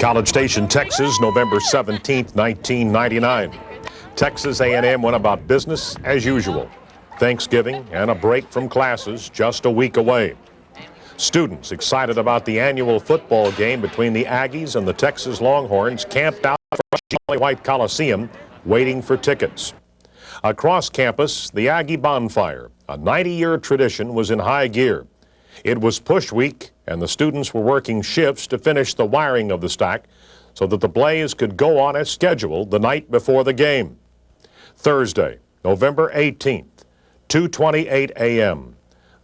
College Station, Texas, November 17, 1999. Texas A&M went about business as usual. Thanksgiving and a break from classes just a week away. Students excited about the annual football game between the Aggies and the Texas Longhorns camped out at the White Coliseum waiting for tickets. Across campus, the Aggie Bonfire, a 90-year tradition, was in high gear. It was push week, and the students were working shifts to finish the wiring of the stack so that the blaze could go on as scheduled the night before the game. Thursday, November 18th, 2:28 a.m.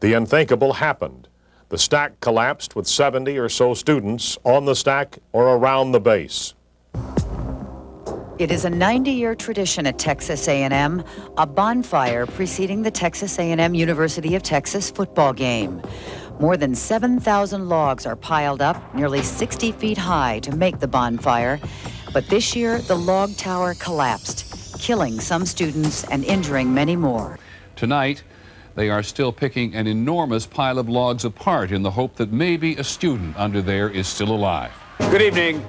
The unthinkable happened. The stack collapsed with 70 or so students on the stack or around the base. It is a 90-year tradition at Texas A&M, a bonfire preceding the Texas A&M University of Texas football game. More than 7,000 logs are piled up, nearly 60 feet high, to make the bonfire. But this year, the log tower collapsed, killing some students and injuring many more. Tonight, they are still picking an enormous pile of logs apart in the hope that maybe a student under there is still alive. Good evening.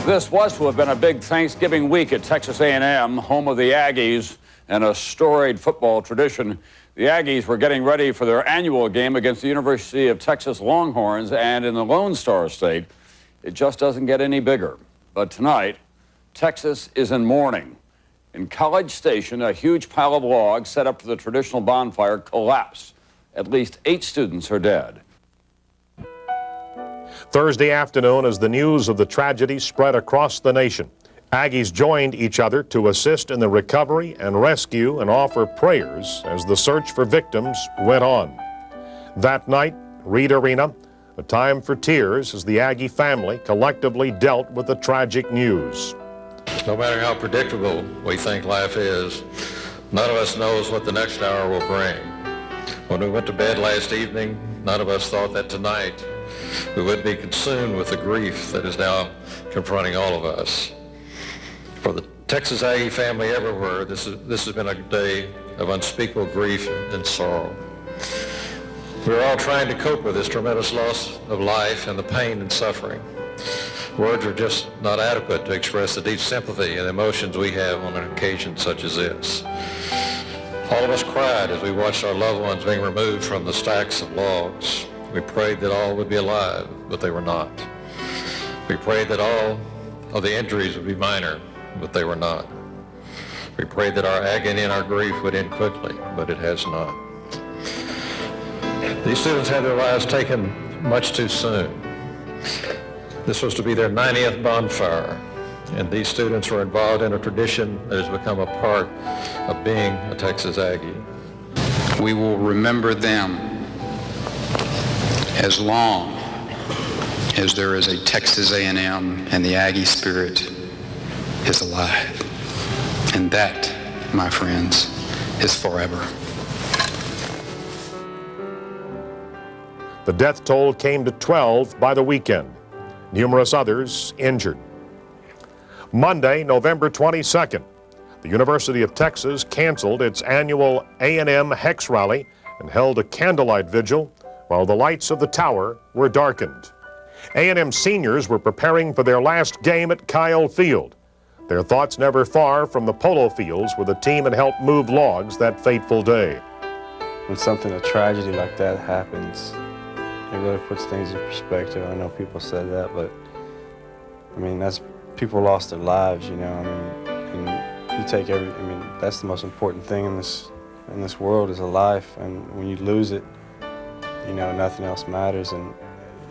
This was to have been a big Thanksgiving week at Texas A&M, home of the Aggies, and a storied football tradition. The Aggies were getting ready for their annual game against the University of Texas Longhorns, and in the Lone Star State, it just doesn't get any bigger. But tonight, Texas is in mourning. In College Station, a huge pile of logs set up for the traditional bonfire collapsed. At least 8 students are dead. Thursday afternoon, as the news of the tragedy spread across the nation, Aggies joined each other to assist in the recovery and rescue and offer prayers as the search for victims went on. That night, Reed Arena, a time for tears as the Aggie family collectively dealt with the tragic news. No matter how predictable we think life is, none of us knows what the next hour will bring. When we went to bed last evening, none of us thought that tonight we would be consumed with the grief that is now confronting all of us. For the Texas Aggie family everywhere, this has been a day of unspeakable grief and sorrow. We're all trying to cope with this tremendous loss of life and the pain and suffering. Words are just not adequate to express the deep sympathy and emotions we have on an occasion such as this. All of us cried as we watched our loved ones being removed from the stacks of logs. We prayed that all would be alive, but they were not. We prayed that all of the injuries would be minor, but they were not. We prayed that our agony and our grief would end quickly, but it has not. These students had their lives taken much too soon. This was to be their 90th bonfire, and these students were involved in a tradition that has become a part of being a Texas Aggie. We will remember them as long as there is a Texas A&M and the Aggie spirit is alive. And that, my friends, is forever. The death toll came to 12 by the weekend. Numerous others injured. Monday, November 22nd, the University of Texas canceled its annual A&M Hex Rally and held a candlelight vigil while the lights of the tower were darkened. A&M seniors were preparing for their last game at Kyle Field. Their thoughts never far from the polo fields where the team had helped move logs that fateful day. When a tragedy like that happens, it really puts things in perspective. I know people said that, but I mean, people lost their lives, you know. I mean, and you take that's the most important thing in this world is a life, and when you lose it, you know, nothing else matters. And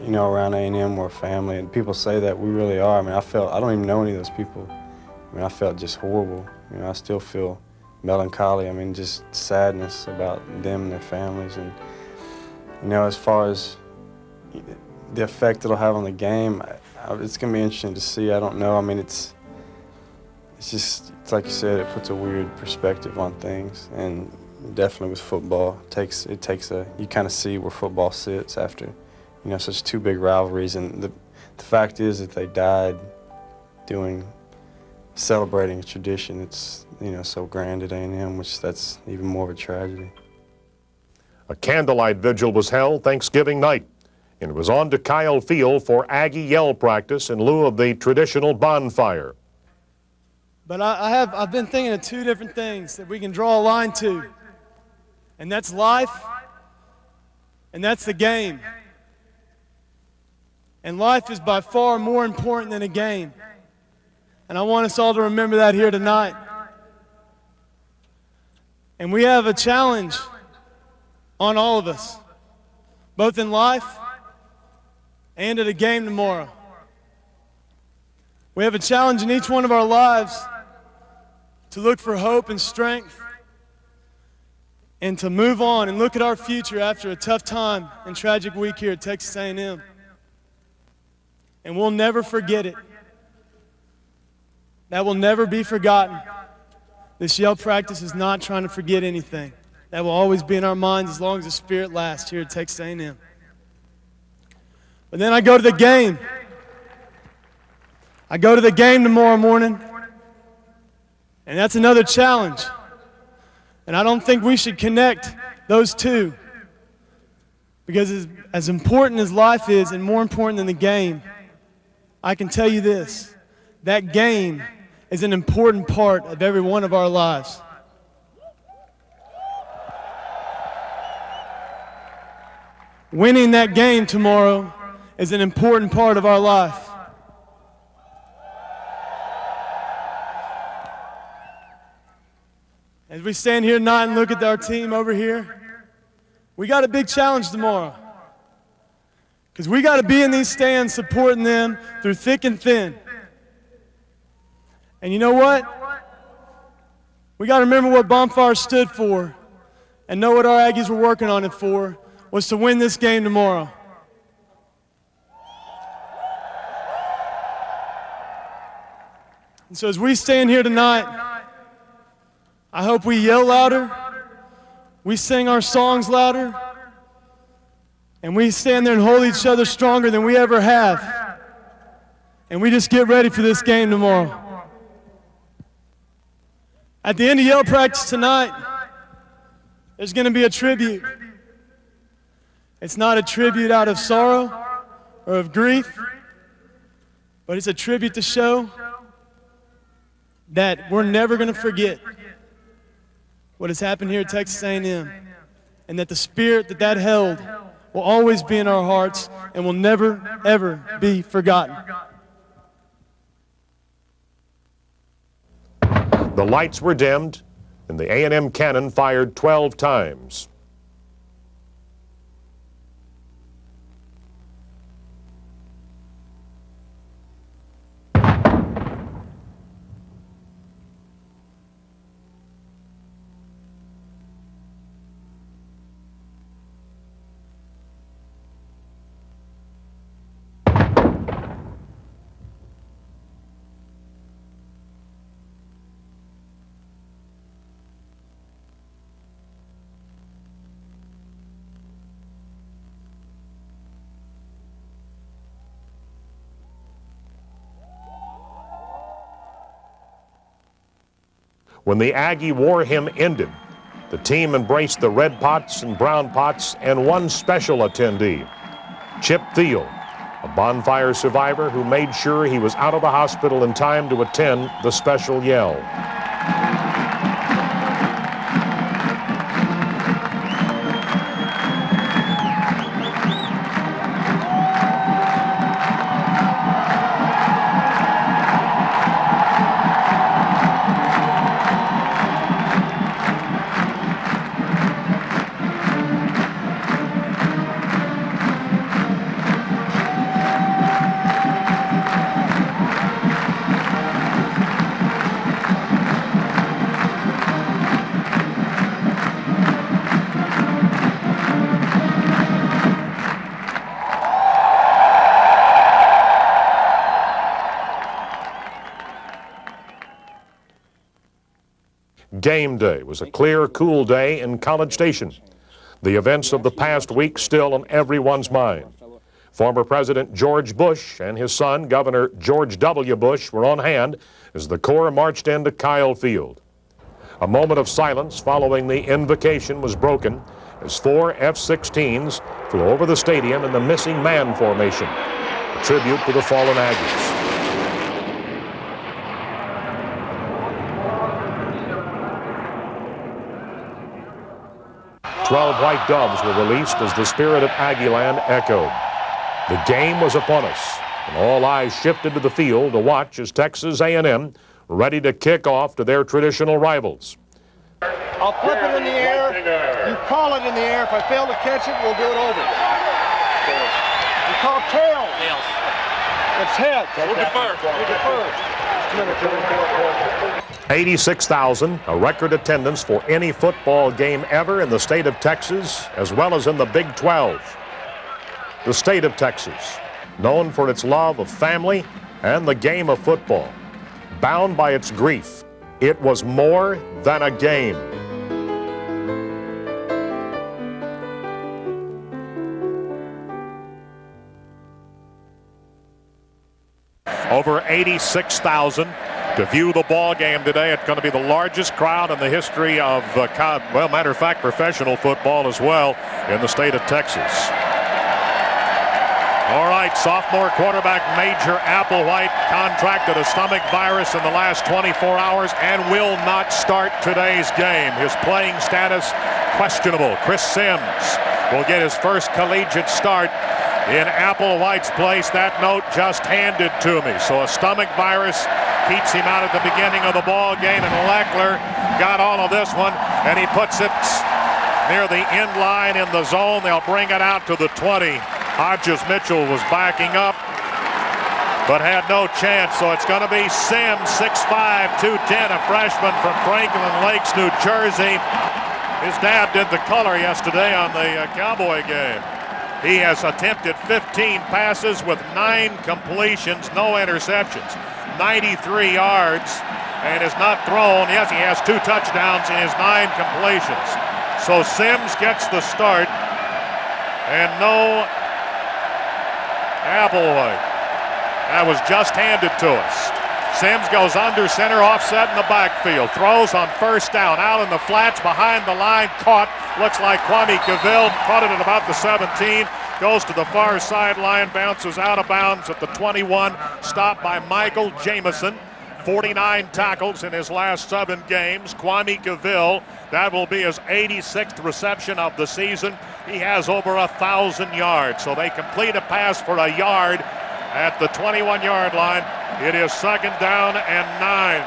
you know, around A&M, we're a family, and people say that we really are. I mean, I don't even know any of those people. I mean, I felt just horrible. You know, I still feel melancholy. I mean, just sadness about them and their families. And you know, as far as the effect it'll have on the game, it's going to be interesting to see. I don't know. I mean, it's like you said, it puts a weird perspective on things, and definitely with football, you kind of see where football sits after, you know, such 2 big rivalries. And the fact is that they died celebrating a tradition that's, you know, so grand at A&M, which that's even more of a tragedy. A candlelight vigil was held Thanksgiving night. and it was on to Kyle Field for Aggie yell practice in lieu of the traditional bonfire. But I've been thinking of two different things that we can draw a line to, and that's life, and that's the game. And life is by far more important than a game. And I want us all to remember that here tonight. And we have a challenge on all of us, both in life and at a game tomorrow. We have a challenge in each one of our lives to look for hope and strength and to move on and look at our future after a tough time and tragic week here at Texas A&M. And we'll never forget it. That will never be forgotten. This yell practice is not trying to forget anything. That will always be in our minds as long as the spirit lasts here at Texas A&M. But then I go to the game. I go to the game tomorrow morning, and that's another challenge. And I don't think we should connect those two, because as important as life is and more important than the game, I can tell you this, that game is an important part of every one of our lives. Winning that game tomorrow is an important part of our life. As we stand here tonight and look at our team over here, we got a big challenge tomorrow. Because we got to be in these stands supporting them through thick and thin. And you know what? We got to remember what Bonfire stood for and know what our Aggies were working on it for, was to win this game tomorrow. And so as we stand here tonight, I hope we yell louder, we sing our songs louder, and we stand there and hold each other stronger than we ever have. And we just get ready for this game tomorrow. At the end of yell practice tonight, there's going to be a tribute. It's not a tribute out of sorrow or of grief, but it's a tribute to show that we're never going to forget what has happened here at Texas A&M, and that the spirit that held will always be in our hearts and will never, ever be forgotten. The lights were dimmed, and the A&M cannon fired 12 times. When the Aggie war hymn ended, the team embraced the red pots and brown pots and one special attendee, Chip Thiel, a bonfire survivor who made sure he was out of the hospital in time to attend the special yell. Game day was a clear, cool day in College Station. The events of the past week still on everyone's mind. Former President George Bush and his son, Governor George W. Bush, were on hand as the Corps marched into Kyle Field. A moment of silence following the invocation was broken as 4 F-16s flew over the stadium in the missing man formation, a tribute to the fallen Aggies. 12 white doves were released as the spirit of Aggieland echoed. The game was upon us, and all eyes shifted to the field to watch as Texas A&M ready to kick off to their traditional rivals. I'll flip it in the air. You call it in the air. If I fail to catch it, we'll do it over. You call tails. Tails. It's heads. We'll defer. We'll defer. 86,000, a record attendance for any football game ever in the state of Texas, as well as in the Big 12. The state of Texas, known for its love of family and the game of football, bound by its grief, it was more than a game. Over 86,000 to view the ball game today. It's going to be the largest crowd in the history of, well, matter of fact, professional football as well in the state of Texas. All right, sophomore quarterback Major Applewhite contracted a stomach virus in the last 24 hours and will not start today's game. His playing status questionable. Chris Sims will get his first collegiate start in Applewhite's place. That note just handed to me. So a stomach virus keeps him out at the beginning of the ball game, and Leckler got all of this one, and he puts it near the end line in the zone. They'll bring it out to the 20. Hodges Mitchell was backing up, but had no chance. So it's going to be Sims, 6'5", 210, a freshman from Franklin Lakes, New Jersey. His dad did the color yesterday on the Cowboy game. He has attempted 15 passes with 9 completions, no interceptions, 93 yards, and has not thrown. Yes, he has 2 touchdowns in his 9 completions. So Sims gets the start, and no Applewhite. That was just handed to us. Sims goes under center, offset in the backfield, throws on first down, out in the flats, behind the line, caught. Looks like Kwame Cavill caught it at about the 17, goes to the far sideline, bounces out of bounds at the 21, stopped by Michael Jamison. 49 tackles in his last 7 games. Kwame Cavill, that will be his 86th reception of the season. He has over 1,000 yards, so they complete a pass for a yard at the 21-yard line. It is 2nd down and 9.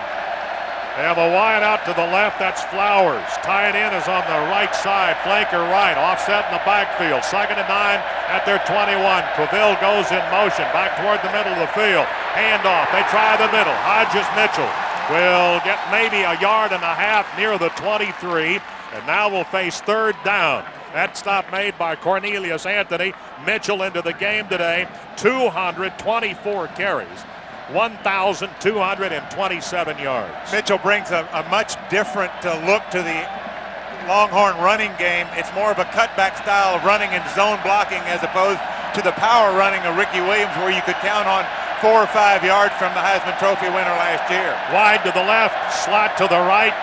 They have a wide out to the left. That's Flowers. Tight end is on the right side. Flanker right. Offset in the backfield. 2nd and 9 at their 21. Cavill goes in motion back toward the middle of the field. Handoff. They try the middle. Hodges Mitchell will get maybe a yard and a half near the 23. And now we'll face 3rd down. That stop made by Cornelius Anthony. Mitchell into the game today. 224 carries. 1,227 yards. Mitchell brings a much different look to the Longhorn running game. It's more of a cutback style of running and zone blocking as opposed to the power running of Ricky Williams, where you could count on 4 or 5 yards from the Heisman Trophy winner last year. Wide to the left, slot to the right.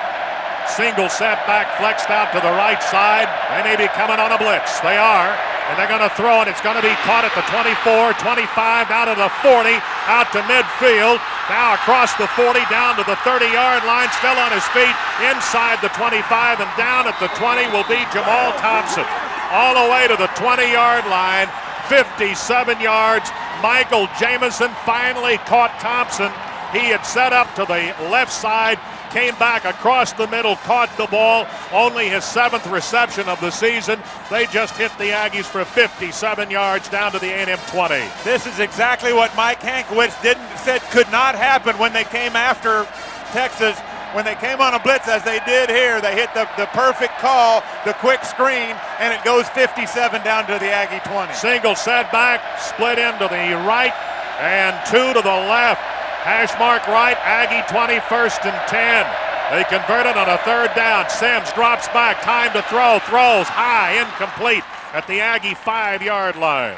Single setback, flexed out to the right side. They may be coming on a blitz. They are. And they're going to throw it. It's going to be caught at the 24, 25, down to the 40, out to midfield. Now across the 40, down to the 30-yard line, still on his feet, inside the 25, and down at the 20 will be Jamal Thompson. All the way to the 20-yard line, 57 yards. Michael Jamison finally caught Thompson. He had set up to the left side, came back across the middle, caught the ball. Only his 7th reception of the season. They just hit the Aggies for 57 yards down to the A&M 20. This is exactly what Mike Hankwitz said could not happen when they came after Texas. When they came on a blitz, as they did here, they hit the perfect call, the quick screen, and it goes 57 down to the Aggie 20. Single setback, split into the right, and 2 to the left. Hash mark right, Aggie 20, 1st and 10. They converted on a 3rd down. Sims drops back, time to throw, throws high, incomplete at the Aggie 5-yard line.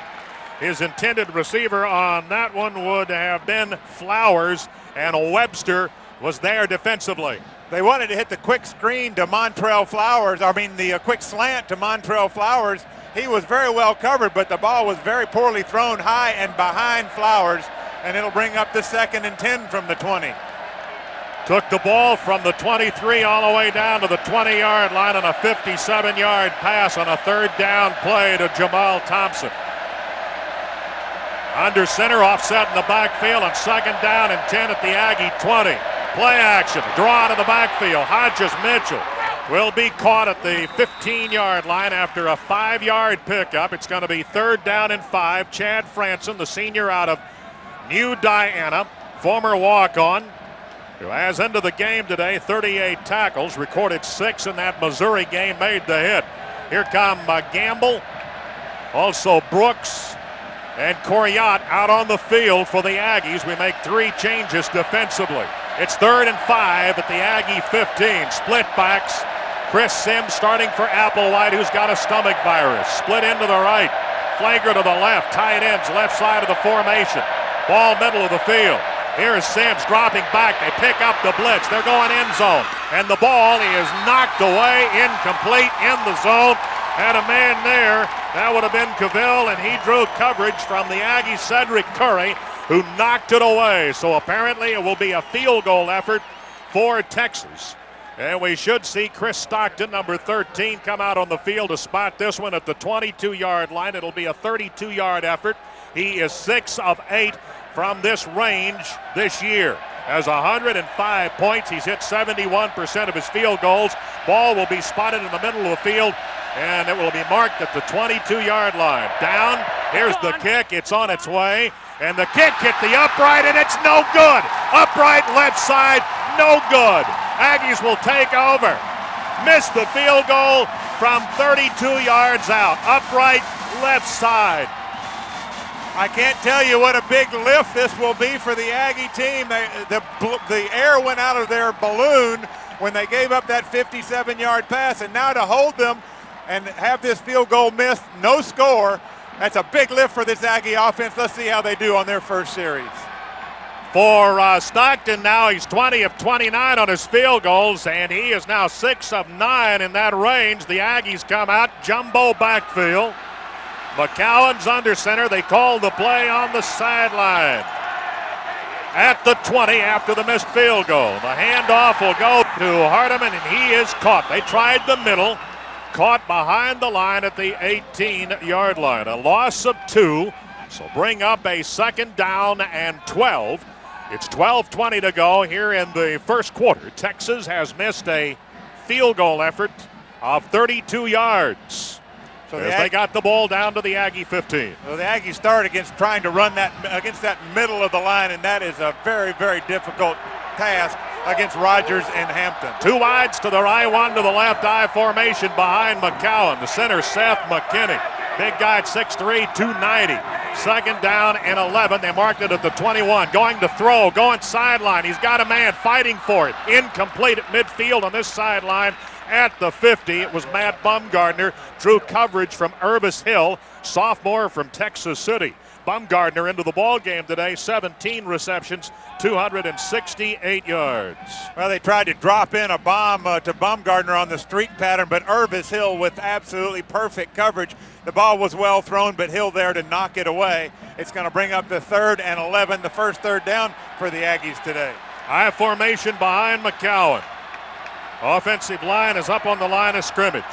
His intended receiver on that one would have been Flowers, and Webster was there defensively. They wanted to hit the quick screen to Montrell Flowers, the quick slant to Montrell Flowers, He was very well covered, but the ball was very poorly thrown high and behind Flowers, and it'll bring up the 2nd and 10 from the 20. Took the ball from the 23 all the way down to the 20-yard line on a 57-yard pass on a 3rd down play to Jamal Thompson. Under center, offset in the backfield on 2nd down and 10 at the Aggie 20. Play action, draw to the backfield. Hodges Mitchell will be caught at the 15-yard line after a 5-yard pickup. It's going to be 3rd down and 5. Chad Franson, the senior out of New Diana, former walk-on, who has into the game today, 38 tackles, recorded 6 in that Missouri game, made the hit. Here come Gamble, also Brooks, and Coryat out on the field for the Aggies. We make 3 changes defensively. It's 3rd and 5 at the Aggie 15. Split backs. Chris Sims starting for Applewhite, who's got a stomach virus. Split into the right. Flagger to the left. Tight ends, left side of the formation. Ball middle of the field. Here's Sims dropping back. They pick up the blitz. They're going end zone. And the ball is knocked away, incomplete in the zone. Had a man there. That would have been Cavill, and he drew coverage from the Aggie Cedric Curry, who knocked it away. So apparently it will be a field goal effort for Texas. And we should see Chris Stockton, number 13, come out on the field to spot this one at the 22-yard line. It'll be a 32-yard effort. He is 6 of 8 from this range this year. Has 105 points. He's hit 71% of his field goals. Ball will be spotted in the middle of the field, and it will be marked at the 22-yard line. Down, here's the kick. It's on its way, and the kick hit the upright, and it's no good. Upright left side, no good. Aggies will take over. Missed the field goal from 32 yards out. Upright left side. I can't tell you what a big lift this will be for the Aggie team. The air went out of their balloon when they gave up that 57-yard pass, and now to hold them and have this field goal missed, no score, that's a big lift for this Aggie offense. Let's see how they do on their first series. For Stockton now, he's 20 of 29 on his field goals, and he is now 6 of 9 in that range. The Aggies come out, jumbo backfield. McCowan's under center. They call the play on the sideline. At the 20 after the missed field goal. The handoff will go to Hardiman, and he is caught. They tried the middle. Caught behind the line at the 18-yard line. A loss of 2, so bring up a 2nd down and 12. It's 12:20 to go here in the first quarter. Texas has missed a field goal effort of 32 yards. So they got the ball down to the Aggie 15. Well, the Aggies start against trying to run that against that middle of the line, and that is a very, very difficult task against Rogers and Hampton. 2 wides to the right, 1 to the left, I formation behind McCowan. The center, Seth McKinney. Big guy at 6'3", 290. 2nd down and 11. They marked it at the 21. Going to throw, going sideline. He's got a man fighting for it. Incomplete at midfield on this sideline. At the 50, it was Matt Bumgardner. Drew coverage from Urbis Hill, sophomore from Texas City. Bumgardner into the ball game today, 17 receptions, 268 yards. Well, they tried to drop in a bomb to Bumgardner on the streak pattern, but Urbis Hill with absolutely perfect coverage. The ball was well thrown, but Hill there to knock it away. It's going to bring up the 3rd and 11, the first 3rd down for the Aggies today. High formation behind McCowan. Offensive line is up on the line of scrimmage.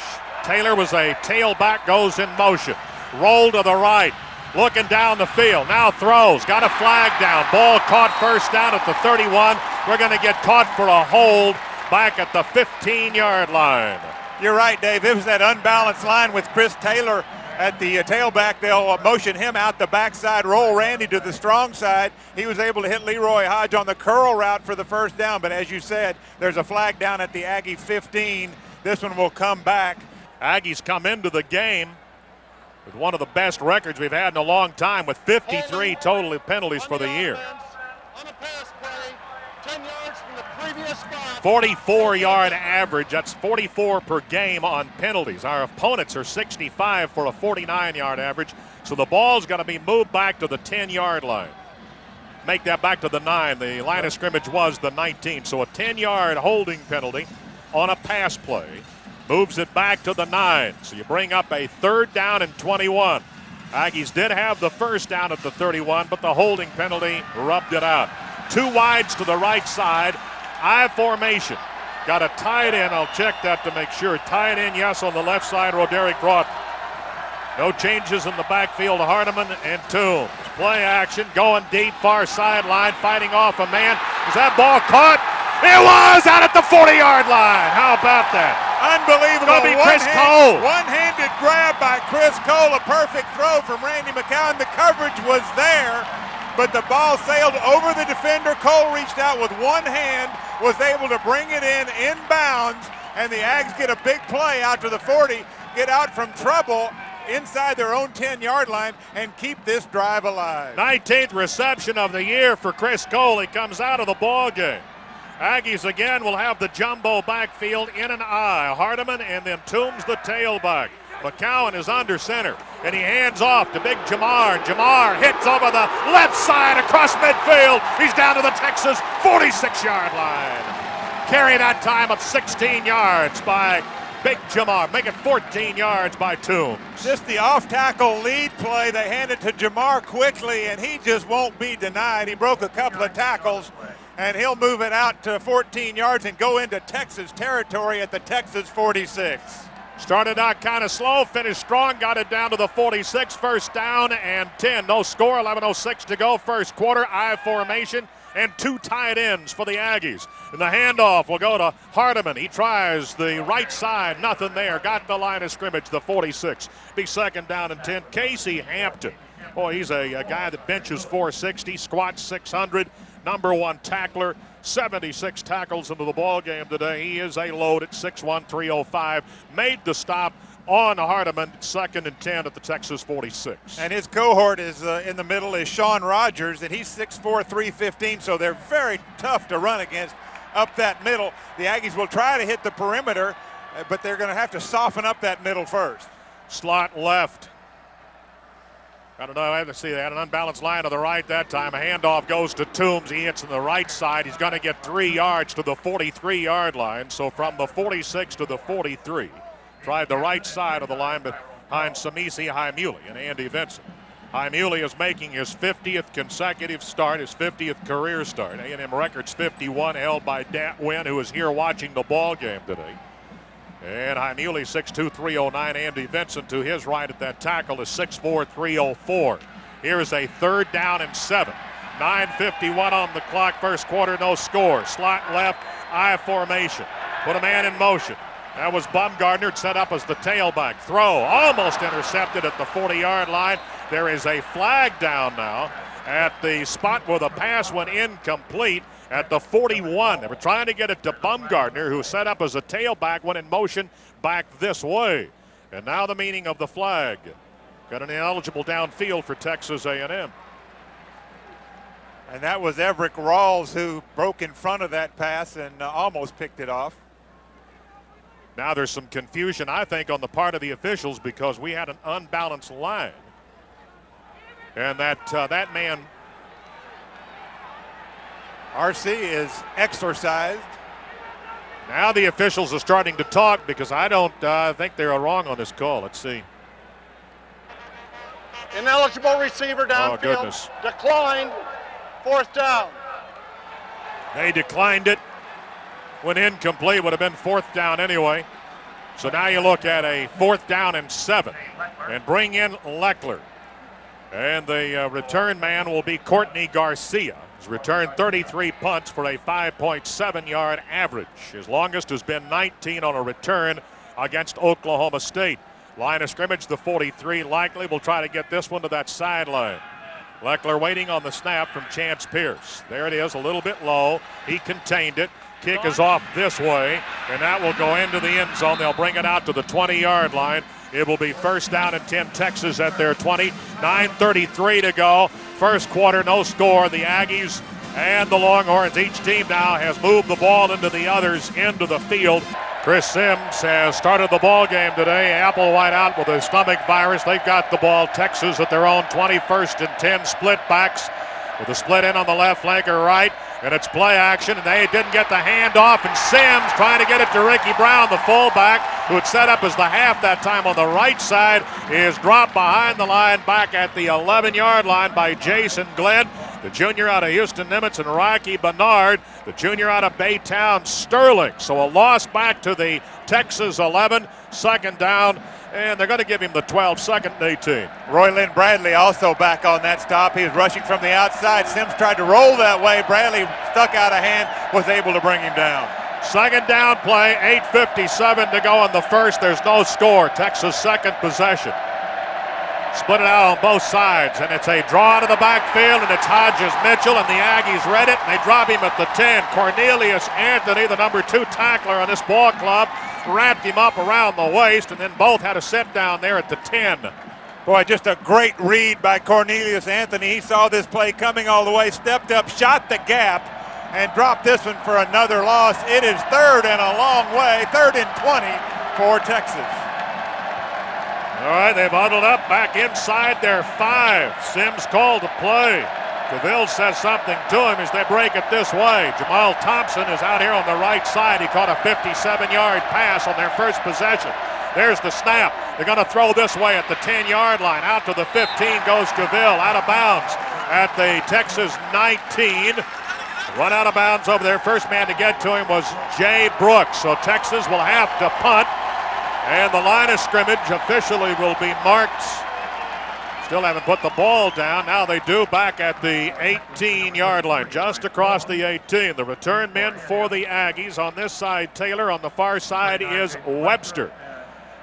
Taylor was a tailback, goes in motion. Roll to the right. Looking down the field, now throws, got a flag down. Ball caught first down at the 31. We're going to get caught for a hold back at the 15-yard line. You're right, Dave. It was that unbalanced line with Chris Taylor at the tailback. They'll motion him out the backside, roll Randy to the strong side. He was able to hit Leroy Hodge on the curl route for the first down, but as you said, there's a flag down at the Aggie 15. This one will come back. Aggies come into the game with one of the best records we've had in a long time, with 53 total penalties for the year. 44-yard average. That's 44 per game on penalties. Our opponents are 65 for a 49-yard average. So the ball's going to be moved back to the 10-yard line. Make that back to the 9. The line of scrimmage was the 19. So a 10-yard holding penalty on a pass play. moves it back to the 9. So you bring up a 3rd down and 21. Aggies did have the first down at the 31, but the holding penalty rubbed it out. 2 wides to the right side. I formation. Got a tight end. I'll check that to make sure. Tight end, yes, on the left side, Roderick Broughton. No changes in the backfield. Hardeman and Toombs. Play action, going deep, far sideline, fighting off a man. Is that ball caught? It was out at the 40-yard line. How about that? Unbelievable. It's gonna be Chris Cole. One-handed grab by Chris Cole. A perfect throw from Randy McCown. The coverage was there, but the ball sailed over the defender. Cole reached out with one hand, was able to bring it in inbounds, and the Ags get a big play out to the 40, get out from trouble inside their own 10-yard line, and keep this drive alive. 19th reception of the year for Chris Cole. He comes out of the ball game. Aggies again will have the jumbo backfield in an I. Hardeman and then Toombs the tailback. McCowan is under center, and he hands off to big Jamar. Jamar hits over the left side across midfield. He's down to the Texas 46-yard line. Carry that time of 16 yards by big Jamar. Make it 14 yards by Toombs. Just the off-tackle lead play. They hand it to Jamar quickly, and he just won't be denied. He broke a couple of tackles, and he'll move it out to 14 yards and go into Texas territory at the Texas 46. Started out kind of slow, finished strong, got it down to the 46, 1st down and 10. No score, 11:06 to go, first quarter, I formation, and 2 tight ends for the Aggies. And the handoff will go to Hardeman. He tries the right side, nothing there. Got the line of scrimmage, the 46. Be 2nd down and 10. Casey Hampton. Boy, he's a guy that benches 460, squats 600, number 1 tackler. 76 tackles into the ball game today. He is a load at 6'1", 305. Made the stop on Hardeman, 2nd and 10 at the Texas 46. And his cohort is in the middle is Sean Rogers, and he's 6'4", 315, so they're very tough to run against up that middle. The Aggies will try to hit the perimeter, but they're going to have to soften up that middle first. Slot left. I don't know, I have to see that. An unbalanced line to the right that time. A handoff goes to Toombs. He hits on the right side. He's going to get 3 yards to the 43-yard line. So from the 46 to the 43. Tried the right side of the line behind Samisi Haimuli and Andy Vincent. Haimuli is making his 50th consecutive start, his 50th career start. A&M records 51 held by Dat Wynn, who is here watching the ball game today. And Haimuli 6'2", 309. Andy Vincent to his right at that tackle is 6'4", 304. Here is a 3rd down and 7. 9:51 on the clock, first quarter, no score. Slot left, I formation. Put a man in motion. That was Bumgardner set up as the tailback. Throw almost intercepted at the 40-yard line. There is a flag down now at the spot where the pass went incomplete. At the 41, they were trying to get it to Bumgardner, who set up as a tailback, went in motion back this way. And now the meaning of the flag. Got an ineligible downfield for Texas A&M. And that was Everett Rawls who broke in front of that pass and almost picked it off. Now there's some confusion, I think, on the part of the officials because we had an unbalanced line. And that man, RC, is exorcised. Now the officials are starting to talk because I don't think they're wrong on this call. Let's see. Ineligible receiver downfield. Oh, goodness. Declined. 4th down. They declined it. Went incomplete. Would have been 4th down anyway. So now you look at a 4th down and 7. And bring in Leckler. And the return man will be Courtney Garcia. He's returned 33 punts for a 5.7-yard average. His longest has been 19 on a return against Oklahoma State. Line of scrimmage, the 43. Likely will try to get this one to that sideline. Leckler waiting on the snap from Chance Pierce. There it is, a little bit low. He contained it. Kick is off this way, and that will go into the end zone. They'll bring it out to the 20-yard line. It will be 1st down and 10, Texas at their 20. 9:33 to go. First quarter, no score. The Aggies and the Longhorns, each team now has moved the ball into the others into the field. Chris Sims has started the ball game today. Applewhite out with a stomach virus. They've got the ball. Texas at their own 21st and 10, split backs with a split in on the left flanker right. And it's play action, and they didn't get the handoff, and Sims trying to get it to Ricky Brown, the fullback. who had set up as the half that time on the right side, is dropped behind the line back at the 11-yard line by Jason Glenn, the junior out of Houston Nimitz, and Rocky Bernard, the junior out of Baytown Sterling. So a loss back to the Texas 11, second down, and they're going to give him the 12, second and 18. Roy Lynn Bradley also back on that stop. He was rushing from the outside. Sims tried to roll that way. Bradley stuck out a hand, was able to bring him down. Second down play, 8:57 to go in the first. There's no score. Texas second possession. Split it out on both sides, and it's a draw out of the backfield, and it's Hodges Mitchell, and the Aggies read it, and they drop him at the 10. Cornelius Anthony, the number 2 tackler on this ball club, wrapped him up around the waist, and then both had a set down there at the 10. Boy, just a great read by Cornelius Anthony. He saw this play coming all the way, stepped up, shot the gap, and dropped this one for another loss. It is third and a long way, 3rd and 20 for Texas. All right, they've huddled up back inside their 5. Sims called to play. DeVille says something to him as they break it this way. Jamal Thompson is out here on the right side. He caught a 57-yard pass on their first possession. There's the snap. They're going to throw this way at the 10-yard line. Out to the 15 goes DeVille, out of bounds at the Texas 19. Run out of bounds over there. First man to get to him was Jay Brooks. So Texas will have to punt. And the line of scrimmage officially will be marked. Still haven't put the ball down. Now they do back at the 18-yard line, just across the 18. The return men for the Aggies. On this side, Taylor. On the far side is Webster.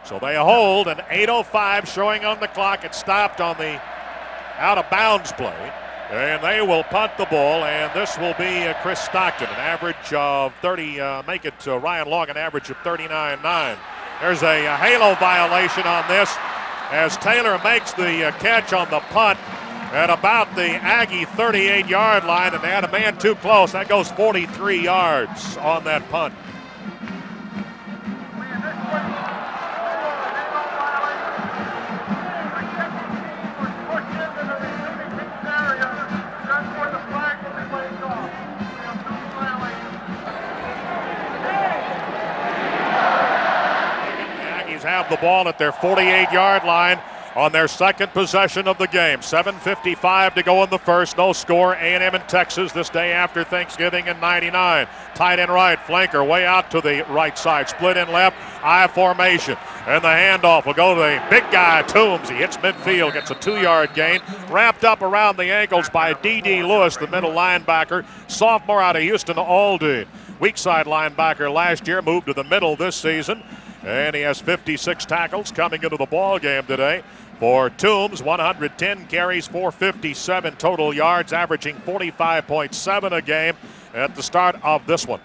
So they hold, an 8:05 showing on the clock. It stopped on the out-of-bounds play. And they will punt the ball, and this will be Chris Stockton, an average of 30, make it Ryan Long, an average of 39.9. There's a halo violation on this as Taylor makes the catch on the punt at about the Aggie 38-yard line, and they had a man too close. That goes 43 yards on that punt. Have the ball at their 48-yard line on their second possession of the game. 7:55 to go in the first. No score. A&M in Texas this day after Thanksgiving in 99. Tight end right, flanker way out to the right side. Split in left, I formation. And the handoff will go to the big guy, Toombs. He hits midfield, gets a 2-yard gain. Wrapped up around the ankles by D.D. Lewis, the middle linebacker. Sophomore out of Houston, Aldean. Weak side linebacker last year, moved to the middle this season. And he has 56 tackles coming into the ball game today. For Toombs, 110 carries, 457 total yards, averaging 45.7 a game at the start of this one.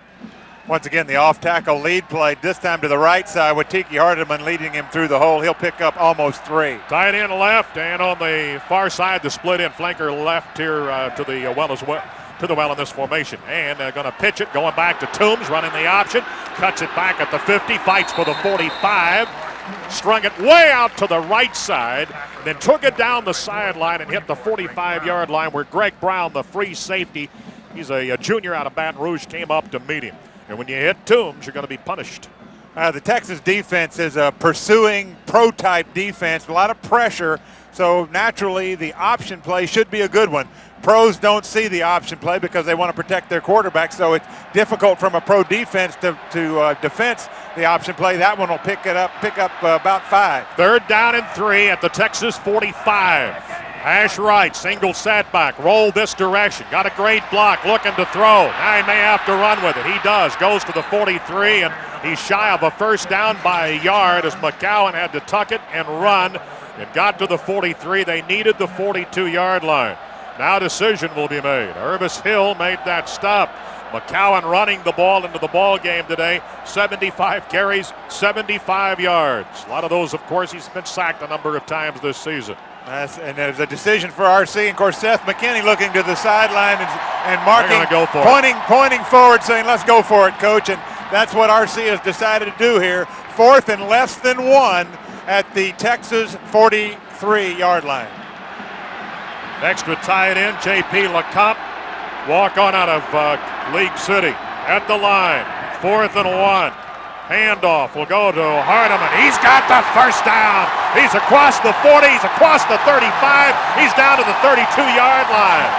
Once again, the off-tackle lead play, this time to the right side with Tiki Hardeman leading him through the hole. He'll pick up almost 3. Tight end left, and on the far side, the split-in flanker left here to the well as well. To the well in this formation, and they're going to pitch it, going back to Toombs, running the option, cuts it back at the 50, fights for the 45, strung it way out to the right side, then took it down the sideline and hit the 45-yard line where Greg Brown, the free safety, he's a junior out of Baton Rouge, came up to meet him. And when you hit Toombs, you're going to be punished. The Texas defense is a pursuing pro-type defense, a lot of pressure, so naturally the option play should be a good one. Pros don't see the option play because they want to protect their quarterback, so it's difficult from a pro defense to defense the option play. That one will pick up about 5. Third down and 3 at the Texas 45. Hash right, single setback, roll this direction. Got a great block, looking to throw. Now he may have to run with it. He does, goes to the 43, and he's shy of a first down by a yard as McCowan had to tuck it and run. It got to the 43. They needed the 42-yard line. Now decision will be made. Irvis Hill made that stop. McCowan running the ball into the ball game today. 75 carries, 75 yards. A lot of those, of course, he's been sacked a number of times this season. And there's a decision for RC. Of course, Seth McKinney looking to the sideline and marking, go for pointing forward, saying, let's go for it, coach. And that's what RC has decided to do here. 4th and less than 1 at the Texas 43-yard line. Extra tight end, J.P. LeCompte, walk on out of League City at the line. 4th and 1. Handoff will go to Hardeman. He's got the first down. He's across the 40. He's across the 35. He's down to the 32-yard line.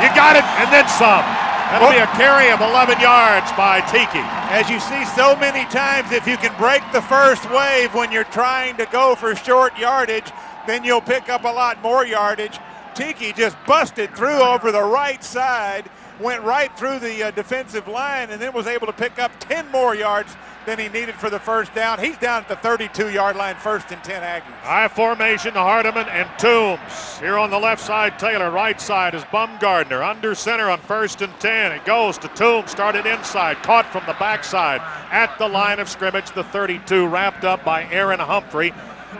You got it, and then some. That'll be a carry of 11 yards by Tiki. As you see so many times, if you can break the first wave when you're trying to go for short yardage, then you'll pick up a lot more yardage. Tiki just busted through over the right side, went right through the defensive line, and then was able to pick up 10 more yards than he needed for the first down. He's down at the 32-yard line, 1st and 10 Aggies. High formation, Hardeman and Toombs. Here on the left side, Taylor. Right side is Bumgardner. Under center on 1st and 10. It goes to Toombs, started inside, caught from the backside at the line of scrimmage. The 32 wrapped up by Aaron Humphrey.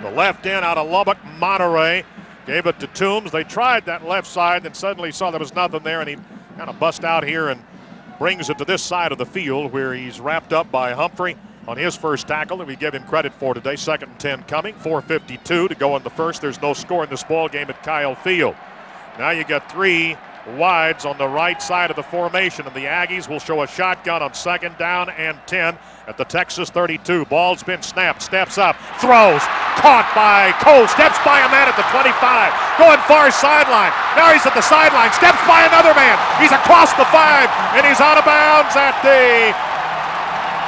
The left end out of Lubbock, Monterey. Gave it to Toombs. They tried that left side, then suddenly saw there was nothing there, and he kind of bust out here and brings it to this side of the field where he's wrapped up by Humphrey on his first tackle that we give him credit for today. 2nd and 10 coming, 4:52 to go in the first. There's no score in this ball game at Kyle Field. Now you got 3 wides on the right side of the formation, and the Aggies will show a shotgun on 2nd down and 10 at the Texas 32. Ball's been snapped, steps up, throws, caught by Cole, steps by a man at the 25, going far sideline. Now he's at the sideline, steps by another man. He's across the 5, and he's out of bounds at the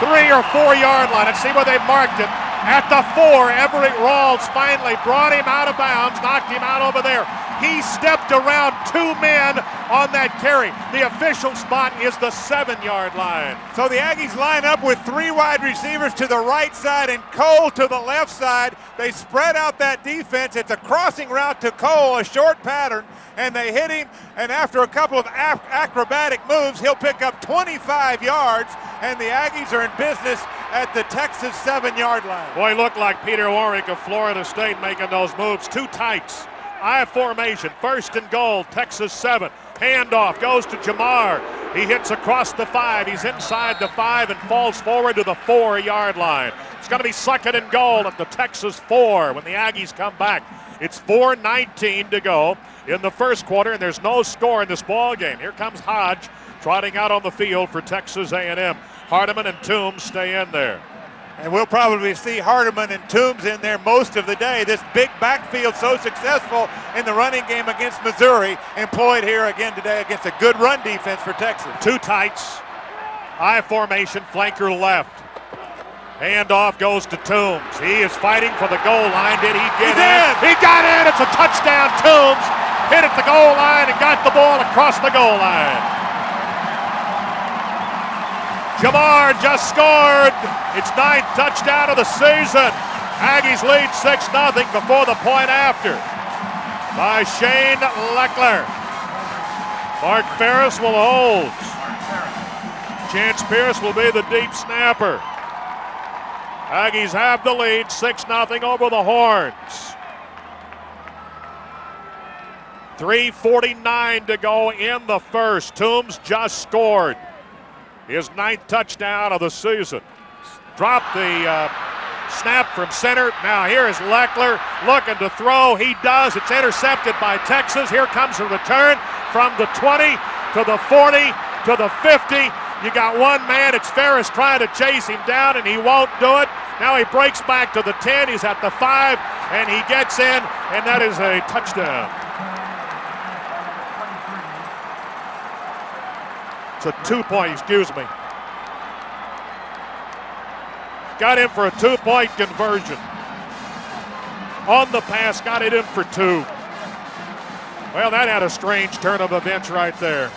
3 or 4 yard line. Let's see where they marked it. At the 4, Everett Rawls finally brought him out of bounds, knocked him out over there. He stepped around 2 men on that carry. The official spot is the 7-yard line. So the Aggies line up with 3 wide receivers to the right side and Cole to the left side. They spread out that defense. It's a crossing route to Cole, a short pattern, and they hit him. And after a couple of acrobatic moves, he'll pick up 25 yards, and the Aggies are in business at the Texas 7-yard line. Boy, looked like Peter Warwick of Florida State making those moves. 2 tights. I formation, 1st and goal, Texas 7. Handoff goes to Jamar. He hits across the 5. He's inside the 5 and falls forward to the 4-yard line. It's going to be 2nd and goal at the Texas 4 when the Aggies come back. It's 4:19 to go in the first quarter, and there's no score in this ball game. Here comes Hodge trotting out on the field for Texas A&M. Hardeman and Toombs stay in there. And we'll probably see Hardeman and Toombs in there most of the day. This big backfield so successful in the running game against Missouri, employed here again today against a good run defense for Texas. 2 tights, I formation, flanker left. Handoff goes to Toombs. He is fighting for the goal line. Did he get in? He got in. It's a touchdown. Toombs hit at the goal line and got the ball across the goal line. Jamar just scored. It's 9th touchdown of the season. Aggies lead 6-0 before the point after by Shane Leckler. Mark Ferris will hold. Chance Pierce will be the deep snapper. Aggies have the lead, 6-0 over the Horns. 3:49 to go in the first. Toombs just scored his 9th touchdown of the season. Dropped the snap from center. Now here is Leckler looking to throw. He does. It's intercepted by Texas. Here comes a return from the 20 to the 40 to the 50. You got one man. It's Ferris trying to chase him down, and he won't do it. Now he breaks back to the 10. He's at the 5, and he gets in, and that is a touchdown. It's a 2-point, excuse me. Got him for a 2-point conversion. On the pass, got it in for 2. Well, that had a strange turn of events right there.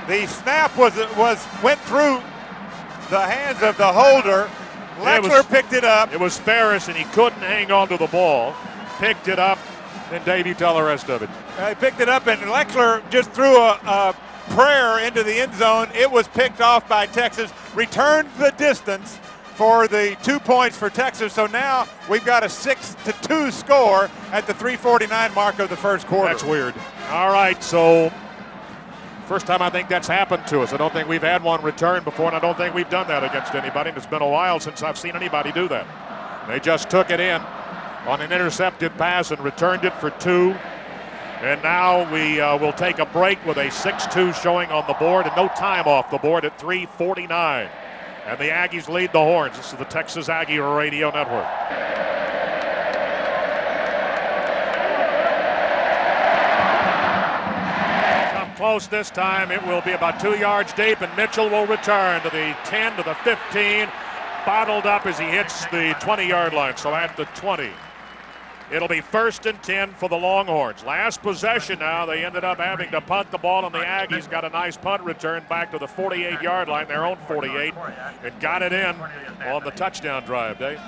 The snap went through the hands of the holder. Leckler picked it up. It was Ferris, and he couldn't hang on to the ball. Picked it up, then Dave, you tell the rest of it. He picked it up, and Leckler just threw a prayer into the end zone. It was picked off by Texas, returned the distance for the 2 points for Texas. So now we've got a 6-2 score at the 3:49 mark of the first quarter. That's weird. All right, so first time I think that's happened to us. I don't think we've had one return before, and I don't think we've done that against anybody. And it's been a while since I've seen anybody do that. They just took it in on an intercepted pass and returned it for 2. And now we will take a break with a 6-2 showing on the board and no time off the board at 3:49. And the Aggies lead the Horns. This is the Texas Aggie Radio Network. Close this time. It will be about 2 yards deep, and Mitchell will return to the 10 to the 15. Bottled up as he hits the 20-yard line, so at the 20. It'll be 1st and 10 for the Longhorns. Last possession now, they ended up having to punt the ball, and the Aggies got a nice punt return back to the 48-yard line, their own 48, and got it in on the touchdown drive, Dave.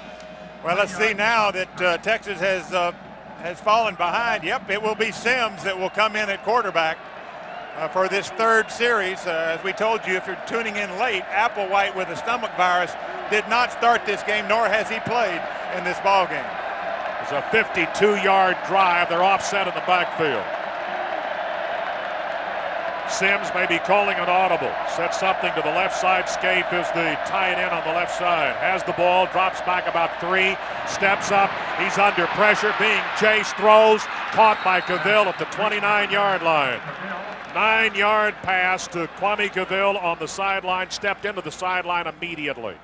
Well, let's see now that Texas has fallen behind. Yep, it will be Sims that will come in at quarterback for this third series. As we told you, if you're tuning in late, Applewhite with a stomach virus did not start this game, nor has he played in this ball game. It's a 52-yard drive. They're offset in the backfield. Sims may be calling an audible. Sets something to the left side. Scaife is the tight end on the left side. Has the ball, drops back about 3, steps up. He's under pressure, being chased, throws, caught by Cavill at the 29-yard line. 9-yard pass to Kwame Cavill on the sideline, stepped into the sideline immediately.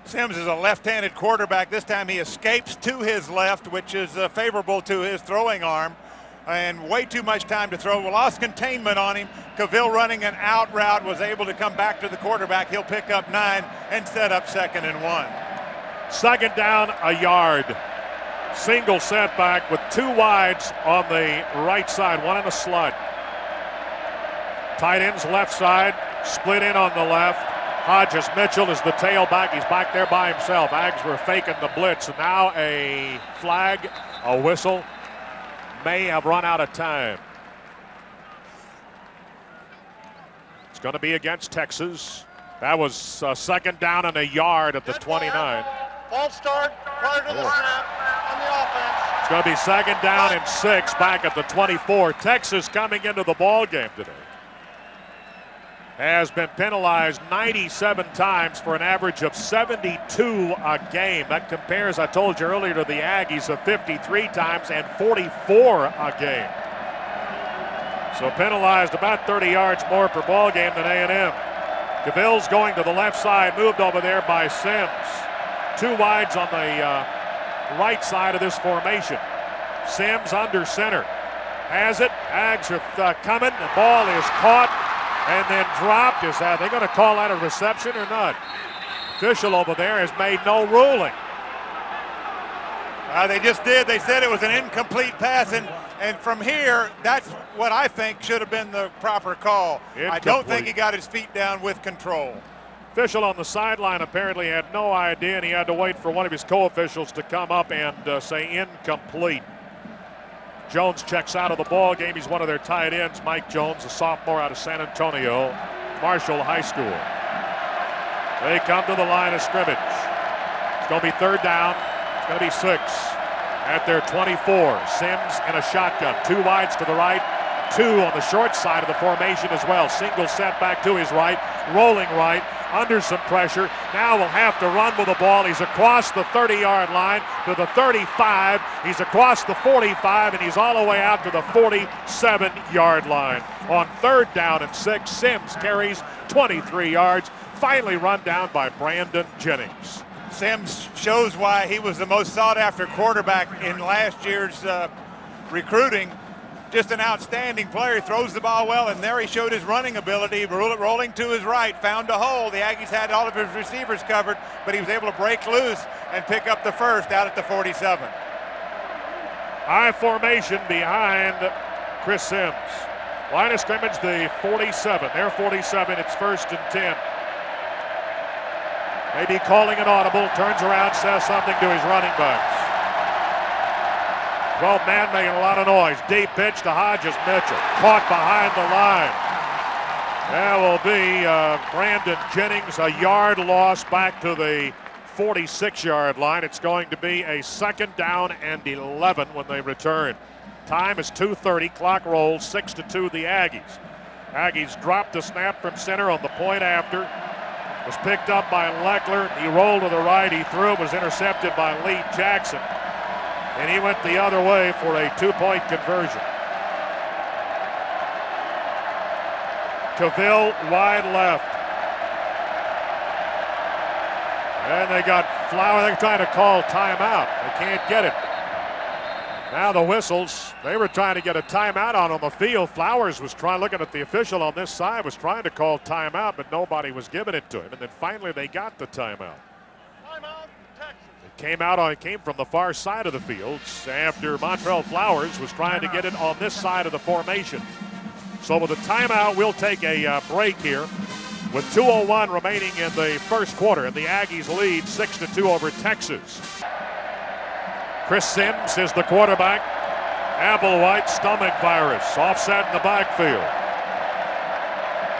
Sims is a left-handed quarterback. This time he escapes to his left, which is favorable to his throwing arm, and way too much time to throw. We lost containment on him. Cavill running an out route was able to come back to the quarterback. He'll pick up 9 and set up 2nd and 1. 2nd down, a yard. Single setback with 2 wides on the right side, 1 in a slot. Tight ends left side, split in on the left. Hodges Mitchell is the tailback. He's back there by himself. Aggs were faking the blitz. And now a flag, a whistle, may have run out of time. It's going to be against Texas. That was 2nd down and a yard at the 29. False start prior to the snap on the offense. It's going to be 2nd down and 6 back at the 24. Texas coming into the ball game today has been penalized 97 times for an average of 72 a game. That compares, I told you earlier, to the Aggies of 53 times and 44 a game. So penalized about 30 yards more per ball game than A&M. Cavill's going to the left side, moved over there by Sims. 2 wides on the right side of this formation. Sims under center. Has it. Aggs are coming. The ball is caught and then dropped. Are they going to call that a reception or not? Official over there has made no ruling. They just did. They said it was an incomplete pass, and from here, that's what I think should have been the proper call. I don't think he got his feet down with control. Official on the sideline apparently had no idea, and he had to wait for one of his co-officials to come up and say incomplete. Jones checks out of the ball game. He's one of their tight ends. Mike Jones, a sophomore out of San Antonio, Marshall High School. They come to the line of scrimmage. It's going to be 3rd down. It's going to be 6 at their 24. Sims in a shotgun. 2 wides to the right, 2 on the short side of the formation as well. Single setback to his right, rolling right, under some pressure. Now will have to run with the ball. He's across the 30-yard line to the 35. He's across the 45, and he's all the way out to the 47-yard line. On 3rd down and 6, Sims carries 23 yards, finally run down by Brandon Jennings. Sims shows why he was the most sought-after quarterback in last year's recruiting. Just an outstanding player. He throws the ball well, and there he showed his running ability, rolling to his right, found a hole. The Aggies had all of his receivers covered, but he was able to break loose and pick up the 1st out at the 47. High formation behind Chris Sims. Line of scrimmage, the 47. They're 47. It's 1st and 10. Maybe calling an audible, turns around, says something to his running backs. 12 man making a lot of noise. Deep pitch to Hodges Mitchell. Caught behind the line. That will be Brandon Jennings, a yard loss back to the 46-yard line. It's going to be a 2nd down and 11 when they return. Time is 2:30. Clock rolls 6-2 the Aggies. Aggies dropped the snap from center on the point after. Was picked up by Leckler. He rolled to the right. He threw it. Was intercepted by Lee Jackson. And he went the other way for a 2-point conversion. Cavill wide left. And they got Flower. They're trying to call timeout. They can't get it. Now the whistles. They were trying to get a timeout on the field. Flowers was looking at the official on this side, was trying to call timeout, but nobody was giving it to him. And then finally they got the timeout. It came from the far side of the field after Montrell Flowers was trying to get it on this side of the formation. So with a timeout, we'll take a break here with 2:01 remaining in the first quarter, and the Aggies lead 6-2 over Texas. Chris Sims is the quarterback. Applewhite stomach virus, offset in the backfield.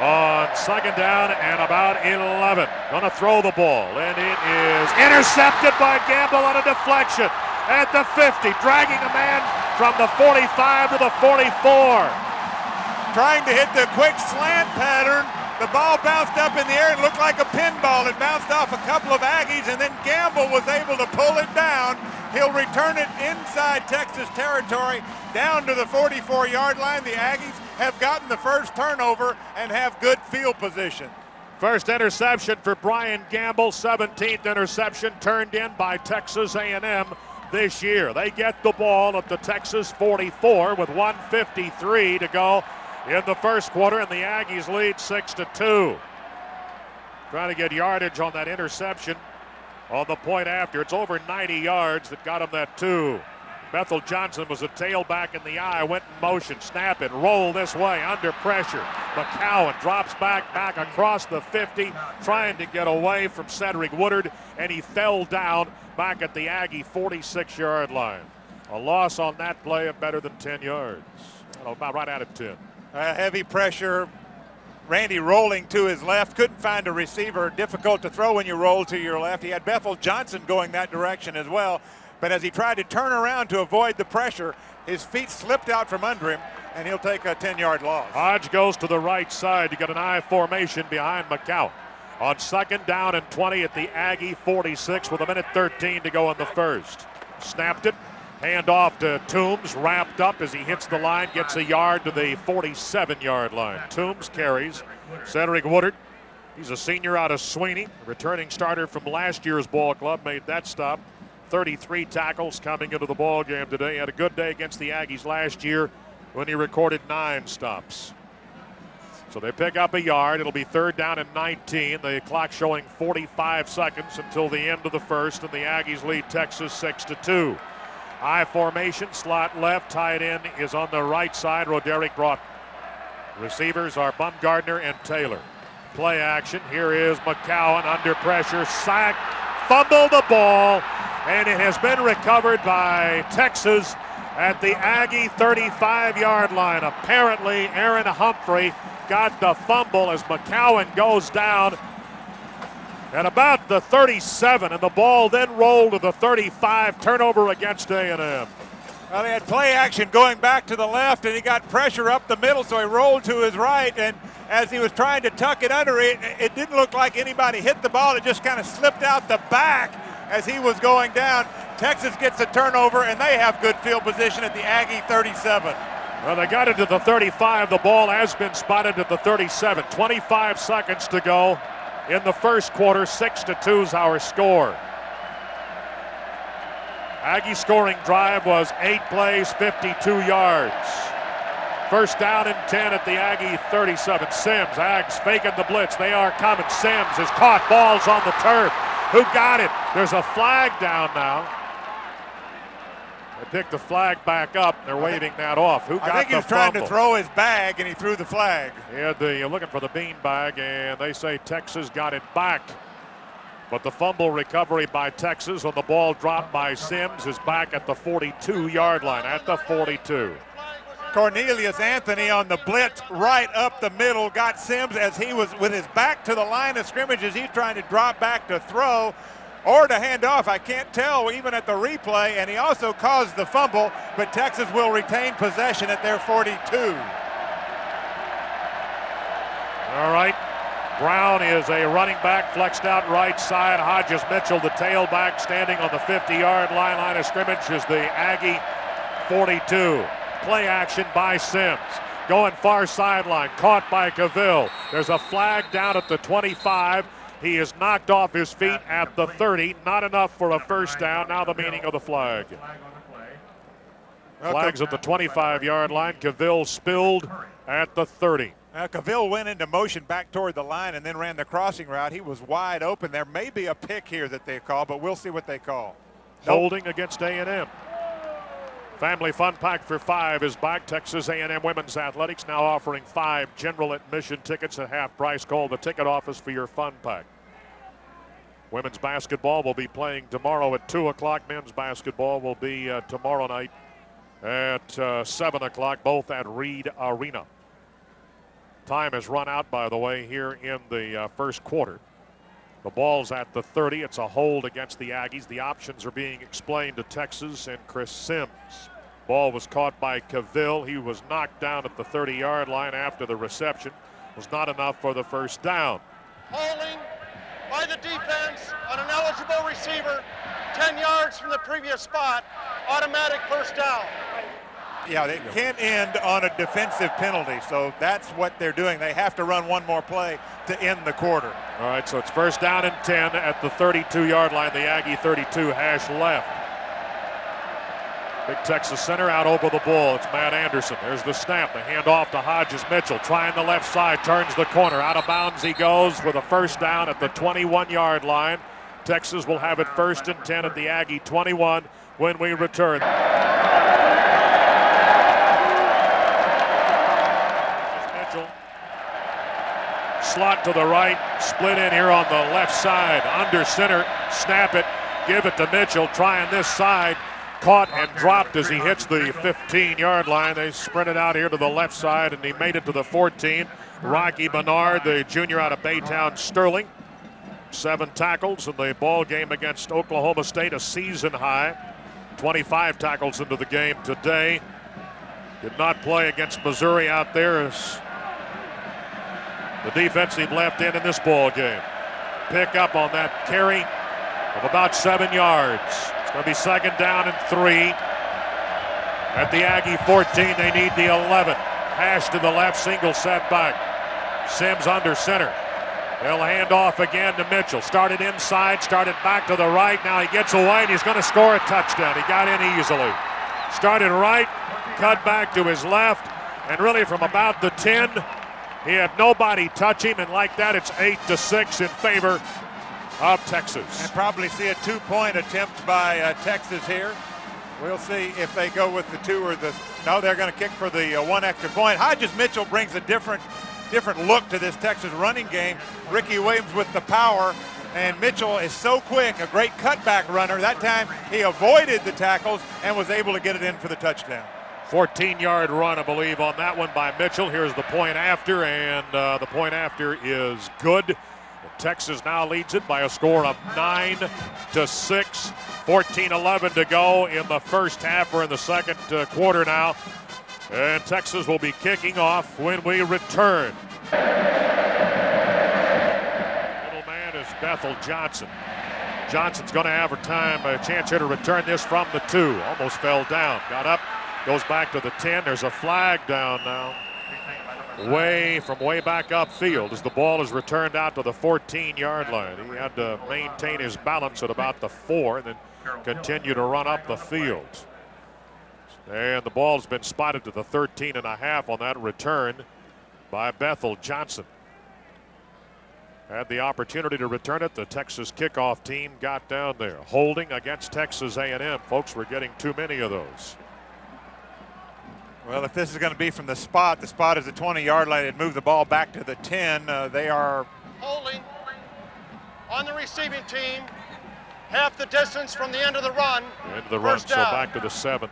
On second down and about 11. Gonna throw the ball, and it is intercepted by Gamble on a deflection at the 50, dragging a man from the 45 to the 44. Trying to hit the quick slant pattern. The ball bounced up in the air and looked like a pinball. It bounced off a couple of Aggies, and then Gamble was able to pull it down. He'll return it inside Texas territory down to the 44-yard line. The Aggies have gotten the first turnover and have good field position. First interception for Brian Gamble, 17th interception turned in by Texas A&M this year. They get the ball at the Texas 44 with 1:53 to go in the first quarter, and the Aggies lead 6-2. Trying to get yardage on that interception on the point after. It's over 90 yards that got him that 2. Bethel Johnson was a tailback in the eye, went in motion, snap it, roll this way, under pressure. McCowan drops back across the 50, trying to get away from Cedric Woodard, and he fell down back at the Aggie 46-yard line. A loss on that play of better than 10 yards. About right out of 10. Heavy pressure. Randy rolling to his left, couldn't find a receiver. Difficult to throw when you roll to your left. He had Bethel Johnson going that direction as well. But as he tried to turn around to avoid the pressure, his feet slipped out from under him, and he'll take a 10-yard loss. Hodge goes to the right side. You got an I formation behind McCown. On second down and 20 at the Aggie 46 with 1:13 to go in the first. Snapped it. Hand off to Toombs, wrapped up as he hits the line, gets a yard to the 47-yard line. Toombs carries. Cedric Woodard, he's a senior out of Sweeney, returning starter from last year's ball club, made that stop. 33 tackles coming into the ball game today. Had a good day against the Aggies last year when he recorded 9 stops. So they pick up a yard. It'll be third down and 19. The clock showing 45 seconds until the end of the first, and the Aggies lead Texas 6-2. I formation, slot left, tight end is on the right side, Roderick Broughton. Receivers are Bumgardner and Taylor. Play action, here is McCowan under pressure, sack, fumble the ball, and it has been recovered by Texas at the Aggie 35-yard line. Apparently, Aaron Humphrey got the fumble as McCowan goes down at about the 37, and the ball then rolled to the 35, turnover against A&M. Well, they had play action going back to the left, and he got pressure up the middle, so he rolled to his right, and as he was trying to tuck it under, it didn't look like anybody hit the ball. It just kind of slipped out the back as he was going down. Texas gets a turnover, and they have good field position at the Aggie 37. Well, they got it to the 35. The ball has been spotted at the 37. 25 seconds to go in the first quarter. 6-2 is our score. Aggie scoring drive was 8 plays, 52 yards. First down and 10 at the Aggie 37. Sims, Aggs faking the blitz. They are coming. Sims is caught. Ball's on the turf. Who got it? There's a flag down now. They picked the flag back up. They're waving that off. Who got the fumble? I think he was trying to throw his bag, and he threw the flag. He had looking for the bean bag, and they say Texas got it back. But the fumble recovery by Texas on the ball dropped by Sims is back at the 42-yard line, at the 42. Cornelius Anthony on the blitz right up the middle got Sims as he was with his back to the line of scrimmage as he's trying to drop back to throw or to hand off. I can't tell even at the replay, and he also caused the fumble, but Texas will retain possession at their 42. All right. Brown is a running back, flexed out right side. Hodges Mitchell, the tailback, standing on the 50-yard line of scrimmage is the Aggie 42. Play action by Sims. Going far sideline, caught by Cavill. There's a flag down at the 25. He is knocked off his feet at the 30. Not enough for a first down. Now the meaning of the flag. Flags at the 25-yard line. Cavill spilled at the 30. Cavill went into motion back toward the line and then ran the crossing route. He was wide open. There may be a pick here that they call, but we'll see what they call. Holding against A&M. Family Fun Pack for 5 is back. Texas A&M Women's Athletics now offering 5 general admission tickets at half price. Call the ticket office for your fun pack. Women's basketball will be playing tomorrow at 2 o'clock. Men's basketball will be tomorrow night at 7 o'clock, both at Reed Arena. Time has run out, by the way, here in the first quarter. The ball's at the 30. It's a hold against the Aggies. The options are being explained to Texas and Chris Sims. Ball was caught by Cavill. He was knocked down at the 30-yard line after the reception. Was not enough for the first down. Holding by the defense on an eligible receiver, 10 yards from the previous spot, automatic first down. Yeah, they can't end on a defensive penalty, so that's what they're doing. They have to run one more play to end the quarter. All right, so it's first down and 10 at the 32-yard line. The Aggie 32 hash left. Big Texas center out over the ball. It's Matt Anderson. There's the snap. The handoff to Hodges Mitchell. Trying the left side. Turns the corner. Out of bounds he goes with a first down at the 21-yard line. Texas will have it first and 10 at the Aggie 21 when we return. Mitchell. Slot to the right. Split in here on the left side. Under center. Snap it. Give it to Mitchell. Trying this side. Caught and dropped as he hits the 15-yard line. They sprinted out here to the left side, and he made it to the 14. Rocky Bernard, the junior out of Baytown Sterling. 7 tackles in the ball game against Oklahoma State, a season high. 25 tackles into the game today. Did not play against Missouri out there as the defensive left end in this ball game. Pick up on that carry of about 7 yards. Going to be second down and 3. At the Aggie 14, they need the 11. Hash to the left, single set back. Sims under center. They'll hand off again to Mitchell. Started inside, started back to the right. Now he gets away and he's going to score a touchdown. He got in easily. Started right, cut back to his left, and really from about the 10, he had nobody touch him, and like that, it's 8-6 in favor of Texas. And probably see a 2-point attempt by Texas here. We'll see if they go with the 2 or the... No, they're going to kick for the 1 extra point. Hodges Mitchell brings a different look to this Texas running game. Ricky Williams with the power, and Mitchell is so quick, a great cutback runner. That time he avoided the tackles and was able to get it in for the touchdown. 14-yard run, I believe, on that one by Mitchell. Here's the point after, and the point after is good. Texas now leads it by a score of 9-6. 14-11 to go in the first half. We're in the second quarter now. And Texas will be kicking off when we return. Middle man is Bethel Johnson. Johnson's going to have a chance here to return this from the 2. Almost fell down. Got up, goes back to the 10. There's a flag down now. Way back upfield as the ball is returned out to the 14-yard line. He had to maintain his balance at about the 4 and then continue to run up the field. And the ball's been spotted to the 13.5 on that return by Bethel Johnson. Had the opportunity to return it. The Texas kickoff team got down there. Holding against Texas A&M. Folks, we're getting too many of those. Well, if this is going to be from the spot is the 20-yard line. They'd move the ball back to the 10. They are holding on the receiving team, half the distance from the end of the run. End of the run, so back to the 7.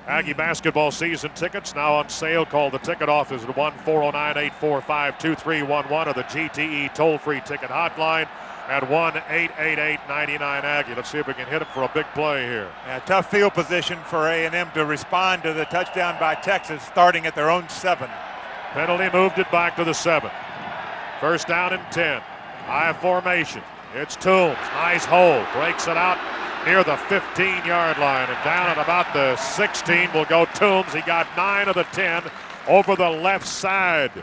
Aggie basketball season tickets now on sale. Call the ticket office at 1-409-845-2311 or the GTE toll-free ticket hotline at 1-888-99-Aggie. Let's see if we can hit him for a big play here. Yeah, tough field position for A&M to respond to the touchdown by Texas, starting at their own 7. Penalty moved it back to the 7. First down and 10. High formation. It's Toombs. Nice hold. Breaks it out near the 15-yard line. And down at about the 16 will go Toombs. He got 9 of the 10 over the left side.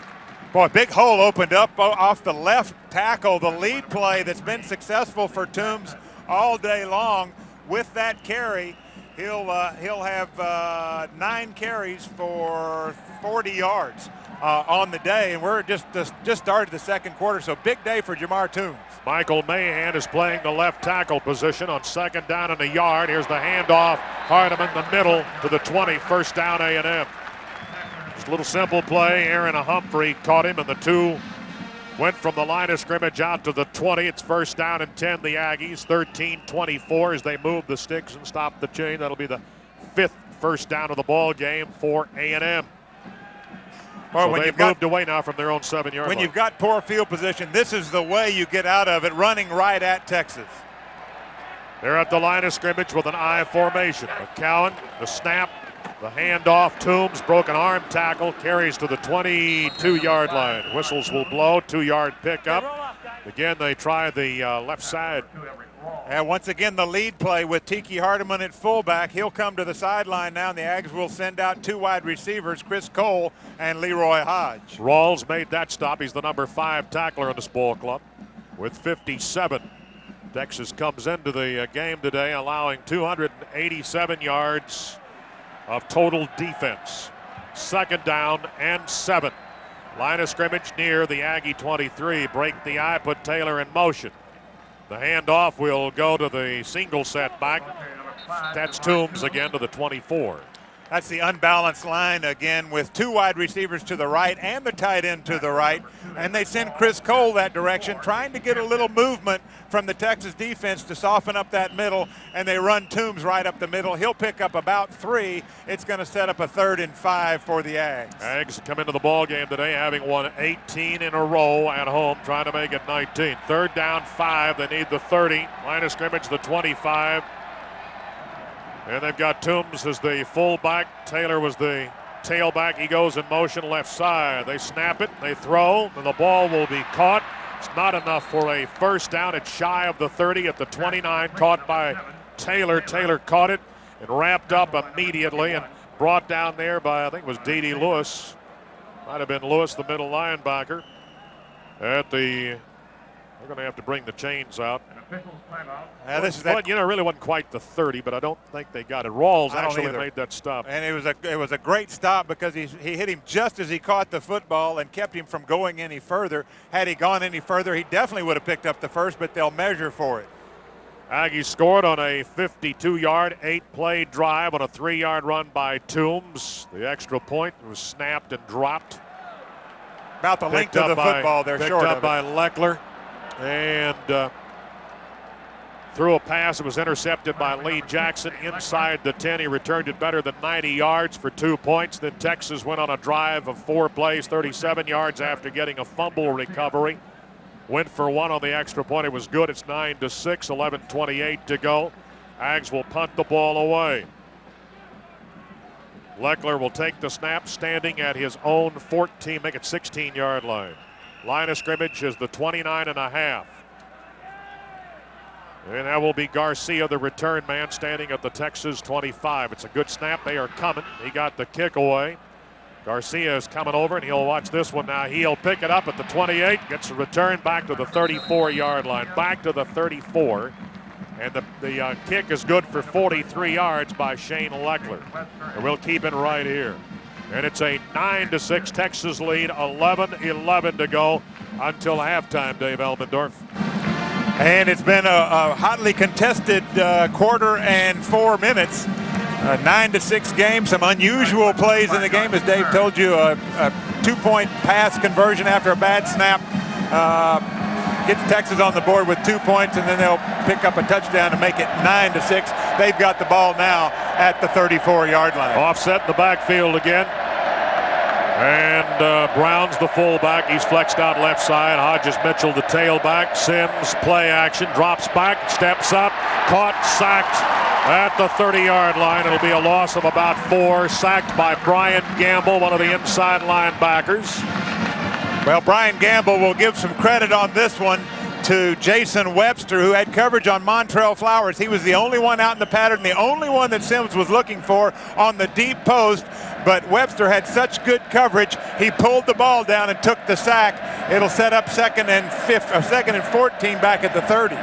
Boy, big hole opened up off the left tackle. The lead play that's been successful for Toombs all day long. With that carry, he'll have 9 carries for 40 yards on the day, and we're just started the second quarter, so big day for Jamar Toombs. Michael Mahan is playing the left tackle position on 2nd down and a yard. Here's the handoff. Hardeman, the middle to the 20, first down A&M. Just a little simple play. Aaron Humphrey caught him, and the 2 went from the line of scrimmage out to the 20. It's first down and 10, the Aggies. 13-24 as they move the sticks and stop the chain. That'll be the 5th first down of the ball game for A&M. So they've moved away now from their own 7-yard line. When you've got poor field position, this is the way you get out of it, running right at Texas. They're at the line of scrimmage with an I formation. McCowan, the snap, the handoff. Toombs, broken arm tackle, carries to the 22-yard line. Whistles will blow, 2-yard pickup. Again, they try the left side. And once again, the lead play with Tiki Hardeman at fullback. He'll come to the sideline now, and the Aggies will send out 2 wide receivers, Chris Cole and Leroy Hodge. Rawls made that stop. He's the number 5 tackler in this ball club with 57. Texas comes into the game today allowing 287 yards of total defense. 2nd down and 7. Line of scrimmage near the Aggie 23. Break the eye, put Taylor in motion. The handoff will go to the single setback. That's Toombs again to the 24. That's the unbalanced line again with 2 wide receivers to the right and the tight end to the right. And they send Chris Cole that direction, trying to get a little movement from the Texas defense to soften up that middle. And they run Toombs right up the middle. He'll pick up about 3. It's going to set up a 3rd and 5 for the Aggs. Aggs come into the ball game today having won 18 in a row at home, trying to make it 19. 3rd down, 5. They need the 30. Line of scrimmage, the 25. And they've got Toombs as the fullback. Taylor was the tailback. He goes in motion left side. They snap it, they throw, and the ball will be caught. It's not enough for a first down. It's shy of the 30 at the 29, caught by Taylor. Taylor caught it and wrapped up immediately and brought down there by, I think it was D.D. Lewis. Might have been Lewis, the middle linebacker. They're going to have to bring the chains out. Really wasn't quite the 30, but I don't think they got it. Rawls actually made that stop. And it was a great stop because he hit him just as he caught the football and kept him from going any further. Had he gone any further, he definitely would have picked up the first, but they'll measure for it. Aggies scored on a 52-yard, 8-play drive on a 3-yard run by Toombs. The extra point was snapped and dropped. About the length of the football, they're short of it. Picked up by Leckler. And threw a pass. It was intercepted by Lee Jackson inside the 10. He returned it better than 90 yards for 2 points. Then Texas went on a drive of 4 plays, 37 yards after getting a fumble recovery. Went for 1 on the extra point. It was good. It's 9-6, 11:28 to go. Aggs will punt the ball away. Leckler will take the snap, standing at his own 14, make it 16-yard line. Line of scrimmage is the 29.5. And that will be Garcia, the return man, standing at the Texas 25. It's a good snap. They are coming. He got the kick away. Garcia is coming over, and he'll watch this one now. He'll pick it up at the 28, gets a return back to the 34-yard line, back to the 34. And the kick is good for 43 yards by Shane Leckler. And we'll keep it right here. And it's a 9-6 Texas lead, 11-11 to go until halftime, Dave Elmendorf. And it's been a hotly contested quarter and 4 minutes. A 9-6 game, some unusual plays in the game. As Dave told you, a 2-point pass conversion after a bad snap. Gets Texas on the board with 2 points, and then they'll pick up a touchdown to make it 9-6. They've got the ball now at the 34-yard line. Offset in the backfield again. And Brown's the fullback. He's flexed out left side. Hodges Mitchell the tailback. Sims play action, drops back, steps up, caught, sacked at the 30-yard line. It'll be a loss of about 4. Sacked by Brian Gamble, one of the inside linebackers. Well, Brian Gamble will give some credit on this one to Jason Webster, who had coverage on Montrell Flowers. He was the only one out in the pattern, the only one that Sims was looking for on the deep post. But Webster had such good coverage, he pulled the ball down and took the sack. It'll set up second and 14 back at the 30.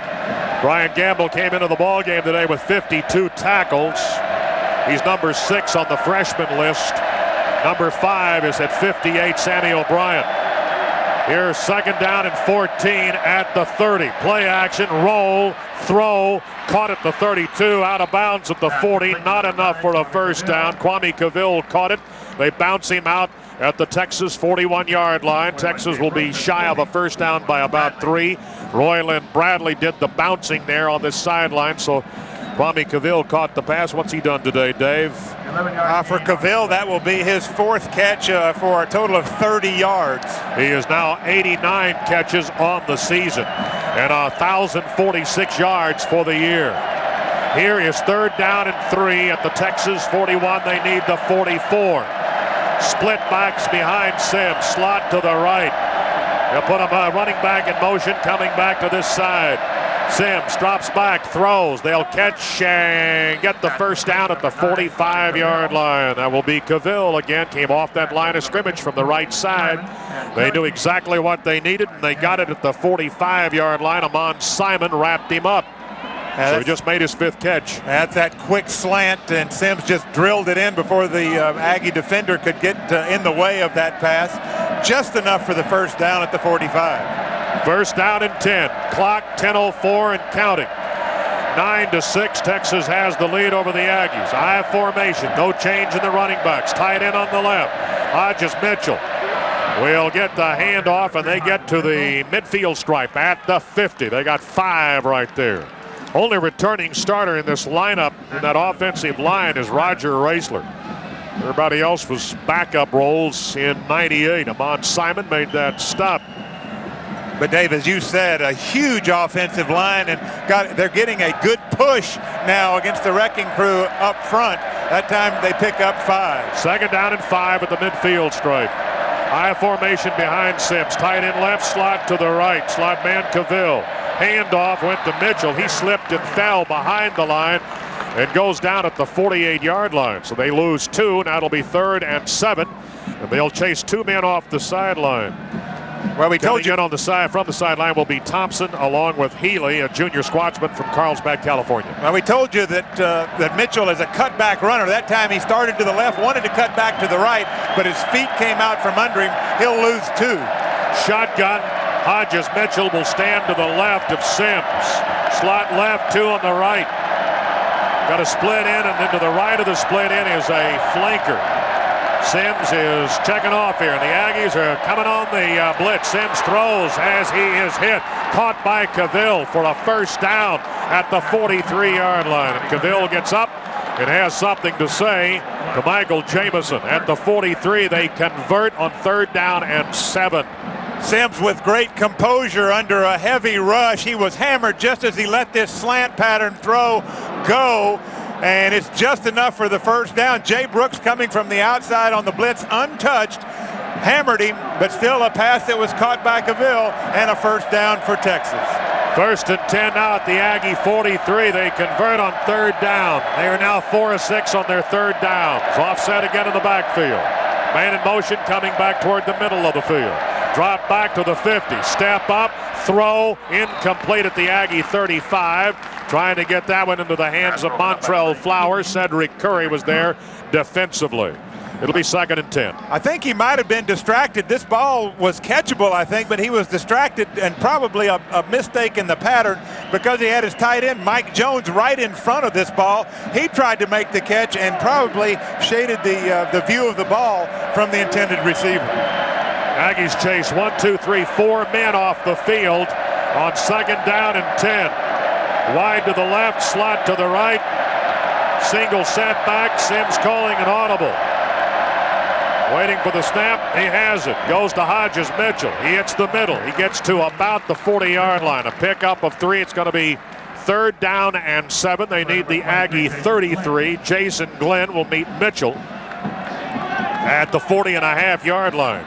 Brian Gamble came into the ball game today with 52 tackles. He's number 6 on the freshman list. Number 5 is at 58, Sammy O'Brien. Here's second down and 14 at the 30. Play action, roll, throw, caught at the 32, out of bounds at the 40. Not enough for a first down. Kwame Cavill caught it. They bounce him out at the Texas 41-yard line. Texas will be shy of a first down by about 3. Royland Bradley did the bouncing there on this sideline, so Kwame Cavill caught the pass. What's he done today, Dave? For Cavill, that will be his 4th catch for a total of 30 yards. He is now 89 catches on the season and 1,046 yards for the year. Here is third down and 3 at the Texas 41. They need the 44. Split backs behind Sims, slot to the right. They'll put a running back in motion, coming back to this side. Sims drops back, throws. They'll catch and get the first down at the 45-yard line. That will be Cavill again. Came off that line of scrimmage from the right side. They knew exactly what they needed, and they got it at the 45-yard line. Amon Simon wrapped him up. So he just made his 5th catch. That's that quick slant, and Sims just drilled it in before the Aggie defender could get in the way of that pass. Just enough for the first down at the 45. First down and 10. Clock 10:04 and counting. 9-6. Texas has the lead over the Aggies. I formation. No change in the running backs. Tight end on the left. Hodges Mitchell will get the handoff, and they get to the midfield stripe at the 50. They got 5 right there. Only returning starter in this lineup in that offensive line is Roger Raisler. Everybody else was backup roles in 98. Amon Simon made that stop. But Dave, as you said, a huge offensive line, and they're getting a good push now against the wrecking crew up front. That time they pick up 5. Second down and 5 at the midfield stripe. I formation behind Sims. Tight end left, slot to the right. Slot man Cavill. Handoff went to Mitchell. He slipped and fell behind the line and goes down at the 48-yard line. So they lose 2. Now it'll be 3rd and 7. And they'll chase 2 men off the sideline. Well, we told you on the side from the sideline will be Thompson along with Healy, a junior squadsman from Carlsbad, California. Well, we told you that Mitchell is a cutback runner. That time he started to the left, wanted to cut back to the right, but his feet came out from under him. He'll lose 2. Shotgun. Hodges Mitchell will stand to the left of Sims. Slot left, 2 on the right. Got a split in, and then to the right of the split in is a flanker. Sims is checking off here, and the Aggies are coming on the blitz. Sims throws as he is hit. Caught by Cavill for a first down at the 43-yard line. And Cavill gets up and has something to say to Michael Jamison. At the 43, they convert on 3rd down and 7. Sims with great composure under a heavy rush. He was hammered just as he let this slant pattern throw go. And it's just enough for the first down. Jay Brooks coming from the outside on the blitz untouched. Hammered him, but still a pass that was caught by Cavill, and a first down for Texas. 1st and 10 now at the Aggie 43. They convert on 3rd down. They are now 4 of 6 on their 3rd downs. Offset again in the backfield. Man in motion coming back toward the middle of the field. Drop back to the 50. Step up, throw, incomplete at the Aggie 35. Trying to get that one into the hands of Montrell Flowers. Cedric Curry was there defensively. It'll be 2nd and 10. I think he might have been distracted. This ball was catchable, I think, but he was distracted, and probably a mistake in the pattern because he had his tight end, Mike Jones, right in front of this ball. He tried to make the catch and probably shaded the view of the ball from the intended receiver. Aggies chase 1, 2, 3, 4 men off the field on 2nd down and 10. Wide to the left, slot to the right. Single setback. Sims calling an audible. Waiting for the snap. He has it. Goes to Hodges Mitchell. He hits the middle. He gets to about the 40-yard line. A pickup of 3. It's going to be 3rd down and 7. They need the Aggie 33. Jason Glenn will meet Mitchell at the 40.5-yard line.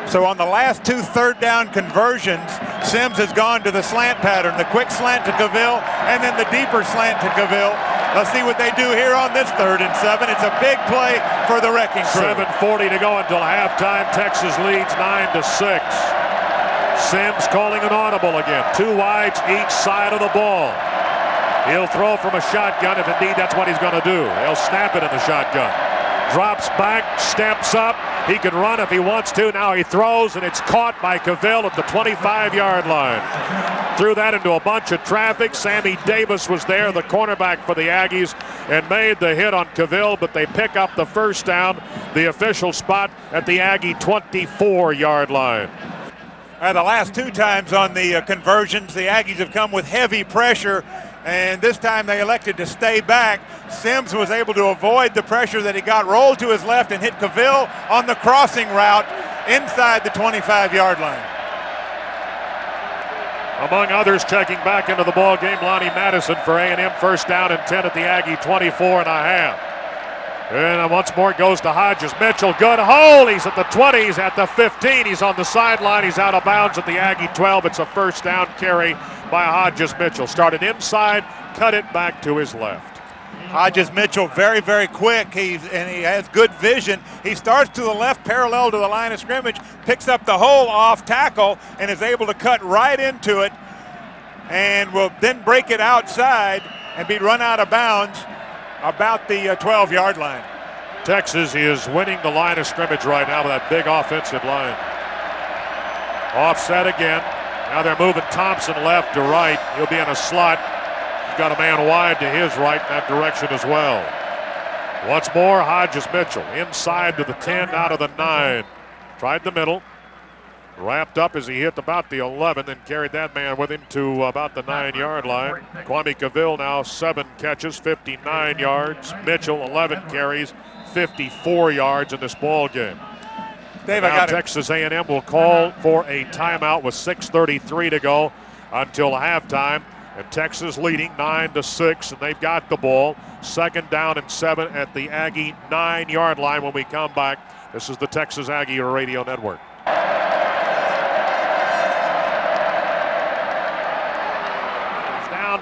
So on the last 2 third down conversions, Sims has gone to the slant pattern, the quick slant to Cavill, and then the deeper slant to Cavill. Let's see what they do here on this 3rd and 7. It's a big play for the wrecking crew. 7:40 to go until halftime. Texas leads 9-6. Sims calling an audible again. 2 wides each side of the ball. He'll throw from a shotgun if indeed that's what he's going to do. He'll snap it in the shotgun. Drops back, steps up. He can run if he wants to. Now he throws, and it's caught by Cavill at the 25-yard line. Threw that into a bunch of traffic. Sammy Davis was there, the cornerback for the Aggies, and made the hit on Cavill, but they pick up the first down, the official spot at the Aggie 24-yard line. The last 2 times on the conversions, the Aggies have come with heavy pressure, and this time they elected to stay back. Sims was able to avoid the pressure that he got, rolled to his left and hit Cavill on the crossing route inside the 25-yard line. Among others, checking back into the ball game, Lonnie Madison for A&M, first down and 10 at the Aggie 24.5. And once more it goes to Hodges. Mitchell, good hole. He's at the 20. He's at the 15. He's on the sideline. He's out of bounds at the Aggie 12. It's a first down carry by Hodges Mitchell. Started inside, cut it back to his left. Hodges Mitchell, very, very quick. He has good vision. He starts to the left, parallel to the line of scrimmage, picks up the hole off tackle, and is able to cut right into it, and will then break it outside and be run out of bounds about the 12-yard line. Texas is winning the line of scrimmage right now with that big offensive line. Offset again. Now they're moving Thompson left to right. He'll be in a slot. He's got a man wide to his right in that direction as well. Once more, Hodges Mitchell inside to the 10, out of the 9. Tried the middle. Wrapped up as he hit about the 11, then carried that man with him to about the 9-yard line. Kwame Cavill now 7 catches, 59 yards. Mitchell 11 carries, 54 yards in this ball game. Dave, now Texas A&M will call for a timeout with 6:33 to go until halftime. And Texas leading 9-6, and they've got the ball. 2nd down and 7 at the Aggie 9-yard line when we come back. This is the Texas Aggie Radio Network.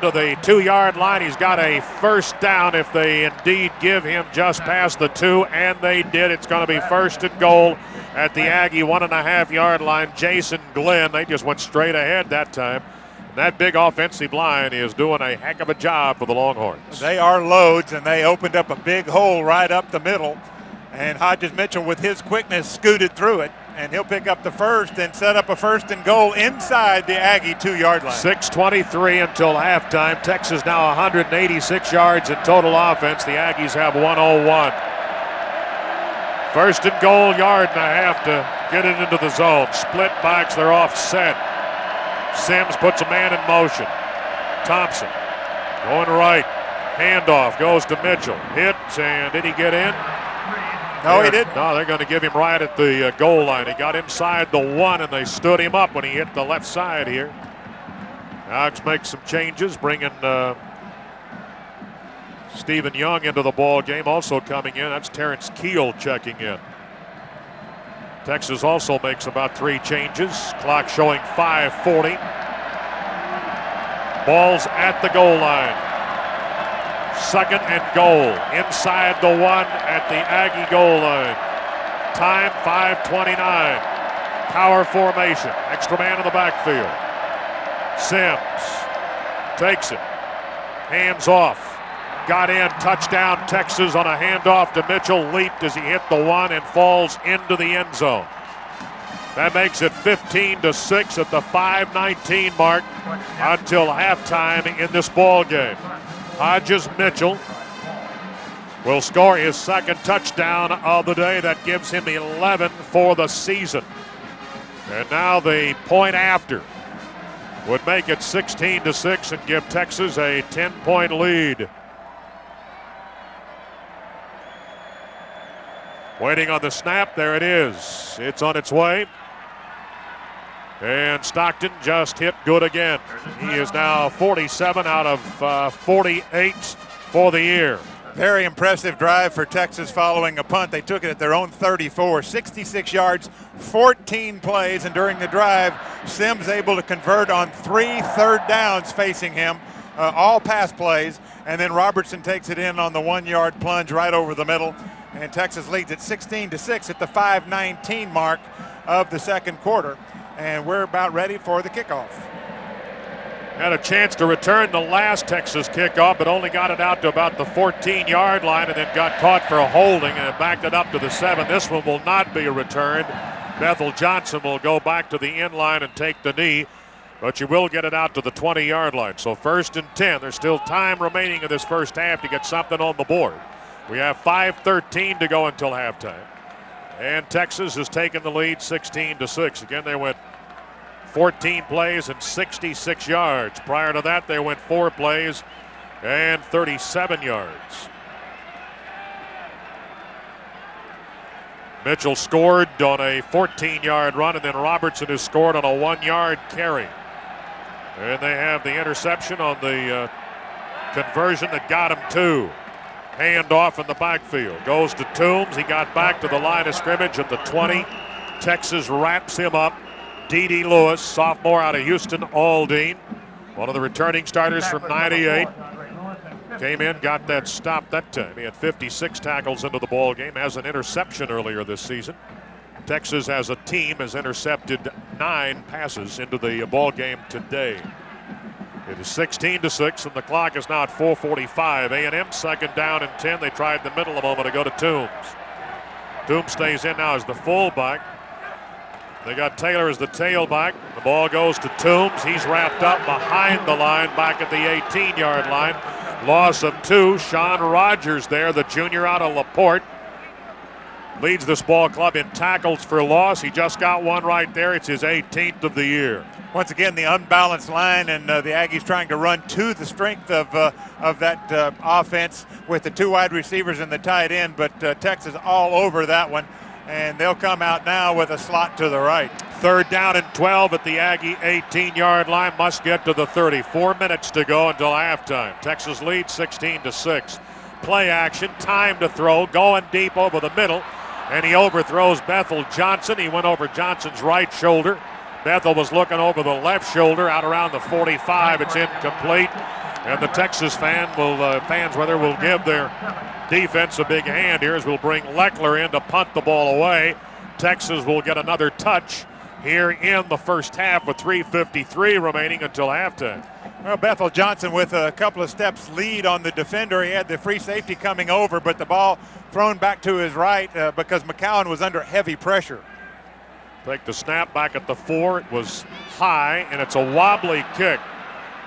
To the 2-yard line. He's got a first down if they indeed give him just past the 2, and they did. It's going to be 1st and goal at the Aggie 1.5-yard line. Jason Glenn, they just went straight ahead that time. That big offensive line is doing a heck of a job for the Longhorns. They are loads, and they opened up a big hole right up the middle, and Hodges Mitchell with his quickness scooted through it, and he'll pick up the first and set up a 1st and goal inside the Aggie 2-yard line. 6:23 until halftime. Texas now 186 yards in total offense. The Aggies have 101. 1st and goal, 1.5 yards to get it into the zone. Split backs, they're offset. Sims puts a man in motion. Thompson going right. Handoff goes to Mitchell. Hit, and did he get in? No, he didn't. No, they're going to give him right at the goal line. He got inside the 1, and they stood him up when he hit the left side here. Alex makes some changes, bringing Stephen Young into the ball game. Also coming in, that's Terrence Keel checking in. Texas also makes about 3 changes. Clock showing 5:40. Ball's at the goal line. 2nd and goal inside the 1 at the Aggie goal line. Time 5:29. Power formation. Extra man in the backfield. Sims takes it. Hands off. Got in. Touchdown Texas on a handoff to Mitchell. Leaped as he hit the 1 and falls into the end zone. That makes it 15-6 at the 5:19 mark until halftime in this ball game. Hodges Mitchell will score his 2nd touchdown of the day. That gives him 11 for the season. And now the point after would make it 16-6 and give Texas a 10-point lead. Waiting on the snap. There it is. It's on its way. And Stockton just hit good again. He is now 47 out of 48 for the year. Very impressive drive for Texas following a punt. They took it at their own 34, 66 yards, 14 plays, and during the drive, Sims able to convert on 3 third downs facing him, all pass plays, and then Robertson takes it in on the 1-yard plunge right over the middle, and Texas leads at 16-6 at the 5:19 mark of the second quarter, and we're about ready for the kickoff. Had a chance to return the last Texas kickoff, but only got it out to about the 14-yard line and then got caught for a holding and backed it up to the 7. This one will not be returned. Bethel Johnson will go back to the end line and take the knee, but you will get it out to the 20-yard line. So 1st and 10. There's still time remaining in this first half to get something on the board. We have 5:13 to go until halftime. And Texas has taken the lead 16-6. Again, they went 14 plays and 66 yards. Prior to that, they went 4 plays and 37 yards. Mitchell scored on a 14-yard run, and then Robertson has scored on a 1-yard carry. And they have the interception on the conversion that got him 2. Hand off in the backfield. Goes to Toombs. He got back to the line of scrimmage at the 20. Texas wraps him up. D.D. Lewis, sophomore out of Houston, Aldine, one of the returning starters from 98. Came in, got that stop that time. He had 56 tackles into the ball game, has an interception earlier this season. Texas as a team has intercepted 9 passes into the ball game today. It is 16-6, and the clock is now at 4:45. A&M 2nd down and 10. They tried the middle a moment ago to Toombs. Toombs stays in now as the fullback. They got Taylor as the tailback. The ball goes to Toombs. He's wrapped up behind the line back at the 18-yard line. Loss of 2. Sean Rogers there, the junior out of LaPorte, leads this ball club in tackles for loss. He just got one right there. It's his 18th of the year. Once again, the unbalanced line, and the Aggies trying to run to the strength of that offense with the 2 wide receivers and the tight end, but Texas all over that one. And they'll come out now with a slot to the right. 3rd down and 12 at the Aggie 18-yard line. Must get to the 30. 4 minutes to go until halftime. Texas leads 16-6. Play action, time to throw, going deep over the middle, and he overthrows Bethel Johnson. He went over Johnson's right shoulder. Bethel was looking over the left shoulder out around the 45. It's incomplete, and the Texas fans will give their defense a big hand here as we'll bring Leckler in to punt the ball away. Texas will get another touch here in the first half with 3:53 remaining until halftime. Well, Bethel Johnson with a couple of steps lead on the defender. He had the free safety coming over, but the ball thrown back to his right because McCowan was under heavy pressure. Take the snap back at the 4. It was high, and it's a wobbly kick.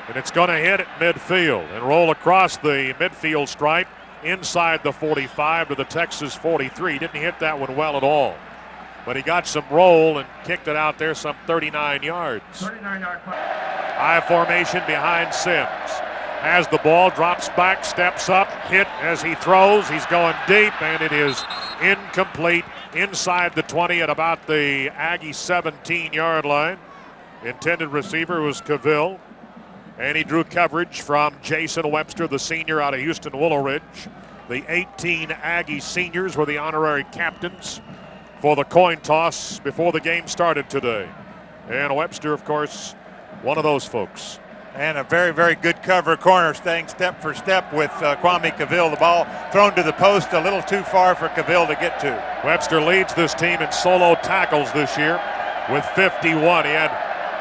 And it's going to hit at midfield and roll across the midfield stripe inside the 45 to the Texas 43. Didn't hit that one well at all. But he got some roll and kicked it out there some 39 yards. 39-yard play. High formation behind Sims. Has the ball, drops back, steps up, hit as he throws. He's going deep, and it is incomplete inside the 20 at about the Aggie 17-yard line. Intended receiver was Cavill, and he drew coverage from Jason Webster, the senior out of Houston Willow Ridge. The 18 Aggie seniors were the honorary captains for the coin toss before the game started today. And Webster, of course, one of those folks. And a very, very good cover corner, staying step for step with Kwame Cavill. The ball thrown to the post a little too far for Cavill to get to. Webster leads this team in solo tackles this year with 51. He had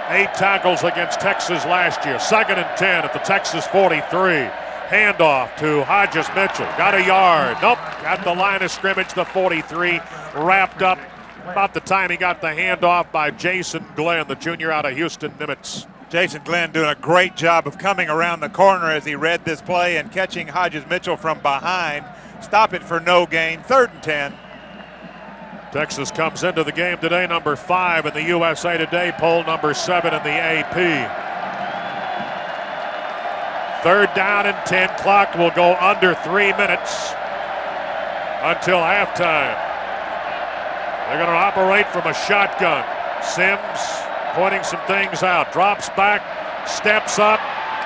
8 tackles against Texas last year. 2nd and 10 at the Texas 43. Handoff to Hodges Mitchell. Got a yard. Nope. Got the line of scrimmage, the 43. Wrapped up about the time he got the handoff by Jason Glenn, the junior out of Houston Nimitz. Jason Glenn doing a great job of coming around the corner as he read this play and catching Hodges Mitchell from behind. Stop it for no gain. 3rd and 10. Texas comes into the game today, number 5 in the USA Today poll, number 7 in the AP. 3rd down and 10. Clock will go under 3 minutes until halftime. They're going to operate from a shotgun. Sims pointing some things out. Drops back, steps up,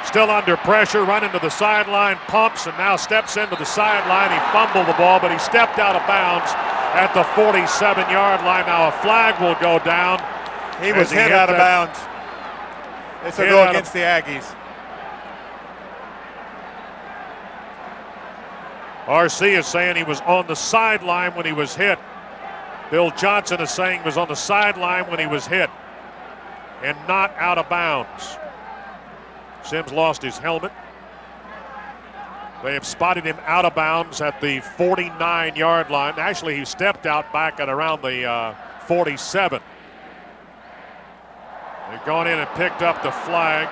Still under pressure, running to the sideline, pumps, and now steps into the sideline. He fumbled the ball, but he stepped out of bounds at the 47-yard line. Now a flag will go down. He was hit out of bounds. It's a go against the Aggies. RC is saying he was on the sideline when he was hit. Bill Johnson is saying he was on the sideline when he was hit and not out of bounds. Sims lost his helmet. They have spotted him out of bounds at the 49-yard line. Actually, he stepped out back at around the 47. They've gone in and picked up the flag.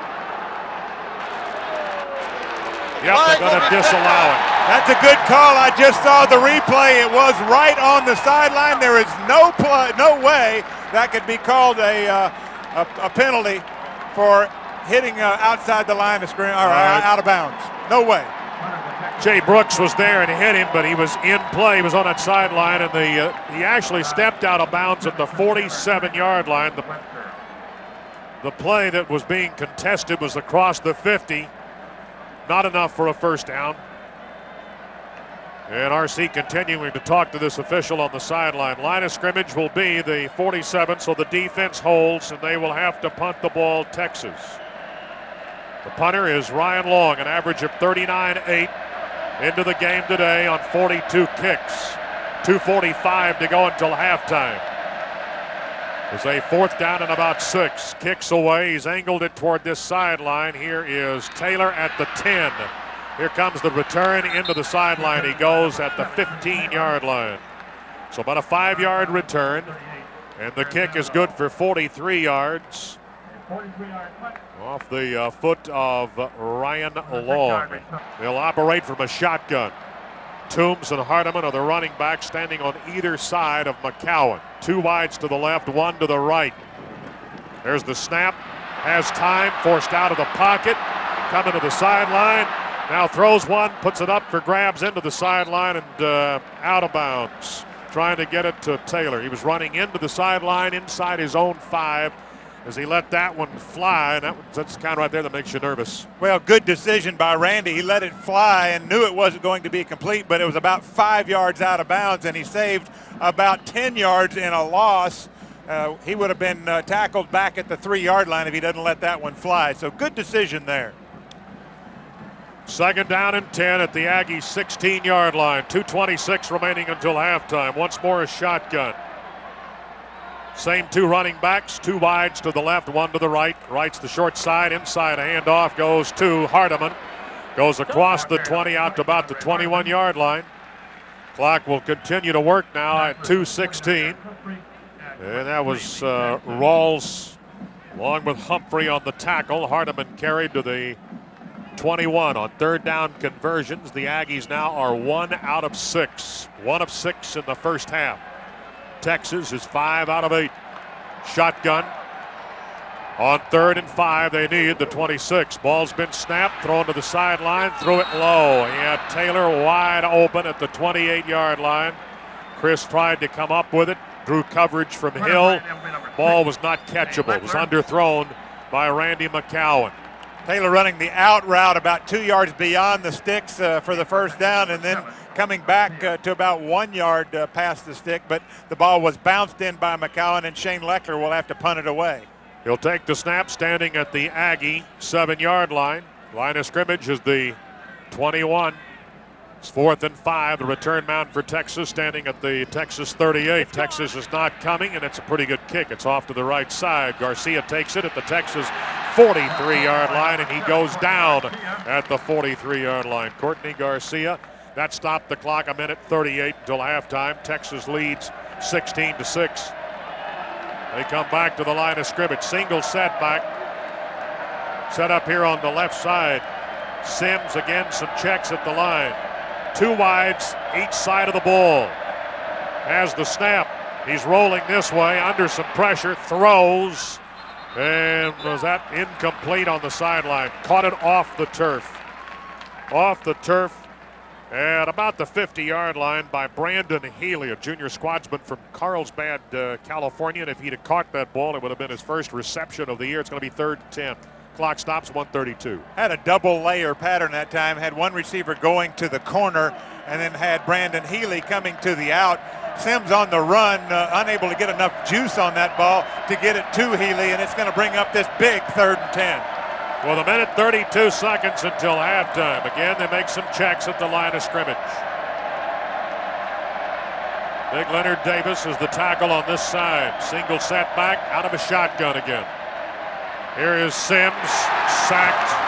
Yep, they're going to disallow it. That's a good call. I just saw the replay. It was right on the sideline. There is no way that could be called a penalty for hitting outside the line of scrimmage or out of bounds. No way. Jay Brooks was there and hit him, but he was in play. He was on that sideline, and he actually stepped out of bounds at the 47-yard line. The play that was being contested was across the 50. Not enough for a first down. And RC continuing to talk to this official on the sideline. Line of scrimmage will be the 47, so the defense holds, and they will have to punt the ball, Texas. The punter is Ryan Long, an average of 39.8 into the game today on 42 kicks. 2:45 to go until halftime. It's a fourth down and about 6. Kicks away. He's angled it toward this sideline. Here is Taylor at the 10. Here comes the return into the sideline. He goes at the 15-yard line. So about a 5-yard return. And the kick is good for 43 yards. Off the foot of Ryan Long. They'll operate from a shotgun. Toombs and Hardiman are the running backs standing on either side of McCowan. 2 wides to the left, 1 to the right. There's the snap. Has time, forced out of the pocket. Coming to the sideline. Now throws one, puts it up for grabs into the sideline and out of bounds. Trying to get it to Taylor. He was running into the sideline inside his own 5 as he let that one fly, and that's the kind right there that makes you nervous. Well, good decision by Randy. He let it fly and knew it wasn't going to be complete, but it was about 5 yards out of bounds, and he saved about 10 yards in a loss. He would have been tackled back at the 3-yard line if he doesn't let that one fly. So good decision there. Second down and 10 at the Aggies 16-yard line. 2:26 remaining until halftime. Once more a shotgun. Same 2 running backs, 2 wides to the left, 1 to the right. Right's the short side, inside a handoff goes to Hardiman. Goes across the 20 out to about the 21-yard line. Clock will continue to work now at 2:16. And that was Rawls along with Humphrey on the tackle. Hardiman carried to the 21 on third down conversions. The Aggies now are 1 out of 6. 1 of 6 in the first half. Texas is 5 out of 8. Shotgun. On 3rd and 5, they need the 26. Ball's been snapped, thrown to the sideline, threw it low. He had Taylor wide open at the 28-yard line. Chris tried to come up with it, drew coverage from Hill. Ball was not catchable. It was underthrown by Randy McCowan. Taylor running the out route about 2 yards beyond the sticks for the first down, and then coming back to about 1 yard past the stick, but the ball was bounced in by McCowan, and Shane Leckler will have to punt it away. He'll take the snap standing at the Aggie 7-yard line. Line of scrimmage is the 21. It's 4th and 5. The return man for Texas standing at the Texas 38. Texas is not coming, and it's a pretty good kick. It's off to the right side. Garcia takes it at the Texas 43-yard line, and he goes down at the 43-yard line. Courtney Garcia. That stopped the clock a minute 38 until halftime. Texas leads 16-6. They come back to the line of scrimmage. Single setback. Set up here on the left side. Sims again, some checks at the line. 2 wides each side of the ball. Has the snap. He's rolling this way under some pressure. Throws. And was that incomplete on the sideline? Caught it off the turf. Off the turf at about the 50-yard line by Brandon Healy, a junior squadsman from Carlsbad, California. And if he'd have caught that ball, it would have been his first reception of the year. It's going to be 3rd and 10. Clock stops 1:32. Had a double layer pattern that time. Had one receiver going to the corner and then had Brandon Healy coming to the out. Sims on the run, unable to get enough juice on that ball to get it to Healy, and it's going to bring up this big 3rd and 10. With a minute 32 seconds until halftime. Again, they make some checks at the line of scrimmage. Big Leonard Davis is the tackle on this side. Single setback out of a shotgun again. Here is Sims, sacked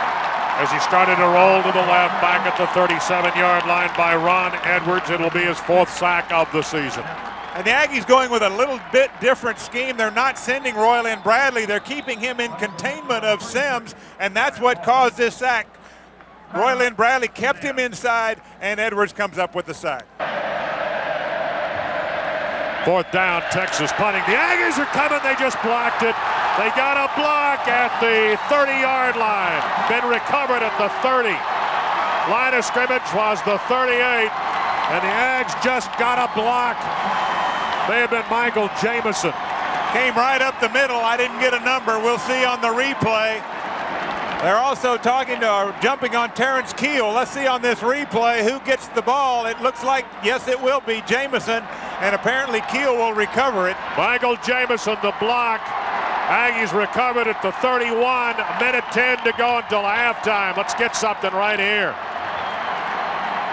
as he started to roll to the left, back at the 37-yard line by Ron Edwards. It will be his 4th sack of the season. And the Aggies going with a little bit different scheme. They're not sending Royland Bradley. They're keeping him in containment of Sims, and that's what caused this sack. Royland Bradley kept him inside, and Edwards comes up with the sack. 4th down, Texas punting. The Aggies are coming. They just blocked it. They got a block at the 30-yard line. Been recovered at the 30. Line of scrimmage was the 38, and the Aggs just got a block. May have been Michael Jamison. Came right up the middle. I didn't get a number. We'll see on the replay. They're also jumping on Terrence Keel. Let's see on this replay who gets the ball. It looks like, yes, it will be Jamison, and apparently Keel will recover it. Michael Jamison, the block. Aggies recovered at the 31. A minute 10 to go until halftime. Let's get something right here.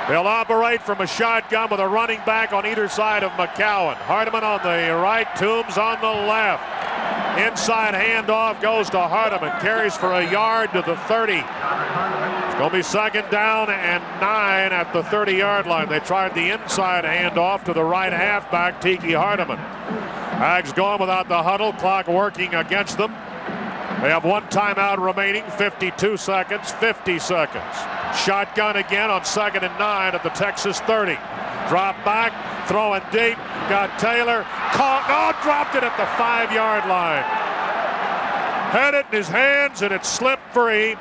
They'll operate from a shotgun with a running back on either side of McCowan. Hardeman on the right, Toombs on the left. Inside handoff goes to Hardeman. Carries for a yard to the 30. It's going to be 2nd down and 9 at the 30-yard line. They tried the inside handoff to the right halfback, Tiki Hardeman. Aggs going without the huddle, clock working against them. They have 1 timeout remaining, 52 seconds, 50 seconds. Shotgun again on 2nd and 9 at the Texas 30. Drop back, throwing deep, got Taylor, caught, dropped it at the 5-yard line. Had it in his hands and it slipped free.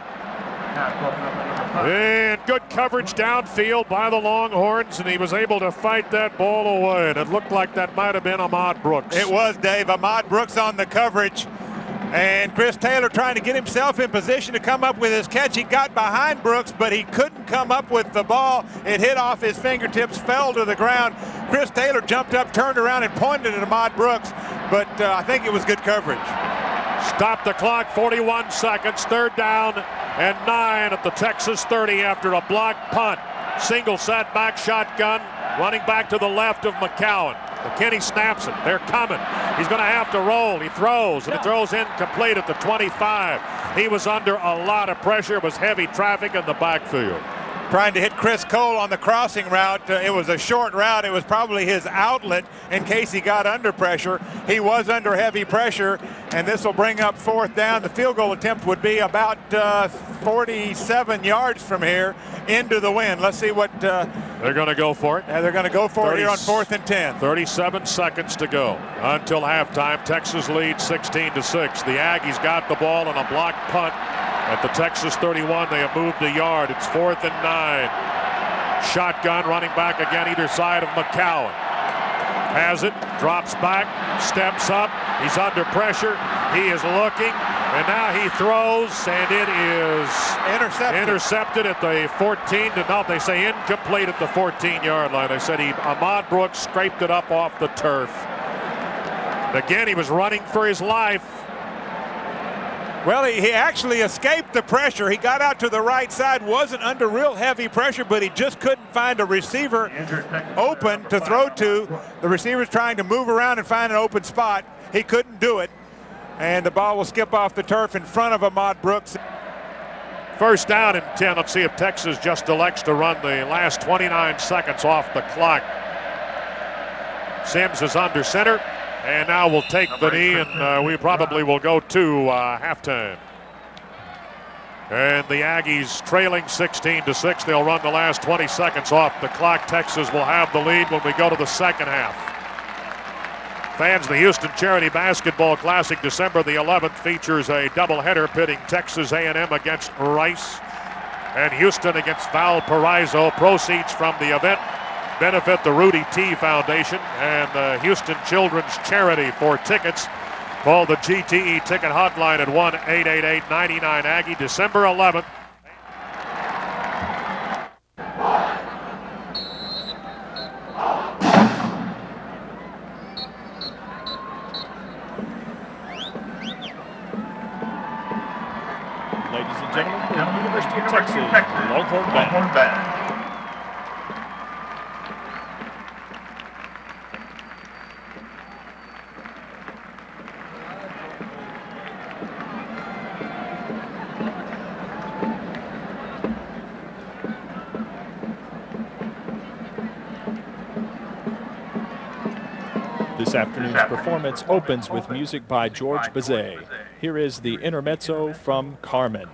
And good coverage downfield by the Longhorns, and he was able to fight that ball away. And it looked like that might have been Ahmad Brooks. It was, Dave. Ahmad Brooks on the coverage. And Chris Taylor trying to get himself in position to come up with his catch. He got behind Brooks, but he couldn't come up with the ball. It hit off his fingertips, fell to the ground. Chris Taylor jumped up, turned around, and pointed at Ahmad Brooks. But I think it was good coverage. Stop the clock, 41 seconds, 3rd down and 9 at the Texas 30 after a blocked punt. Single setback shotgun, running back to the left of McCowan. McKinney snaps it. They're coming. He's going to have to roll. He throws, and it throws incomplete at the 25. He was under a lot of pressure. It was heavy traffic in the backfield. Trying to hit Chris Cole on the crossing route. It was a short route. It was probably his outlet in case he got under pressure. He was under heavy pressure, and this will bring up 4th down. The field goal attempt would be about 47 yards from here into the wind. Let's see what... they're going to go for it. They're going to go for it here on 4th and 10. 37 seconds to go until halftime. Texas leads 16-6. The Aggies got the ball on a blocked punt. At the Texas 31, they have moved a yard. It's 4th and 9. Shotgun running back again either side of McCowan. Has it, drops back, steps up. He's under pressure. He is looking, and now he throws, and it is intercepted at the 14. They say incomplete at the 14-yard line. They said Ahmad Brooks scraped it up off the turf. Again, he was running for his life. Well, he actually escaped the pressure. He got out to the right side, wasn't under real heavy pressure, but he just couldn't find a receiver open to throw to. The receiver's trying to move around and find an open spot. He couldn't do it, and the ball will skip off the turf in front of Ahmad Brooks. 1st down and 10. Let's see if Texas just elects to run the last 29 seconds off the clock. Sims is under center. And now we'll take the knee, and we probably will go to halftime. And the Aggies trailing 16-6. They'll run the last 20 seconds off the clock. Texas will have the lead when we go to the 2nd half. Fans, the Houston Charity Basketball Classic, December the 11th, features a doubleheader pitting Texas A&M against Rice and Houston against Valparaiso. Proceeds from the event benefit the Rudy T. Foundation and the Houston Children's Charity. For tickets, Call the GTE ticket hotline at 1-888-99-AGGIE, December 11th. Ladies and gentlemen, the University of Texas Longhorn Band. This afternoon's performance opens with music by George Bizet. Here is the intermezzo from Carmen.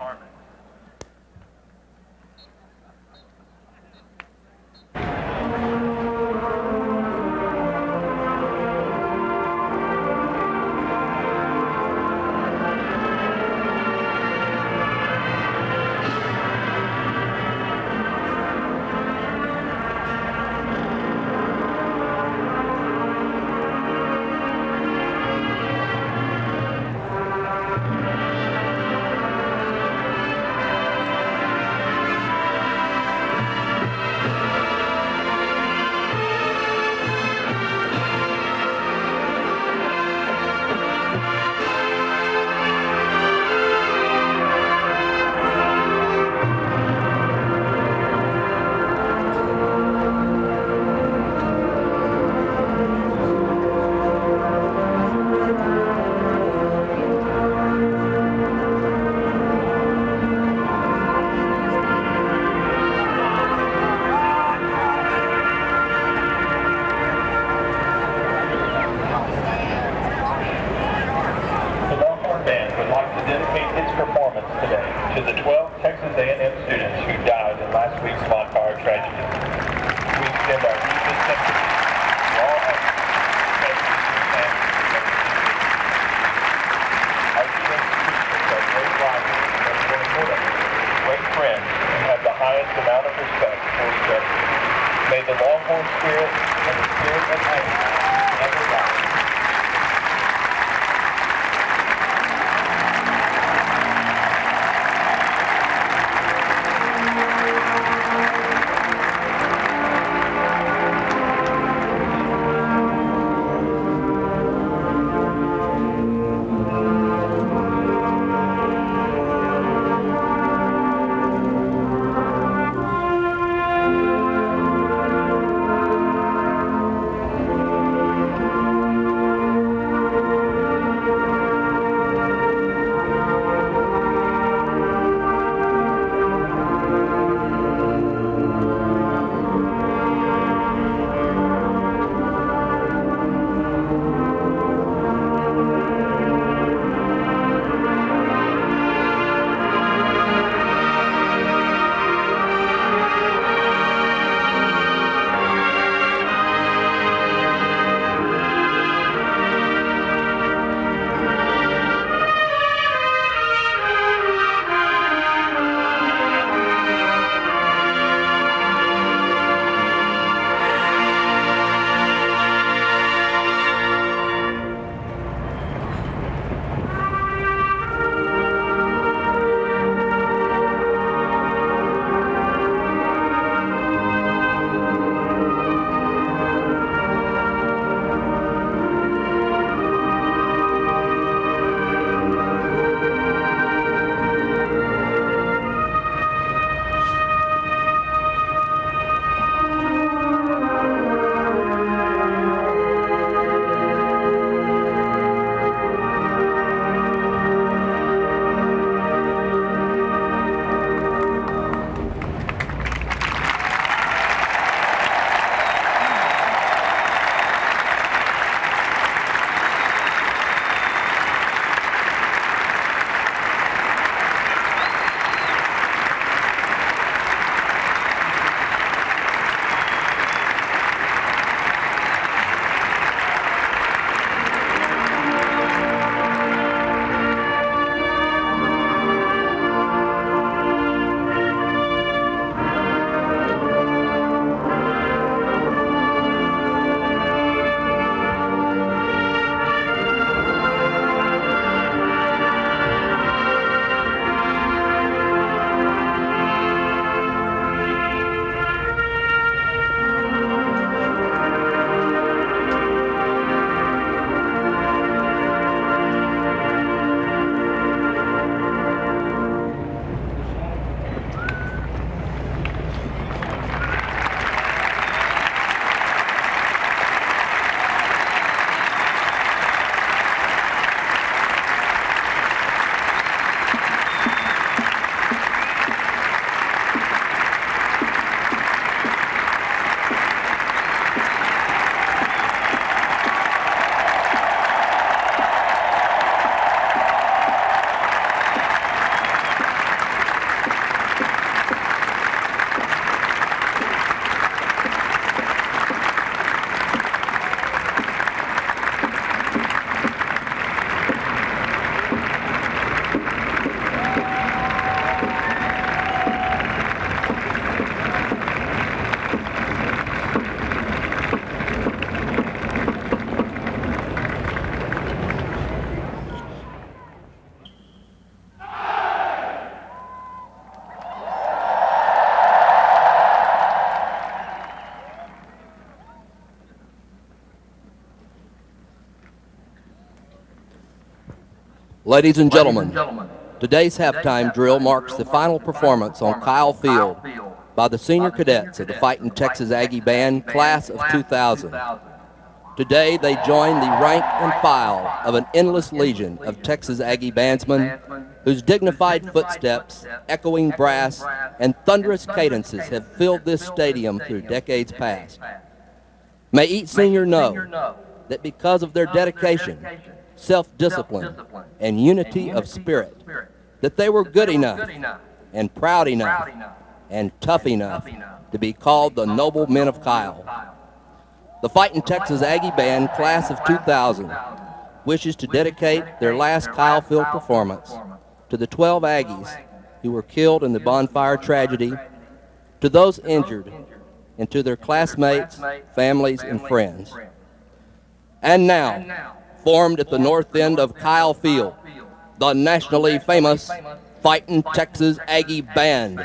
To the 12 Texas A&M students who died in last week's Bonfire tragedy. We extend our deepest sympathy to all others connected to the families of the deceased. Our students are great rivals and, more importantly, great friends who have the highest amount of respect for each other. May the Longhorn spirit and the spirit of Aggies never die. Ladies and gentlemen, today's halftime drill marks the final performance on Kyle Field by the senior cadets of the Fightin' Texas Aggie Band, class of 2000. Today, they join the rank and file of an endless legion of Texas Aggie bandsmen whose dignified footsteps, echoing brass, and thunderous cadences have filled this stadium through decades past. May each senior know that because of their dedication, self-discipline, and unity of spirit, that they were good enough and proud enough and tough enough to be called the noble men of Kyle. The Fightin' Texas Aggie Band, class of 2000, wishes to dedicate their last Kyle Field performance to the 12 Aggies who were killed in the Bonfire tragedy, to those injured, and to their classmates, families, and friends. And now, formed at the north end of Kyle Field, the nationally famous Fightin' Texas Aggie Band.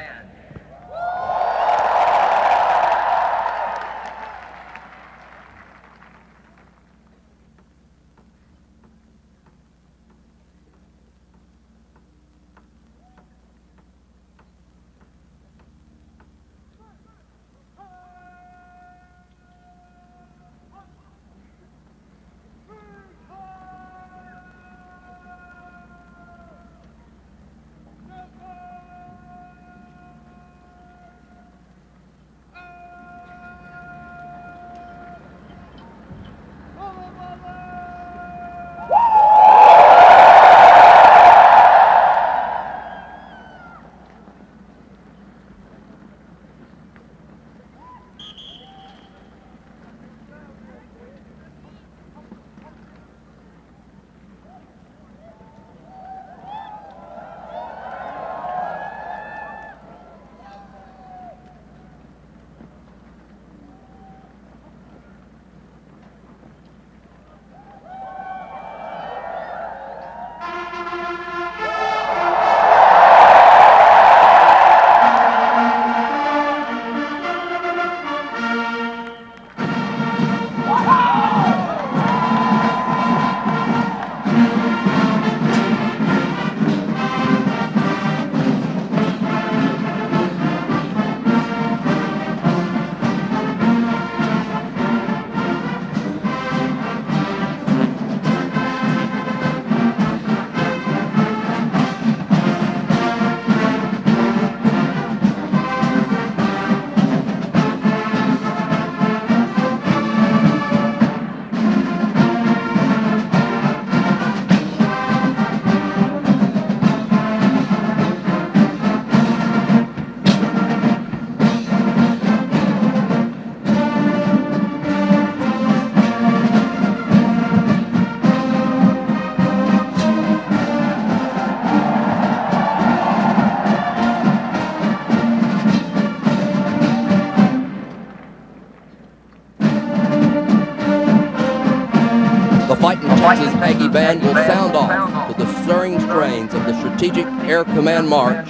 Texas Aggie Band will sound off to the stirring strains of the Strategic Air Command March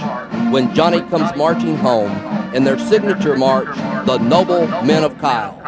when Johnny comes marching home in their signature march, the Noble Men of Kyle.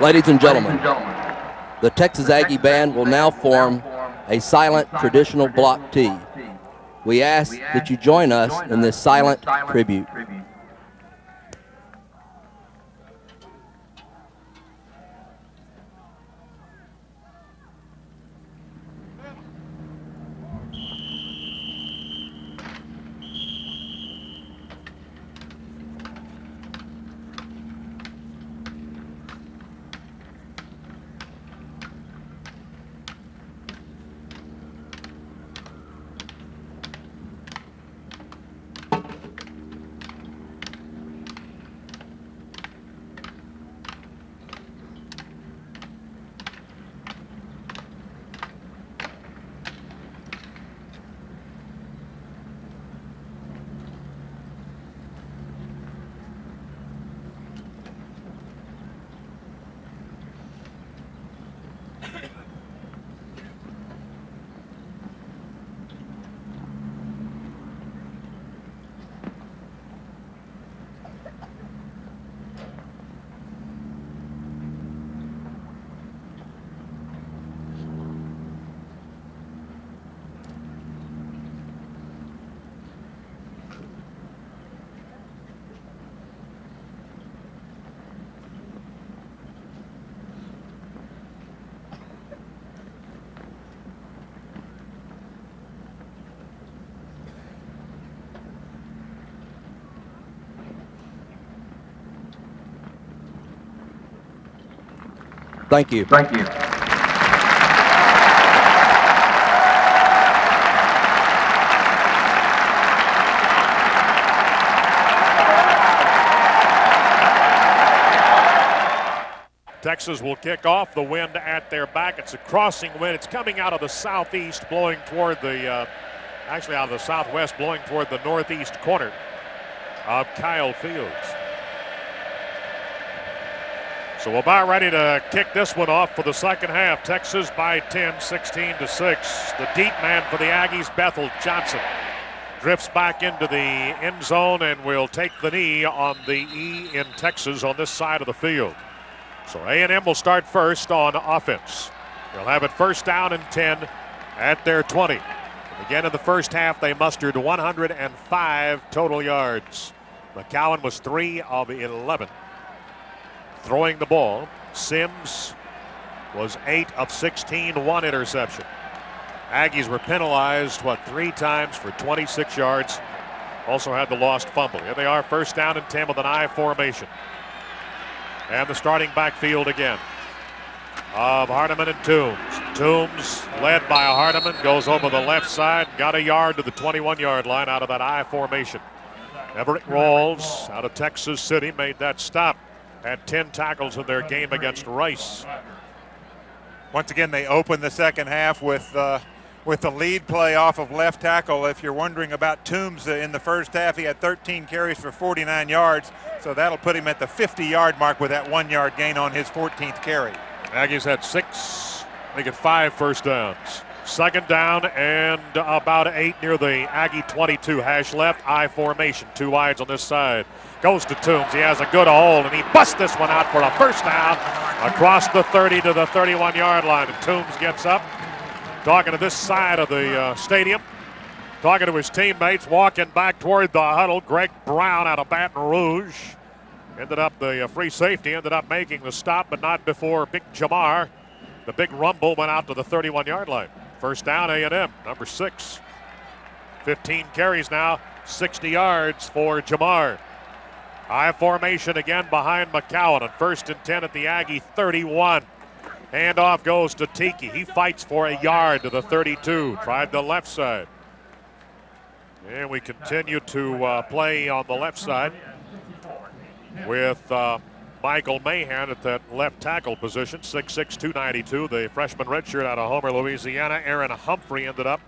Ladies and gentlemen, the Texas Aggie Band will now form a silent traditional block T. We ask that you join us in this silent tribute. Thank you. Thank you. Texas will kick off, the wind at their back. It's a crossing wind. It's coming out of the southeast, blowing toward the, actually out of the southwest, blowing toward the northeast corner of Kyle Fields. So we're about ready to kick this one off for the second half. Texas by 10, 16-6. The deep man for the Aggies, Bethel Johnson, drifts back into the end zone and will take the knee on the E in Texas on this side of the field. So A&M will start first on offense. They'll have it first down and 10 at their 20. And again, in the first half, they mustered 105 total yards. McCowan was 3 of 11. Throwing the ball, Sims was 8 of 16, 1 interception. Aggies were penalized, 3 times for 26 yards. Also had the lost fumble. Here they are, first down and 10 with an I formation. And the starting backfield again of Hardiman and Toombs. Toombs, led by Hardiman, goes over the left side, got a yard to the 21-yard line out of that I formation. Everett Rawls out of Texas City made that stop. Had 10 tackles in their game against Rice. Once again, they open the second half with the lead play off of left tackle. If you're wondering about Toombs in the first half, he had 13 carries for 49 yards. So that'll put him at the 50-yard mark with that 1-yard gain on his 14th carry. Aggies had 6, they get 5 first downs. Second down and about 8 near the Aggie 22. Hash left, I formation, 2 wides on this side. Goes to Toombs. He has a good hold, and he busts this one out for a first down across the 30 to the 31-yard line. And Toombs gets up, talking to this side of the stadium, talking to his teammates, walking back toward the huddle. Greg Brown out of Baton Rouge. The free safety ended up making the stop, but not before Big Jamar. The big rumble went out to the 31-yard line. First down, A&M, number 6. 15 carries now, 60 yards for Jamar. I formation again behind McCowan on first and 10 at the Aggie 31. Handoff goes to Tiki. He fights for a yard to the 32. Tried the left side. And we continue to play on the left side with Michael Mahan at that left tackle position, 6'6", 292. The freshman redshirt out of Homer, Louisiana. Aaron Humphrey ended up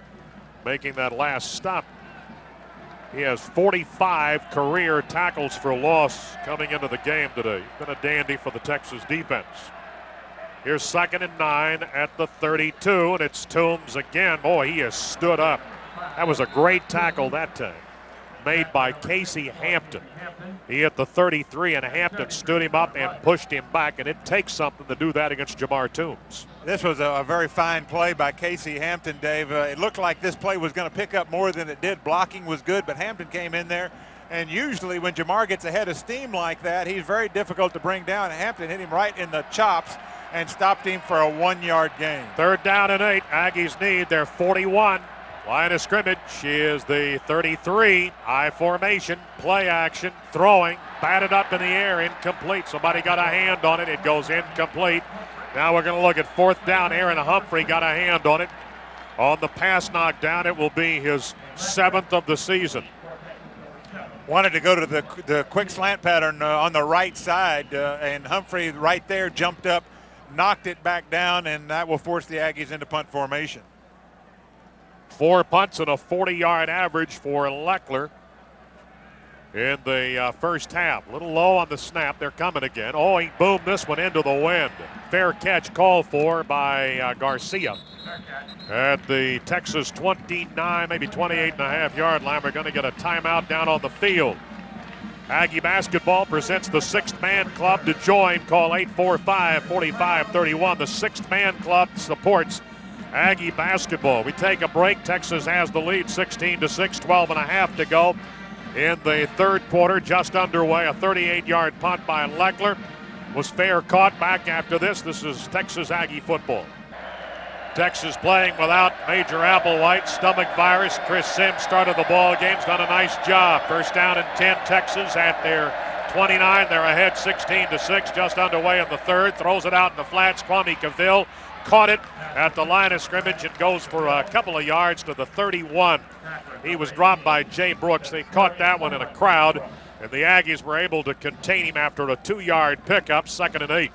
making that last stop. He has 45 career tackles for loss coming into the game today. He's been a dandy for the Texas defense. Here's second and 9 at the 32, and it's Toombs again. Boy, he has stood up. That was a great tackle that time. made by Casey Hampton. He hit the 33, and Hampton stood him up and pushed him back, and it takes something to do that against Jamar Toombs. This was a very fine play by Casey Hampton, Dave. It looked like this play was going to pick up more than it did. Blocking was good, but Hampton came in there. And usually when Jamar gets ahead of steam like that, he's very difficult to bring down. Hampton hit him right in the chops and stopped him for a 1-yard gain. 3rd down and 8. Aggies need their 41. Line of scrimmage is the 33. I formation, play action, throwing, batted up in the air, incomplete. Somebody got a hand on it. It goes incomplete. Now we're going to look at 4th down. Aaron Humphrey got a hand on it. On the pass knockdown, it will be his 7th of the season. Wanted to go to the quick slant pattern on the right side, and Humphrey right there jumped up, knocked it back down, and that will force the Aggies into punt formation. 4 punts and a 40-yard average for Leckler in the first half. A little low on the snap. They're coming again. Oh, he boomed this one into the wind. Fair catch called for by Garcia at the Texas 29, maybe 28.5-yard line. We're going to get a timeout down on the field. Aggie basketball presents the 6th Man Club. To join, call 845-4531. The 6th Man Club supports Aggie basketball. We take a break. Texas has the lead 16-6, 12.5 to go in the 3rd quarter. Just underway. A 38-yard punt by Leckler was fair caught. Back after this. This is Texas Aggie football. Texas playing without Major Applewhite, stomach virus. Chris Sims started the ball game. He's done a nice job. 1st down and 10. Texas at their 29. They're ahead 16-6. Just underway in the 3rd. Throws it out in the flats. Kwame Cavill caught it at the line of scrimmage and goes for a couple of yards to the 31. He was dropped by Jay Brooks. They caught that one in a crowd, and the Aggies were able to contain him after a 2-yard pickup, 2nd and 8.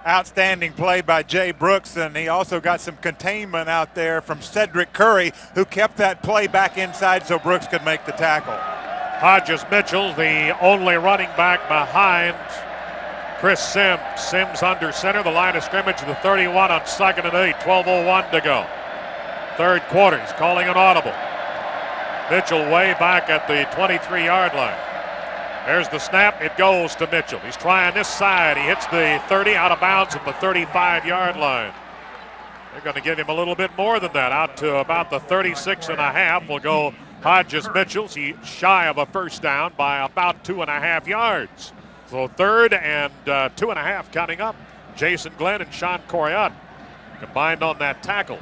Outstanding play by Jay Brooks, and he also got some containment out there from Cedric Curry, who kept that play back inside so Brooks could make the tackle. Hodges Mitchell, the only running back behind Chris Sims. Sims under center, the line of scrimmage, the 31 on 2nd and 8, 12:01 to go. 3rd quarter, he's calling an audible. Mitchell way back at the 23-yard line. There's the snap, it goes to Mitchell. He's trying this side, he hits the 30 out of bounds at the 35-yard line. They're going to give him a little bit more than that, out to about the 36.5. Will go Hodges Mitchell. He's shy of a 1st down by about 2.5 yards. So 3rd and 2.5 coming up. Jason Glenn and Sean Coriat combined on that tackle.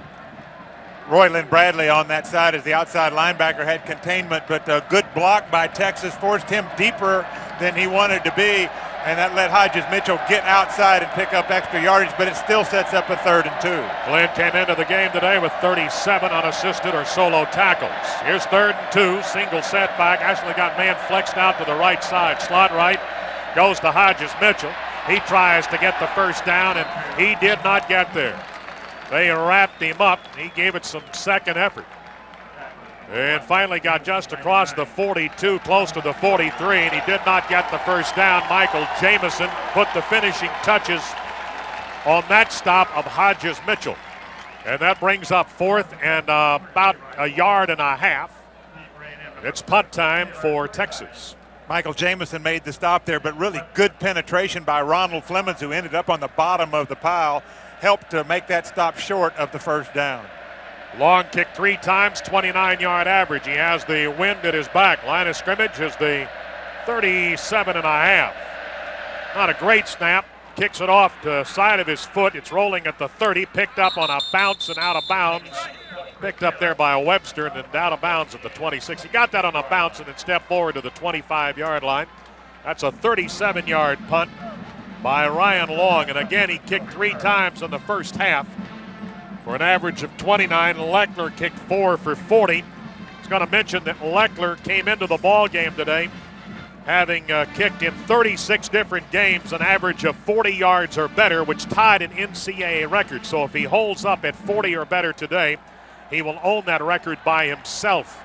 Royland Bradley on that side as the outside linebacker had containment, but a good block by Texas forced him deeper than he wanted to be, and that let Hodges Mitchell get outside and pick up extra yardage, but it still sets up a 3rd and 2. Glenn came into the game today with 37 unassisted or solo tackles. Here's 3rd and 2, single setback. Actually got man flexed out to the right side. Slot right, goes to Hodges Mitchell. He tries to get the 1st down, and he did not get there. They wrapped him up. He gave it some second effort. And finally got just across the 42, close to the 43, and he did not get the 1st down. Michael Jamison put the finishing touches on that stop of Hodges Mitchell. And that brings up 4th and about 1.5 yards. It's punt time for Texas. Michael Jamison made the stop there, but really good penetration by Ronald Flemons, who ended up on the bottom of the pile, helped to make that stop short of the 1st down. Long kick 3 times, 29-yard average. He has the wind at his back. Line of scrimmage is the 37.5. Not a great snap. Kicks it off the side of his foot. It's rolling at the 30, picked up on a bounce and out of bounds. Picked up there by a Webster and then out of bounds at the 26. He got that on a bounce and then stepped forward to the 25-yard line. That's a 37-yard punt by Ryan Long. And again, he kicked 3 times in the first half for an average of 29. Leckler kicked 4 for 40. I was going to mention that Leckler came into the ball game today having kicked in 36 different games, an average of 40 yards or better, which tied an NCAA record. So if he holds up at 40 or better today, he will own that record by himself.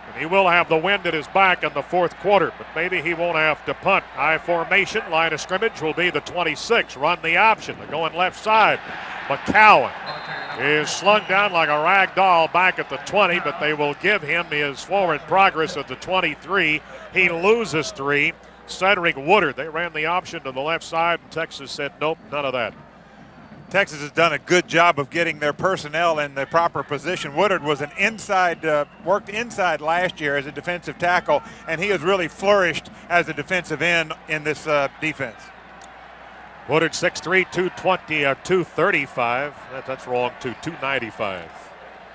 And he will have the wind at his back in the 4th quarter, but maybe he won't have to punt. I formation, line of scrimmage will be the 26. Run the option. They're going left side. McCowan is slung down like a rag doll back at the 20, but they will give him his forward progress at the 23. He loses 3. Cedric Woodard, they ran the option to the left side, and Texas said, nope, none of that. Texas has done a good job of getting their personnel in the proper position. Woodard was an worked inside last year as a defensive tackle, and he has really flourished as a defensive end in this defense. Woodard 6'3", 220, 235. That's wrong, too, 295.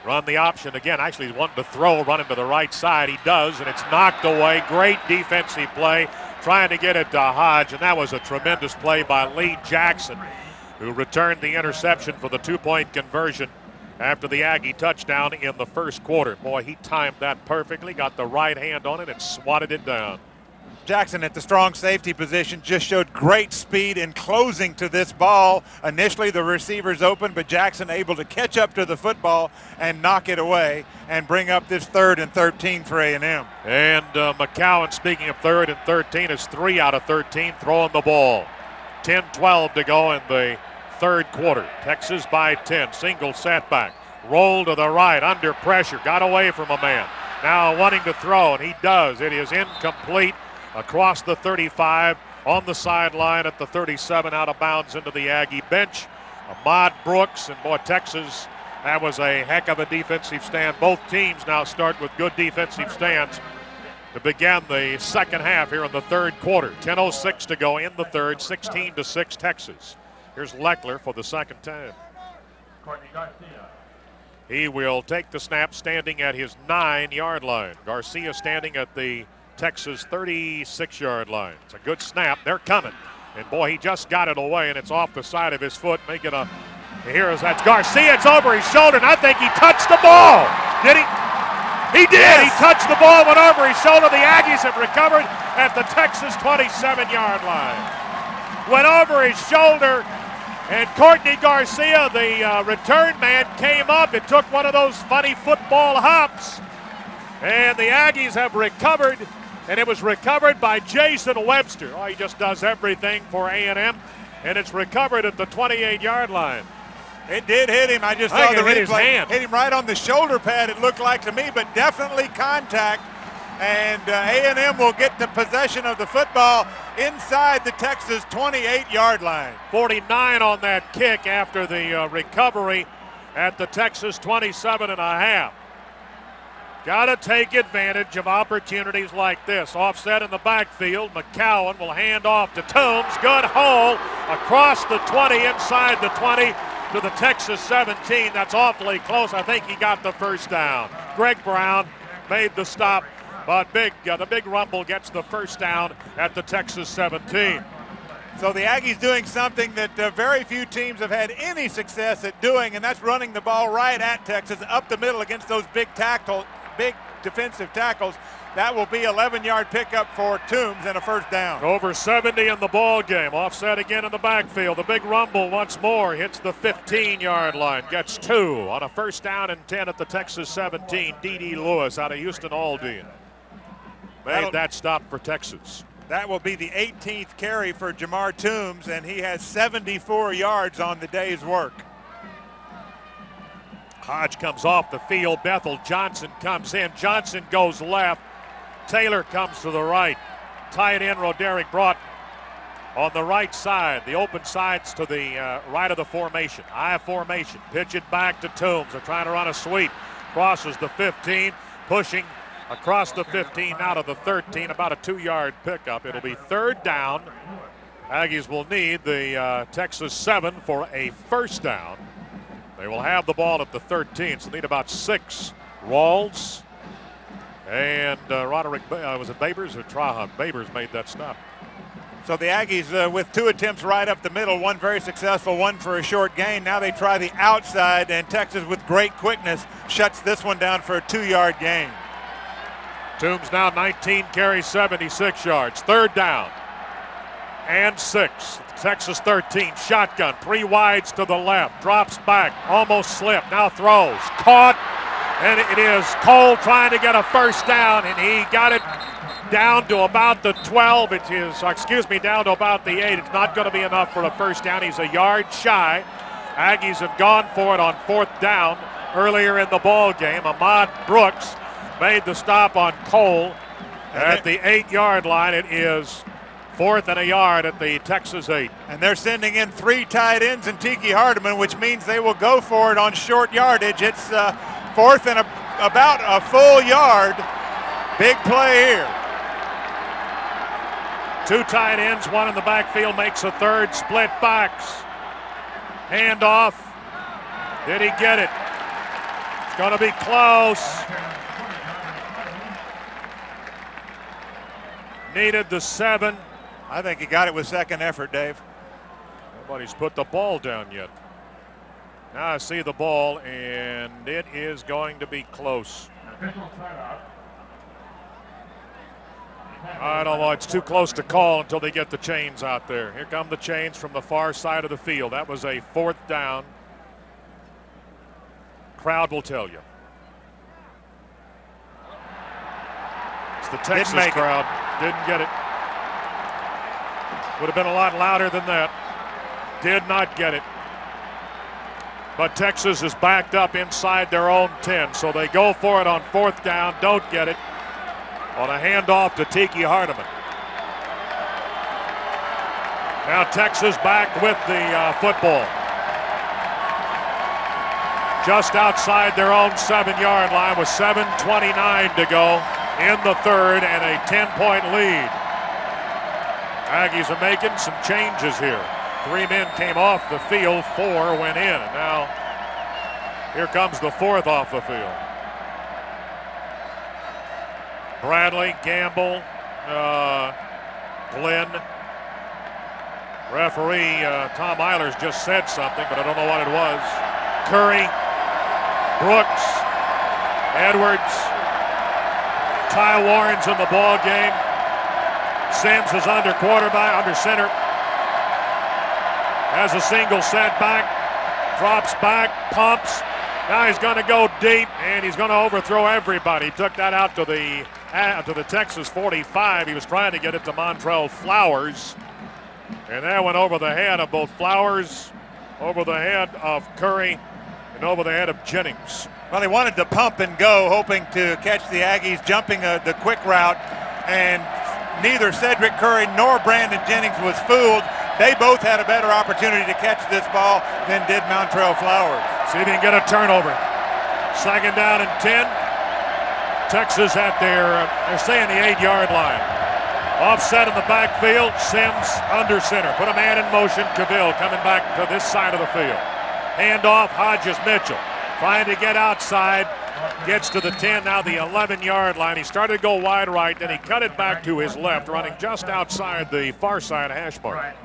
Run the option again. Actually, he's wanting to throw, running to the right side. He does, and it's knocked away. Great defensive play, trying to get it to Hodge, and that was a tremendous play by Lee Jackson, who returned the interception for the 2-point conversion after the Aggie touchdown in the first quarter. Boy, he timed that perfectly, got the right hand on it, and swatted it down. Jackson at the strong safety position just showed great speed in closing to this ball. Initially, the receivers open, but Jackson able to catch up to the football and knock it away and bring up this 3rd and 13 for A&M. And McCowan, speaking of 3rd and 13, is 3 out of 13 throwing the ball. 10-12 to go in the third quarter. Texas by 10. Single setback. Roll to the right, under pressure. Got away from a man. Now wanting to throw, and he does. It is incomplete. Across the 35, on the sideline at the 37, out of bounds into the Aggie bench. Ahmad Brooks, and boy, Texas, that was a heck of a defensive stand. Both teams now start with good defensive stands to begin the second half here in the third quarter. 10:06 to go in the third, 16-6 Texas. Here's Leckler for the second time. He will take the snap standing at his 9-yard line. Garcia standing at the Texas 36-yard line. It's a good snap. They're coming. And boy, he just got it away, and it's off the side of his foot, making a, that's Garcia. It's over his shoulder, and I think he touched the ball. Did he? He did. Yes. He touched the ball, went over his shoulder. The Aggies have recovered at the Texas 27-yard line. Went over his shoulder, and Courtney Garcia, the return man, came up and took one of those funny football hops. And the Aggies have recovered, and it was recovered by Jason Webster. Oh, he just does everything for A&M, and it's recovered at the 28-yard line. It did hit him. I just saw the hit his hand. Hit him right on the shoulder pad, it looked like to me, but definitely contact. And A&M will get the possession of the football inside the Texas 28-yard line. 49 on that kick after the recovery at the Texas 27.5. Got to take advantage of opportunities like this. Offset in the backfield. McCowan will hand off to Toombs. Good hole across the 20, inside the 20 to the Texas 17. That's awfully close. I think he got the first down. Greg Brown made the stop, but the big rumble gets the first down at the Texas 17. So the Aggies doing something that very few teams have had any success at doing, and that's running the ball right at Texas up the middle against those big defensive tackles. That will be 11-yard pickup for Toombs and a first down. Over 70 in the ball game. Offset again in the backfield. The big rumble once more hits the 15-yard line. Gets 2 on a first down and 10 at the Texas 17. D.D. Lewis out of Houston Aldine made that stop for Texas. That will be the 18th carry for Jamar Toombs, and he has 74 yards on the day's work. Hodge comes off the field. Bethel Johnson comes in. Johnson goes left. Taylor comes to the right. Tight end Roderick Broughton on the right side. The open sides to the right of the formation. I formation. Pitch it back to Toombs. They're trying to run a sweep. Crosses the 15. Pushing across the 15 out of the 13. About a 2-yard pickup. It'll be third down. Aggies will need the Texas 7 for a first down. They will have the ball at the 13, so need about 6. Rawls and Roderick, was it Babers or Trahan? Babers made that stop. So the Aggies with 2 attempts right up the middle, one very successful, one for a short gain. Now they try the outside, and Texas with great quickness shuts this one down for a 2-yard gain. Toombs now 19 carries, 76 yards. Third down and 6. Texas 13, shotgun, 3 wides to the left, drops back, almost slipped, now throws, caught, and it is Cole trying to get a first down, and he got it down to about the 12. Down to about the 8. It's not going to be enough for a first down. He's a yard shy Aggies have gone for it on 4th down earlier in the ball game. Ahmad Brooks made the stop on Cole at the 8-yard line. It is 4th and a yard at the Texas 8. And they're sending in 3 tight ends and Tiki Hardeman, which means they will go for it on short yardage. It's 4th and about a full yard. Big play here. 2 tight ends, 1 in the backfield, makes a 3rd, split backs. Handoff. Did he get it? It's going to be close. Needed the 7. I think he got it with second effort, Dave. Nobody's put the ball down yet. Now I see the ball, and it is going to be close. I don't know. It's too close to call until they get the chains out there. Here come the chains from the far side of the field. That was a 4th down. Crowd will tell you. It's the Texas crowd. Didn't get it. Would have been a lot louder than that. Did not get it. But Texas is backed up inside their own 10, so they go for it on 4th down, don't get it. On a handoff to Tiki Hardeman. Now Texas back with the football. Just outside their own 7-yard line with 7:29 to go in the 3rd and a 10-point lead. Aggies are making some changes here. 3 men came off the field, 4 went in. And now here comes the 4th off the field. Bradley, Gamble, Glenn. Referee Tom Eilers just said something, but I don't know what it was. Curry, Brooks, Edwards, Ty Warren's in the ball game. Sims is under quarterback, under center. Has a single setback, drops back, pumps. Now he's going to go deep, and he's going to overthrow everybody. He took that out to the Texas 45. He was trying to get it to Montrell Flowers. And that went over the head of both Flowers, over the head of Curry, and over the head of Jennings. Well, he wanted to pump and go, hoping to catch the Aggies jumping the quick route. And neither Cedric Curry nor Brandon Jennings was fooled. They both had a better opportunity to catch this ball than did Montrell Flowers. See if he can get a turnover. 2nd down and 10. Texas at they're saying the 8-yard line. Offset in the backfield. Sims under center. Put a man in motion. Cavill coming back to this side of the field. Handoff, Hodges Mitchell. Trying to get outside. Gets to the 10, now the 11-yard line. He started to go wide right, then he cut it back to his left, running just outside the far side hash mark.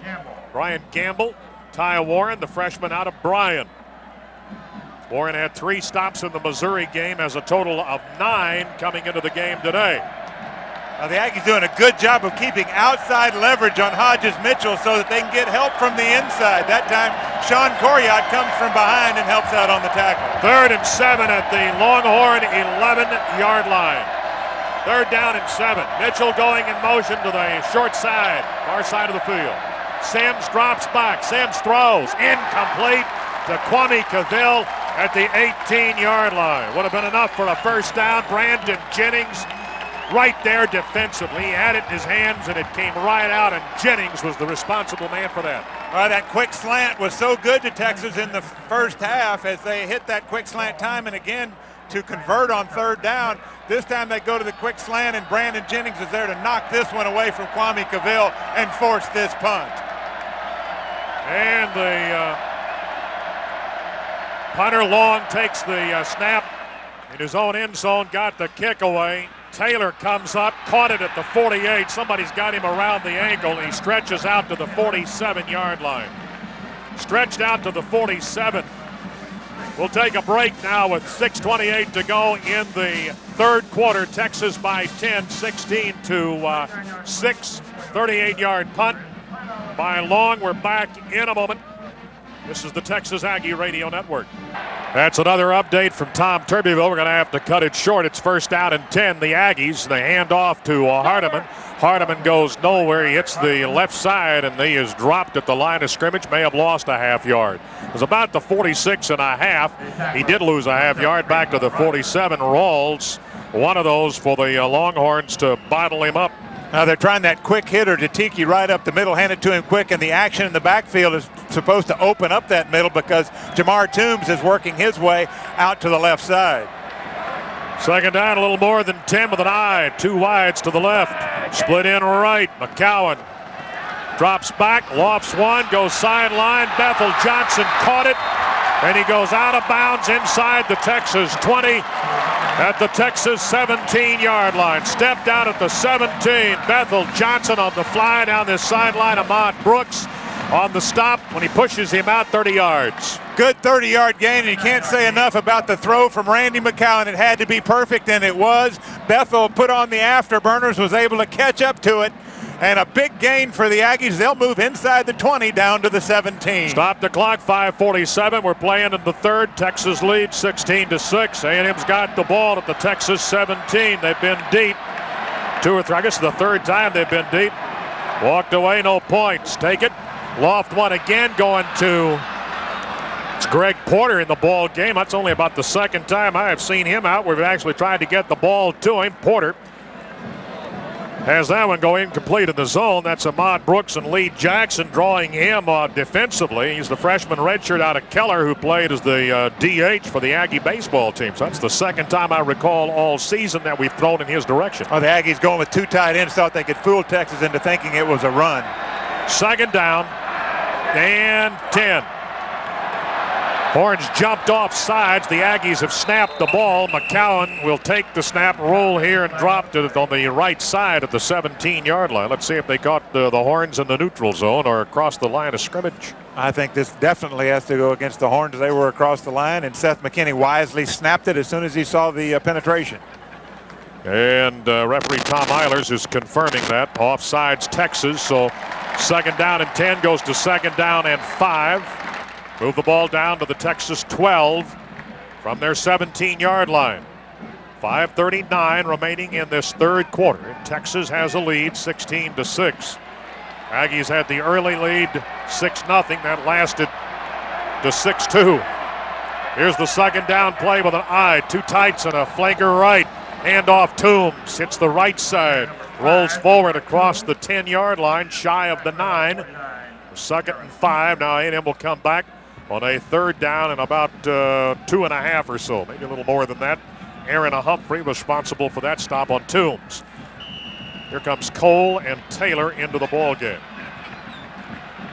Brian Gamble, Ty Warren, the freshman out of Bryan. Warren had 3 stops in the Missouri game, has a total of 9 coming into the game today. Now the Aggies doing a good job of keeping outside leverage on Hodges Mitchell so that they can get help from the inside. That time, Sean Coriat comes from behind and helps out on the tackle. 3rd and 7 at the Longhorn 11-yard line. 3rd down and 7. Mitchell going in motion to the short side, far side of the field. Sims drops back. Sims throws. Incomplete to Kwame Cavill at the 18-yard line. Would have been enough for a 1st down. Brandon Jennings right there defensively. He had it in his hands, and it came right out, and Jennings was the responsible man for that. Well, that quick slant was so good to Texas in the first half as they hit that quick slant time and again to convert on 3rd down. This time they go to the quick slant, and Brandon Jennings is there to knock this one away from Kwame Cavill and force this punt. And the punter Long takes the snap in his own end zone, got the kick away. Taylor comes up, caught it at the 48. Somebody's got him around the ankle, and he stretches out to the 47-yard line. Stretched out to the 47. We'll take a break now with 6:28 to go in the 3rd quarter. Texas by 10, 16 to 6. 38-yard punt by Long. We're back in a moment. This is the Texas Aggie Radio Network. That's another update from Tom Turbyville. We're going to have to cut it short. It's first down and 10. The Aggies, they hand off to Hardiman. Hardiman goes nowhere. He hits the left side, and he is dropped at the line of scrimmage. May have lost a half yard. It was about the 46 and a half. He did lose a half yard back to the 47. Rawls, one of those for the Longhorns to bottle him up. Now they're trying that quick hitter to Tiki right up the middle, hand it to him quick, and the action in the backfield is supposed to open up that middle because Jamar Toombs is working his way out to the left side. Second down, a little more than 10 with an eye. Two wides to the left. Split in right. McCowan drops back, lofts one, goes sideline. Bethel Johnson caught it, and he goes out of bounds inside the Texas 20 at the Texas 17-yard line. Stepped out at the 17. Bethel Johnson on the fly down this sideline. Ahmad Brooks on the stop when he pushes him out 30 yards. Good 30-yard gain, and you can't say enough about the throw from Randy McCowan. It had to be perfect, and it was. Bethel put on the afterburners, was able to catch up to it, and a big gain for the Aggies. They'll move inside the 20 down to the 17. Stop the clock, 5:47. We're playing in the third. Texas leads 16-6. A&M's got the ball at the Texas 17. They've been deep. Two or three, I guess the third time they've been deep. Walked away, no points. Take it. Loft one again, going to, it's Greg Porter in the ball game. That's only about the second time I have seen him out. We've actually tried to get the ball to him. Porter has that one go incomplete in the zone. That's Ahmad Brooks and Lee Jackson drawing him defensively. He's the freshman redshirt out of Keller who played as the DH for the Aggie baseball team. So that's the second time I recall all season that we've thrown in his direction. Oh, the Aggies going with two tight ends, thought they could fool Texas into thinking it was a run. Second down and 10. Horns jumped off sides. The Aggies have snapped the ball. McCowan will take the snap, roll here, and drop it on the right side of the 17-yard line. Let's see if they caught the Horns in the neutral zone or across the line of scrimmage. I think this definitely has to go against the Horns. They were across the line, and Seth McKinney wisely snapped it as soon as he saw the penetration. And referee Tom Eilers is confirming that. Offsides Texas, so second down and 10 goes to second down and 5. Move the ball down to the Texas 12 from their 17-yard line. 5:39 remaining in this third quarter. Texas has a lead, 16-6. Aggies had the early lead, 6-0. That lasted to 6-2. Here's the second down play with an eye. Two tights and a flanker right. Handoff Toombs hits the right side. Rolls forward across the 10-yard line, shy of the 9. Second and 5. Now A&M will come back on a third down and about 2.5 or so, maybe a little more than that. Aaron Humphrey responsible for that stop on Toombs. Here comes Cole and Taylor into the ball game.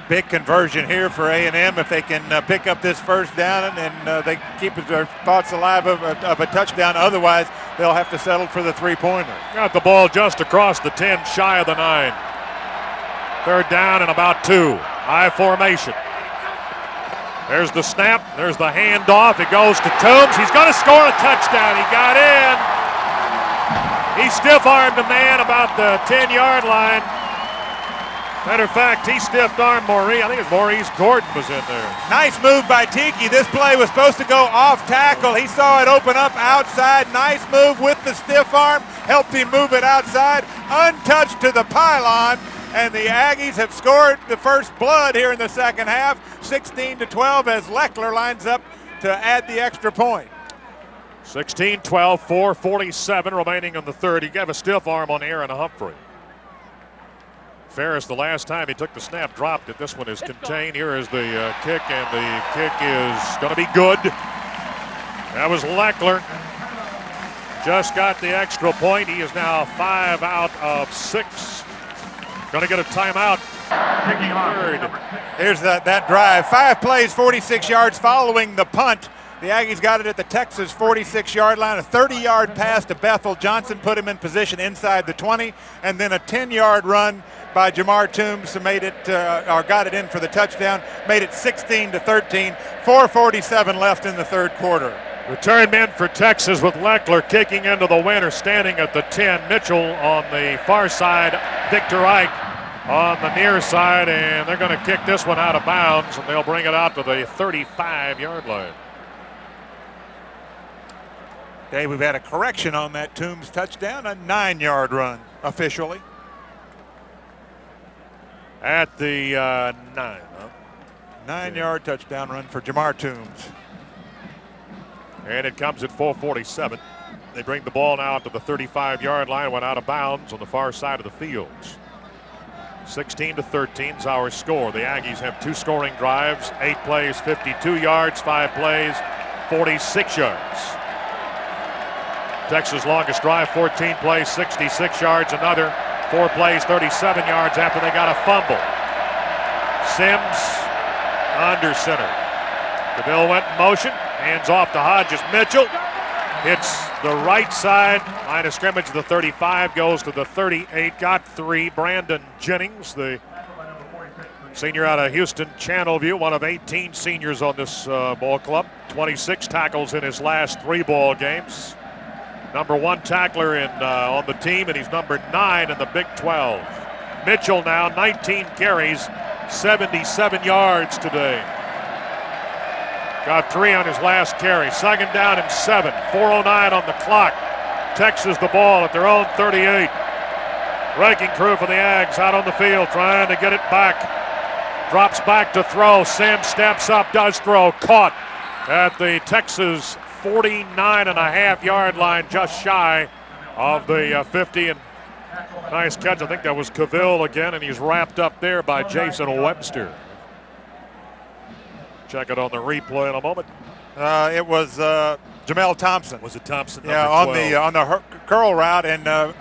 Big conversion here for A&M if they can pick up this first down and they keep their thoughts alive of a touchdown. Otherwise, they'll have to settle for the three-pointer. Got the ball just across the 10, shy of the 9. Third down and about 2. I formation. There's the snap. There's the handoff. It goes to Toombs. He's going to score a touchdown. He got in. He stiff-armed a man about the 10-yard line. Matter of fact, he stiff-armed Maurice. I think it's Maurice Gordon was in there. Nice move by Tiki. This play was supposed to go off tackle. He saw it open up outside. Nice move with the stiff arm. Helped him move it outside. Untouched to the pylon. And the Aggies have scored the first blood here in the second half, 16-12, as Leckler lines up to add the extra point. 16-12, 4:47 remaining in the third. He gave a stiff arm on Aaron Humphrey. Ferris, the last time he took the snap, dropped it. This one is contained. Here is the kick, and the kick is going to be good. That was Leckler. Just got the extra point. He is now 5 out of 6. Going to get a timeout. Here's that drive. 5 plays, 46 yards following the punt. The Aggies got it at the Texas 46-yard line. A 30-yard pass to Bethel Johnson put him in position inside the 20, and then a 10-yard run by Jamar Toombs who made it or got it in for the touchdown. Made it 16-13. 4:47 left in the third quarter. Return men for Texas with Leckler kicking into the winner, standing at the 10. Mitchell on the far side, Victor Ike on the near side, and they're going to kick this one out of bounds, and they'll bring it out to the 35-yard line. Okay, we've had a correction on that Toombs touchdown, a 9-yard run officially. At the 9. 9-yard touchdown run for Jamar Toombs. And it comes at 4:47. They bring the ball now to the 35-yard line, went out of bounds on the far side of the field. 16-13 is our score. The Aggies have 2 scoring drives, 8 plays, 52 yards, 5 plays, 46 yards. Texas' longest drive, 14 plays, 66 yards. Another 4 plays, 37 yards after they got a fumble. Sims under center. DeVille went in motion, hands off to Hodges. Mitchell hits the right side, line of scrimmage, the 35, goes to the 38, got 3. Brandon Jennings, the senior out of Houston Channelview, one of 18 seniors on this ball club. 26 tackles in his last 3 ball games. Number 1 tackler on the team, and he's number 9 in the Big 12. Mitchell now, 19 carries, 77 yards today. Got 3 on his last carry. 2nd down and 7. 4:09 on the clock. Texas the ball at their own 38. Wrecking crew for the Aggs out on the field trying to get it back. Drops back to throw. Sims steps up, does throw. Caught at the Texas 49.5-yard line, just shy of the 50. And nice catch. I think that was Cavill again, and he's wrapped up there by Jason Webster. Check it on the replay in a moment. It was Jamel Thompson. Was it Thompson? Yeah, on the curl route, and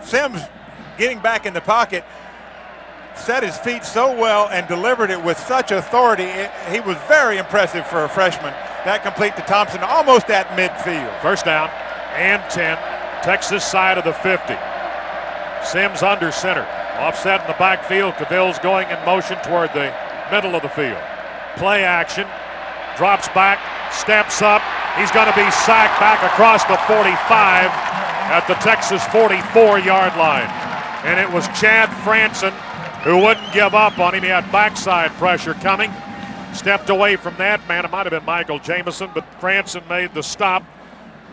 Sims getting back in the pocket, set his feet so well and delivered it with such authority. He was very impressive for a freshman. That complete to Thompson, almost at midfield. 1st down and 10. Texas side of the 50. Sims under center. Offset in the backfield. Cavill's going in motion toward the middle of the field. Play action. Drops back. Steps up. He's going to be sacked back across the 45 at the Texas 44-yard line. And it was Chad Franson who wouldn't give up on him. He had backside pressure coming. Stepped away from that man. It might have been Michael Jamison, but Franson made the stop.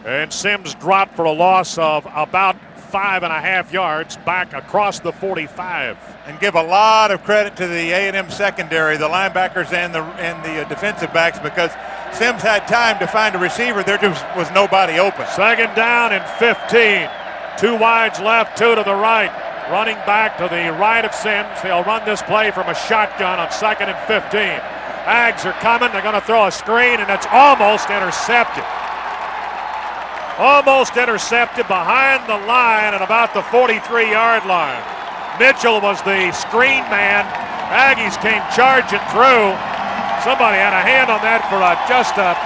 And Sims dropped for a loss of about 5.5 yards back across the 45. And give a lot of credit to the A&M secondary, the linebackers and the defensive backs, because Sims had time to find a receiver. There just was nobody open. 2nd down and 15. 2 wides left, 2 to the right. Running back to the right of Sims. They'll run this play from a shotgun on 2nd and 15. Aggs are coming. They're going to throw a screen, and it's almost intercepted. Almost intercepted behind the line at about the 43-yard line. Mitchell was the screen man. Aggies came charging through. Somebody had a hand on that for just a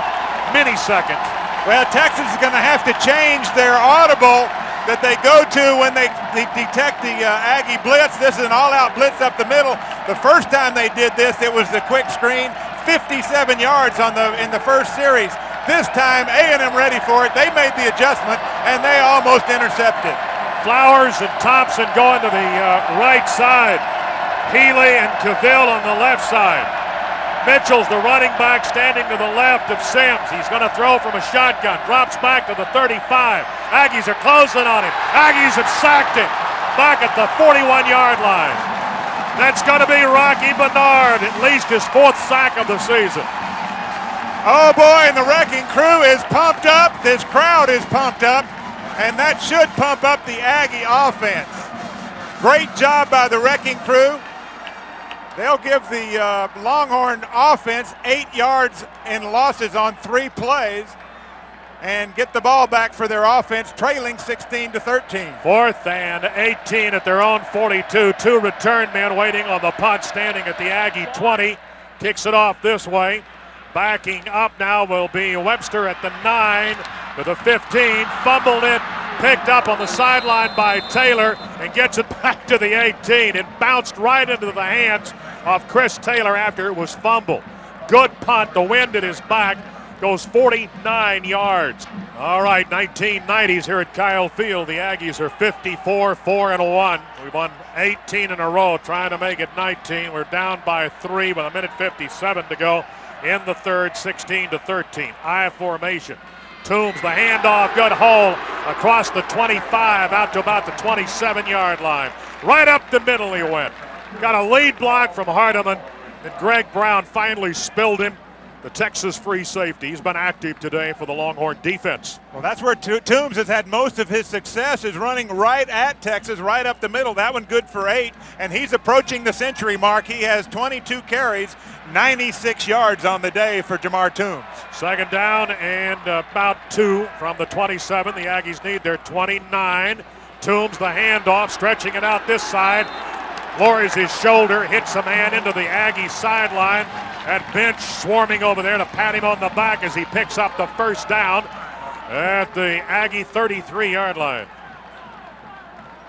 millisecond. Well, Texas is going to have to change their audible that they go to when they detect the Aggie blitz. This is an all-out blitz up the middle. The first time they did this, it was the quick screen, 57 yards in the first series. This time, A&M ready for it. They made the adjustment, and they almost intercepted. Flowers and Thompson going to the right side. Healy and Cavill on the left side. Mitchell's the running back standing to the left of Sims. He's going to throw from a shotgun. Drops back to the 35. Aggies are closing on him. Aggies have sacked him back at the 41-yard line. That's going to be Rocky Bernard, at least his 4th sack of the season. Oh boy, and the wrecking crew is pumped up. This crowd is pumped up, and that should pump up the Aggie offense. Great job by the wrecking crew. They'll give the Longhorn offense 8 yards in losses on 3 plays and get the ball back for their offense, trailing 16-13. 4th and 18 at their own 42. 2 return men waiting on the punt, standing at the Aggie 20. Kicks it off this way. Backing up now will be Webster at the 9 to the 15. Fumbled it, picked up on the sideline by Taylor, and gets it back to the 18. It bounced right into the hands of Chris Taylor after it was fumbled. Good punt. The wind at his back. Goes 49 yards. All right, 1990s here at Kyle Field. The Aggies are 54-4-1. We've won 18 in a row, trying to make it 19. We're down by 3 with 1:57 to go in the third, 16-13. I formation. Toombs, the handoff, good hole across the 25 out to about the 27-yard line. Right up the middle he went. Got a lead block from Hardiman, and Greg Brown finally spilled him. The Texas free safety. He's been active today for the Longhorn defense. Well, that's where Toombs has had most of his success, is running right at Texas, right up the middle. That one good for 8, and he's approaching the century mark. He has 22 carries, 96 yards on the day for Jamar Toombs. Second down and about 2 from the 27. The Aggies need their 29. Toombs, the handoff, stretching it out this side. Lowers his shoulder, hits a man into the Aggie sideline. That bench swarming over there to pat him on the back as he picks up the first down at the Aggie 33-yard line.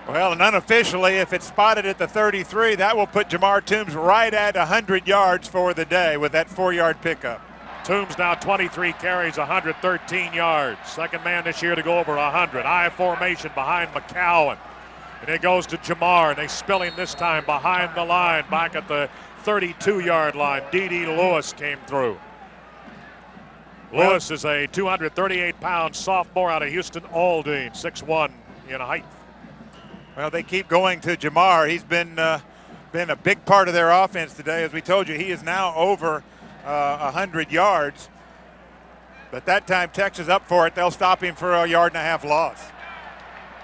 Well, and unofficially, if it's spotted at the 33, that will put Jamar Toombs right at 100 yards for the day with that 4-yard pickup. Toombs now 23 carries, 113 yards. Second man this year to go over 100. I formation behind McCowan. And it goes to Jamar, and they spill him this time behind the line, back at the 32-yard line. D.D. Lewis came through. Lewis is a 238-pound sophomore out of Houston Aldine, 6'1" in height. Well, they keep going to Jamar. He's been a big part of their offense today. As we told you, he is now over 100 yards. But that time, Texas up for it. They'll stop him for a 1.5 yard loss.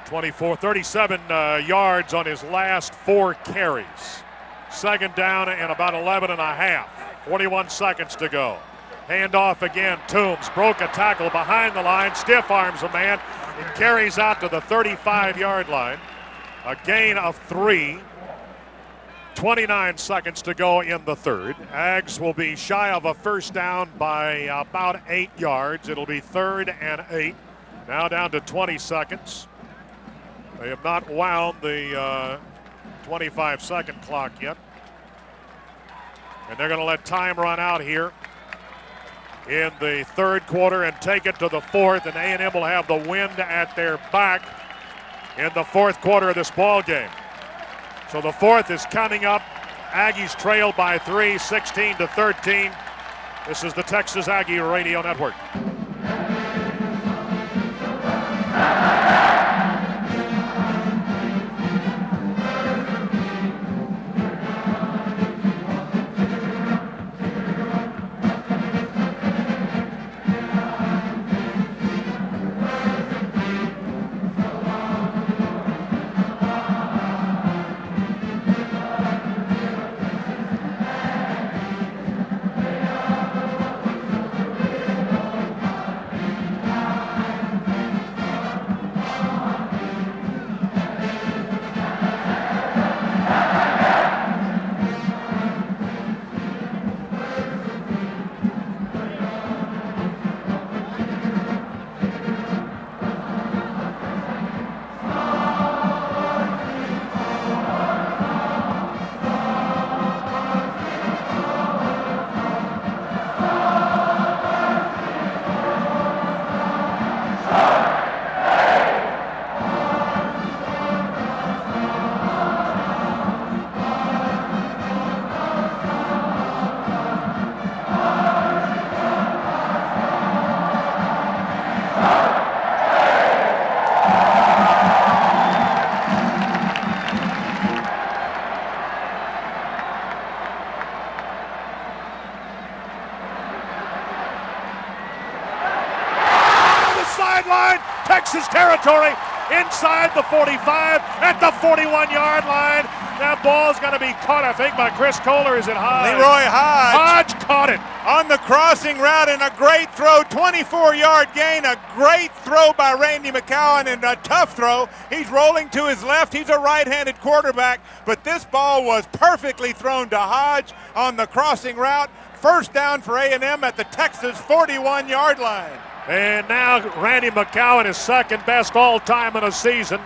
37 yards on his last 4 carries. Second down and about 11.5. 41 seconds to go. Handoff again. Toombs broke a tackle behind the line, stiff arms a man, and carries out to the 35-yard line. A gain of 3. 29 seconds to go in the third. Aggs will be shy of a first down by about 8 yards. It'll be 3rd and 8. Now down to 20 seconds. They have not wound the 25-second clock yet. And they're going to let time run out here in the third quarter and take it to the fourth. And A&M will have the wind at their back in the fourth quarter of this ball game. So the fourth is coming up. Aggies trail by 3, 16-13. This is the Texas Aggie Radio Network. Texas territory inside the 45 at the 41-yard line. That ball's going to be caught, I think, by Chris Kohler. Is it Hodge? Leroy Hodge. Hodge caught it. On the crossing route and a great throw, 24-yard gain, a great throw by Randy McCowan and a tough throw. He's rolling to his left. He's a right-handed quarterback, but this ball was perfectly thrown to Hodge on the crossing route. First down for A&M at the Texas 41-yard line. And now Randy McCowan is second best all-time in a season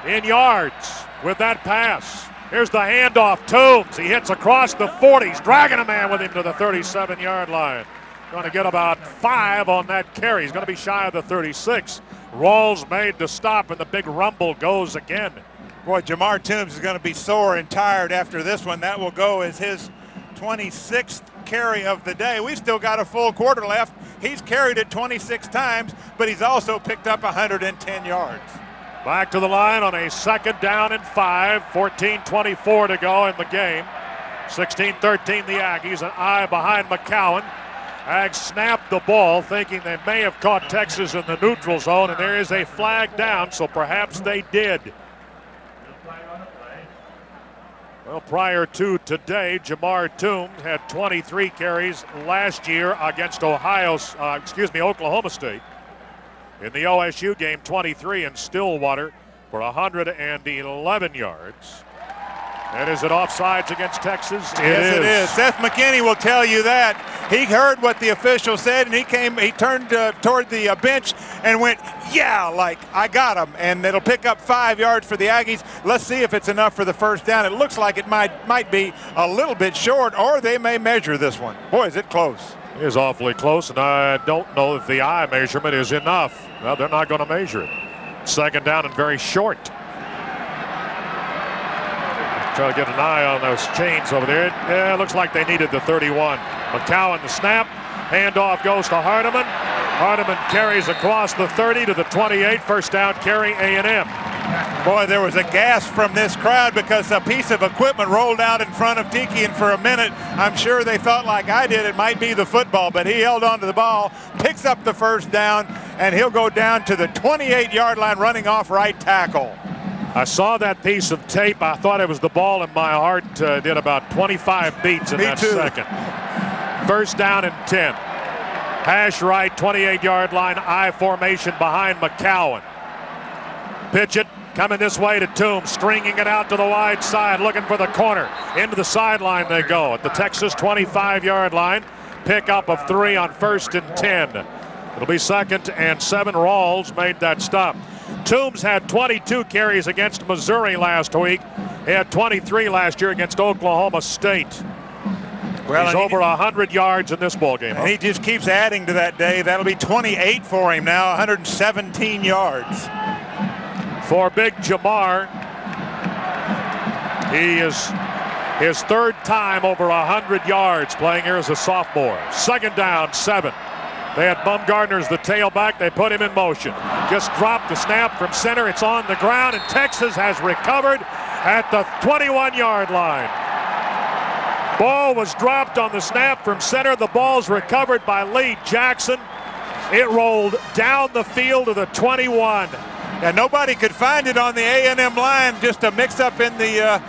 in yards with that pass. Here's the handoff. Toombs. He hits across the 40. He's dragging a man with him to the 37-yard line. Going to get about 5 on that carry. He's going to be shy of the 36. Rawls made to stop, and the big rumble goes again. Boy, Jamar Toombs is going to be sore and tired after this one. That will go as his 26th carry of the day. We've still got a full quarter left. He's carried it 26 times, but he's also picked up 110 yards. Back to the line on a 2nd down and 5, 14:24 to go in the game. 16-13 the Aggies, an eye behind McCowan. Aggies snapped the ball thinking they may have caught Texas in the neutral zone, and there is a flag down, so perhaps they did. Well, prior to today, Jamar Toombs had 23 carries last year against Oklahoma State. In the OSU game, 23 in Stillwater for 111 yards. And is it offsides against Texas? Yes, it is. Seth McKinney will tell you that. He heard what the official said, and he turned toward the bench and went, yeah, like, I got him. And it'll pick up 5 yards for the Aggies. Let's see if it's enough for the first down. It looks like it might be a little bit short, or they may measure this one. Boy, is it close. It is awfully close, and I don't know if the eye measurement is enough. Well, they're not going to measure it. 2nd down and very short. Try to get an eye on those chains over there. Yeah, it looks like they needed the 31. McCowan the snap. Handoff goes to Hardiman. Hardiman carries across the 30 to the 28. First down carry A&M. Boy, there was a gasp from this crowd because a piece of equipment rolled out in front of Tiki, and for a minute, I'm sure they thought like I did, it might be the football, but he held on to the ball, picks up the first down, and he'll go down to the 28-yard line running off right tackle. I saw that piece of tape. I thought it was the ball, and my heart did about 25 beats in that second. First down and 10. Hash right, 28-yard line, I formation behind McCowan. Pitch it, coming this way to Toombs, stringing it out to the wide side, looking for the corner. Into the sideline they go at the Texas 25-yard line. Pickup of 3 on 1st and 10. It'll be 2nd and 7. Rawls made that stop. Toombs had 22 carries against Missouri last week. He had 23 last year against Oklahoma State. Well, he's over 100 yards in this ball game. And he just keeps adding to that, Dave. That'll be 28 for him now, 117 yards. For Big Jamar, he is his 3rd time over 100 yards playing here as a sophomore. 2nd down, 7. They had Bumgardner as the tailback. They put him in motion. Just dropped the snap from center. It's on the ground, and Texas has recovered at the 21-yard line. Ball was dropped on the snap from center. The ball's recovered by Lee Jackson. It rolled down the field to the 21. And nobody could find it on the A&M line. Just a mix-up in the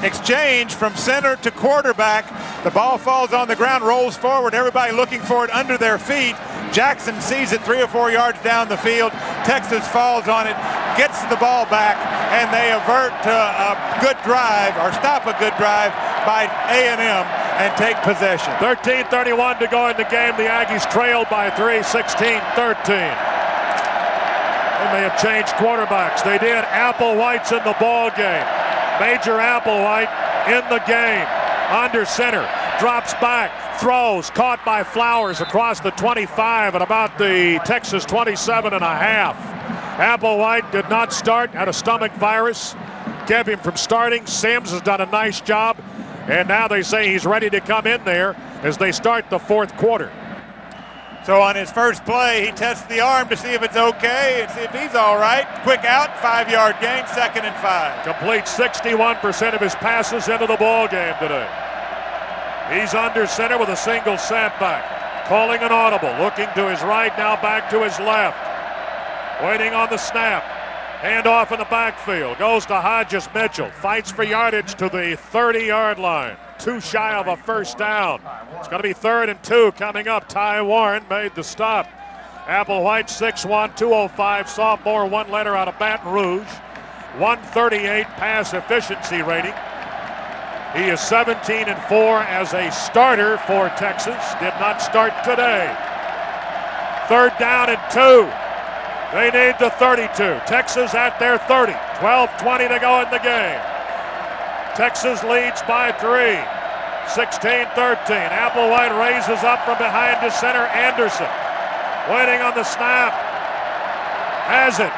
exchange from center to quarterback. The ball falls on the ground, rolls forward, everybody looking for it under their feet. Jackson sees it 3 or 4 yards down the field. Texas falls on it, gets the ball back, and they avert a good drive, or stop a good drive by A&M and take possession. 13:31 to go in the game. The Aggies trailed by 3, 16-13. They may have changed quarterbacks. They did. Applewhite's in the ball game. Major Applewhite in the game. Under center. Drops back. Throws. Caught by Flowers across the 25 at about the Texas 27.5. Applewhite did not start. Had a stomach virus. Kept him from starting. Sims has done a nice job. And now they say he's ready to come in there as they start the 4th quarter. So on his first play, he tests the arm to see if it's okay and see if he's all right. Quick out, 5-yard gain, 2nd and 5. Completes 61% of his passes into the ball game today. He's under center with a single setback. Calling an audible, looking to his right, now back to his left. Waiting on the snap. Handoff in the backfield. Goes to Hodges Mitchell. Fights for yardage to the 30-yard line. Too shy of a first down. It's going to be 3rd and 2 coming up. Ty Warren made the stop. Applewhite, 6'1", 205, sophomore, 1 letter out of Baton Rouge. 138 pass efficiency rating. He is 17-4 as a starter for Texas. Did not start today. 3rd down and 2. They need the 32. Texas at their 30. 12:20 to go in the game. Texas leads by 3. 16-13. Applewhite raises up from behind to center. Anderson waiting on the snap. Has it.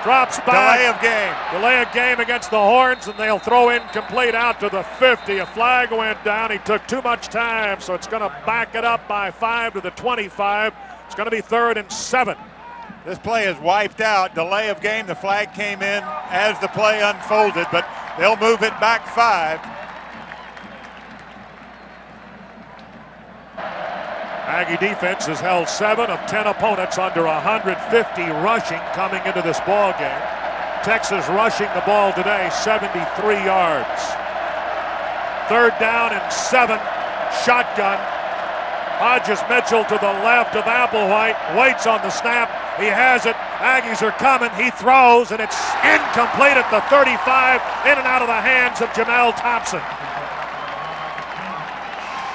Drops back. Delay of game. Delay of game against the Horns, and they'll throw incomplete out to the 50. A flag went down. He took too much time, so it's going to back it up by 5 to the 25. It's going to be 3rd and 7. This play is wiped out. Delay of game. The flag came in as the play unfolded, but they'll move it back 5. Aggie defense has held 7 of 10 opponents under 150 rushing coming into this ball game. Texas rushing the ball today, 73 yards. 3rd down and 7, shotgun. Hodges Mitchell to the left of Applewhite, waits on the snap. He has it. Aggies are coming. He throws, and it's incomplete at the 35, in and out of the hands of Jamel Thompson.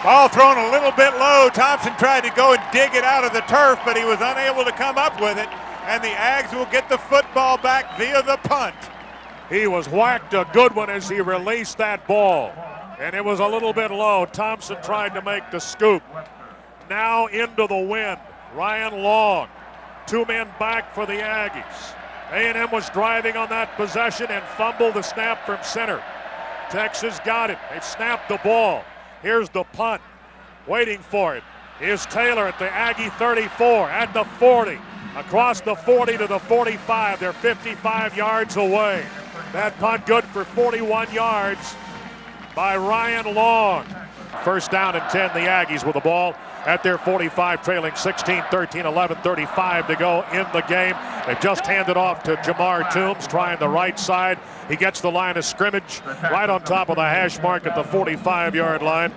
Ball thrown a little bit low. Thompson tried to go and dig it out of the turf, but he was unable to come up with it. And the Aggs will get the football back via the punt. He was whacked a good one as he released that ball. And it was a little bit low. Thompson tried to make the scoop. Now into the wind. Ryan Long. 2 men back for the Aggies. A&M was driving on that possession and fumbled the snap from center. Texas got it. They've snapped the ball. Here's the punt. Waiting for it is Taylor at the Aggie 34, at the 40, across the 40 to the 45. They're 55 yards away. That punt good for 41 yards by Ryan Long. 1st down and 10, the Aggies with the ball at their 45, trailing 16-13, 11:35 to go in the game. They've just handed off to Jamar Toombs, trying the right side. He gets the line of scrimmage right on top of the hash mark at the 45-yard line.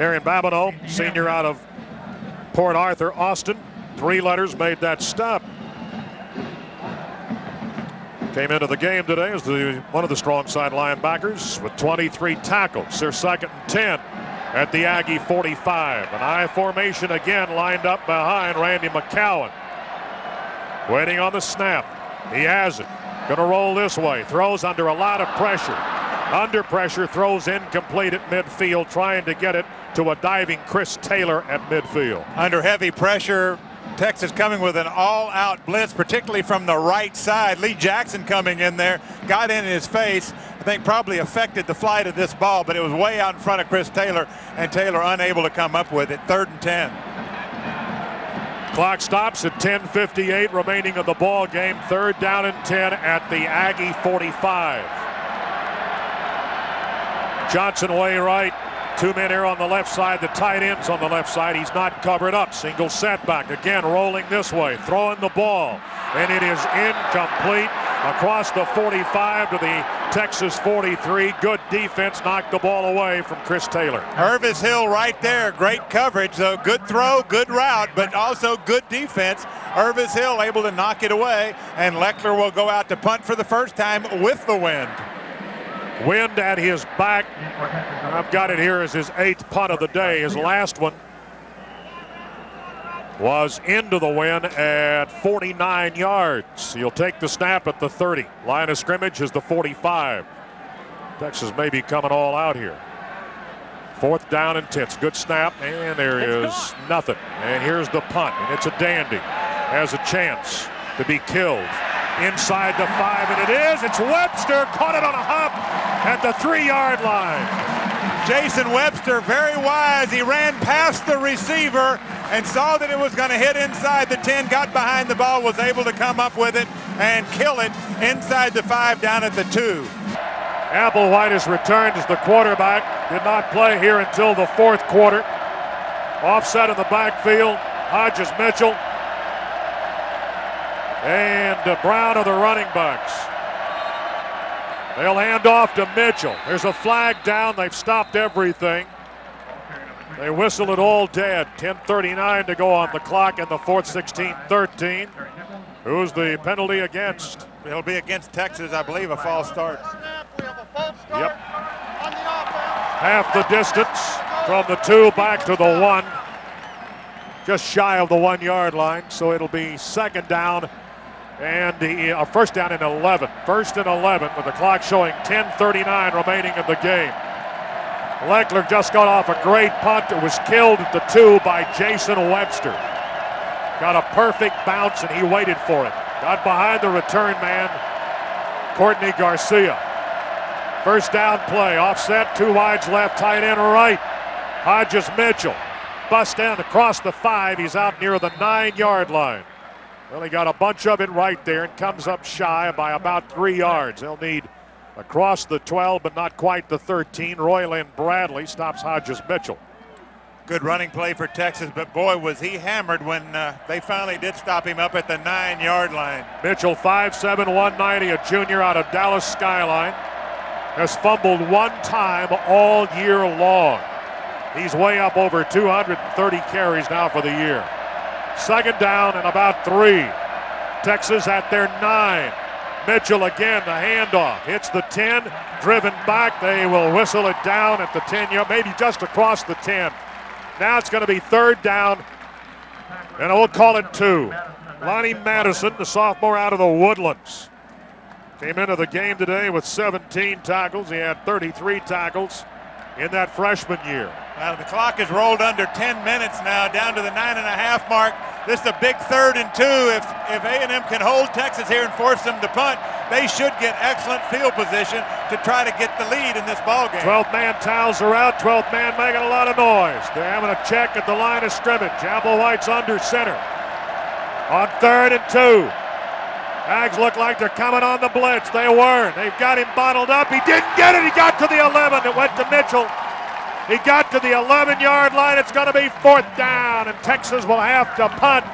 Aaron Babineau, senior out of Port Arthur, Austin. 3 letters made that stop. Came into the game today as one of the strong side linebackers with 23 tackles. They're 2nd and 10 at the Aggie 45. An I formation again lined up behind Randy McCowan. Waiting on the snap. He has it. Going to roll this way. Throws under a lot of pressure. Under pressure, throws incomplete at midfield, trying to get it to a diving Chris Taylor at midfield. Under heavy pressure, Texas coming with an all-out blitz, particularly from the right side. Lee Jackson coming in there, got in his face. I think probably affected the flight of this ball, but it was way out in front of Chris Taylor, and Taylor unable to come up with it. 3rd and 10. Clock stops at 10:58 remaining of the ball game. 3rd down and 10 at the Aggie 45. Johnson way right. 2 men here on the left side. The tight end's on the left side. He's not covered up. Single setback. Again, rolling this way. Throwing the ball. And it is incomplete. Across the 45 to the Texas 43. Good defense. Knocked the ball away from Chris Taylor. Irvis Hill right there. Great coverage, though. Good throw, good route, but also good defense. Irvis Hill able to knock it away. And Leckler will go out to punt for the first time with the wind. Wind at his back. I've got it here as his 8th punt of the day. His last one was into the wind at 49 yards. He'll take the snap at the 30. Line of scrimmage is the 45. Texas may be coming all out here. 4th down and 10. It's a good snap, and there is nothing. And here's the punt, and it's a dandy. Has a chance to be killed. Inside the 5, and it is. It's Webster, caught it on a hop at the 3-yard line. Jason Webster, very wise. He ran past the receiver and saw that it was going to hit inside the 10, got behind the ball, was able to come up with it and kill it inside the 5 down at the 2. Applewhite has returned as the quarterback. Did not play here until the 4th quarter. Offset in the backfield. Hodges Mitchell and Brown are the running backs. They'll hand off to Mitchell. There's a flag down. They've stopped everything. They whistle it all dead. 10:39 to go on the clock in the 4th, 16-13. Who's the penalty against? It'll be against Texas, I believe, a false start. Yep. Half the distance from the 2 back to the 1. Just shy of the 1-yard line, so it'll be 2nd down and the 1st down and 11. 1st and 11 with the clock showing 10:39 remaining in the game. Leckler just got off a great punt. It was killed at the 2 by Jason Webster. Got a perfect bounce and he waited for it. Got behind the return man Courtney Garcia. First down play, offset, 2 wides left, tight end right. Hodges Mitchell, bust down across the 5. He's out near the 9-yard line. Well, he got a bunch of it right there and comes up shy by about 3 yards. They'll need across the 12, but not quite the 13. Royland Bradley stops Hodges Mitchell. Good running play for Texas, but boy, was he hammered when they finally did stop him up at the 9-yard line. Mitchell, 5'7", 190, a junior out of Dallas Skyline, has fumbled 1 time all year long. He's way up over 230 carries now for the year. Second down and about 3. Texas at their 9. Mitchell again, the handoff, hits the 10, driven back. They will whistle it down at the 10-yard, maybe just across the 10. Now it's going to be third down, and we'll call it 2. Lonnie Madison, the sophomore out of the Woodlands, came into the game today with 17 tackles. He had 33 tackles in that freshman year. Now the clock is rolled under 10 minutes now, down to the 9.5 mark. This is a big 3rd and 2. If A&M can hold Texas here and force them to punt, they should get excellent field position to try to get the lead in this ballgame. 12-man towels are out. 12th man making a lot of noise. They're having a check at the line of scrimmage. Applewhite's under center. On 3rd and 2. Aggies look like they're coming on the blitz. They weren't. They've got him bottled up. He didn't get it. He got to the 11. It went to Mitchell. He got to the 11-yard line. It's going to be 4th down, and Texas will have to punt.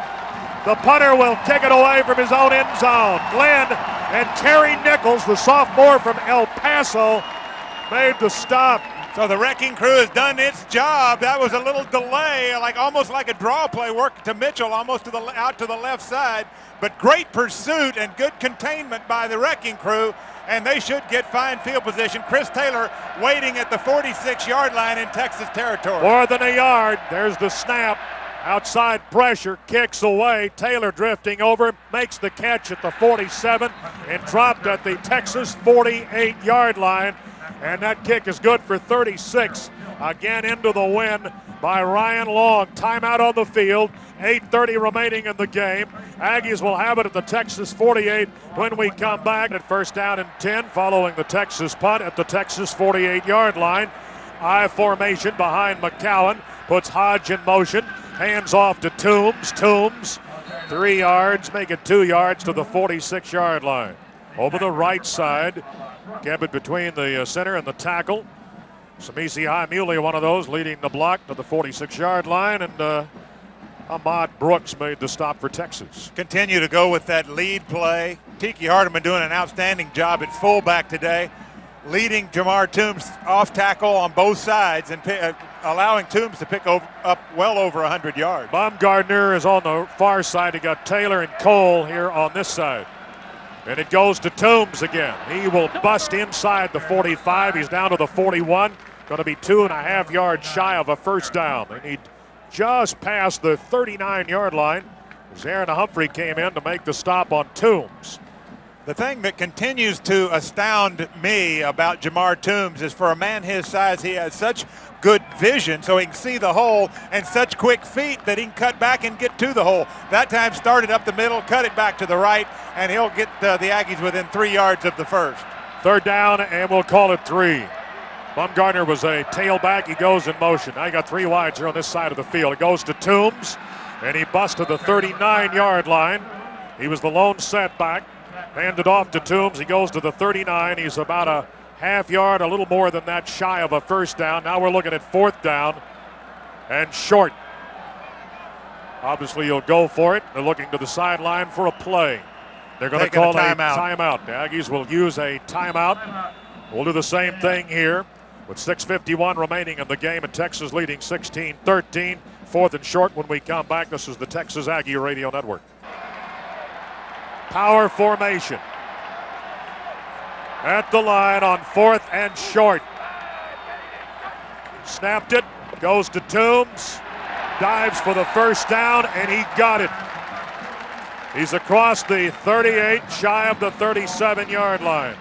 The punter will kick it away from his own end zone. Glenn and Terry Nichols, the sophomore from El Paso, made the stop. So the wrecking crew has done its job. That was a little delay, almost like a draw play, work to Mitchell, almost out to the left side. But great pursuit and good containment by the wrecking crew, and they should get fine field position. Chris Taylor waiting at the 46-yard line in Texas territory. More than a yard. There's the snap. Outside pressure, kicks away. Taylor drifting over, makes the catch at the 47 and dropped at the Texas 48-yard line. And that kick is good for 36. Again into the win by Ryan Long. Timeout on the field. 8:30 remaining in the game. Aggies will have it at the Texas 48 when we come back at first down and 10 following the Texas punt at the Texas 48-yard line. I formation behind McCowan. Puts Hodge in motion. Hands off to Toombs. Toombs, 3 yards, make it 2 yards to the 46-yard line. Over the right side, kept it between the center and the tackle. Samisi High-Muley, one of those, leading the block to the 46-yard line, and Ahmad Brooks made the stop for Texas. Continue to go with that lead play. Tiki Hardeman doing an outstanding job at fullback today, leading Jamar Toombs off tackle on both sides and allowing Toombs to pick up well over 100 yards. Baumgartner is on the far side. He got Taylor and Cole here on this side. And it goes to Toombs again. He will bust inside the 45. He's down to the 41. Going to be 2.5 yards shy of a first down. They need just past the 39-yard line as Aaron Humphrey came in to make the stop on Toombs. The thing that continues to astound me about Jamar Toombs is for a man his size, he has such good vision so he can see the hole and such quick feet that he can cut back and get to the hole. That time started up the middle, cut it back to the right, and he'll get the Aggies within 3 yards of the first. Third down, and we'll call it 3. Baumgartner was a tailback. He goes in motion. Now you got 3 wides here on this side of the field. It goes to Toombs, and he busts to the 39-yard line. He was the lone setback. Handed off to Toombs. He goes to the 39. He's about a half yard, a little more than that, shy of a first down. Now we're looking at 4th down and short. Obviously, he'll go for it. They're looking to the sideline for a play. They're going to call a timeout. The Aggies will use a timeout. We'll do the same thing here with 6:51 remaining in the game, and Texas leading 16-13. 4th and short when we come back. This is the Texas Aggie Radio Network. Power formation at the line on 4th and short. Snapped it, goes to Toombs, dives for the first down, and he got it. He's across the 38, shy of the 37-yard line.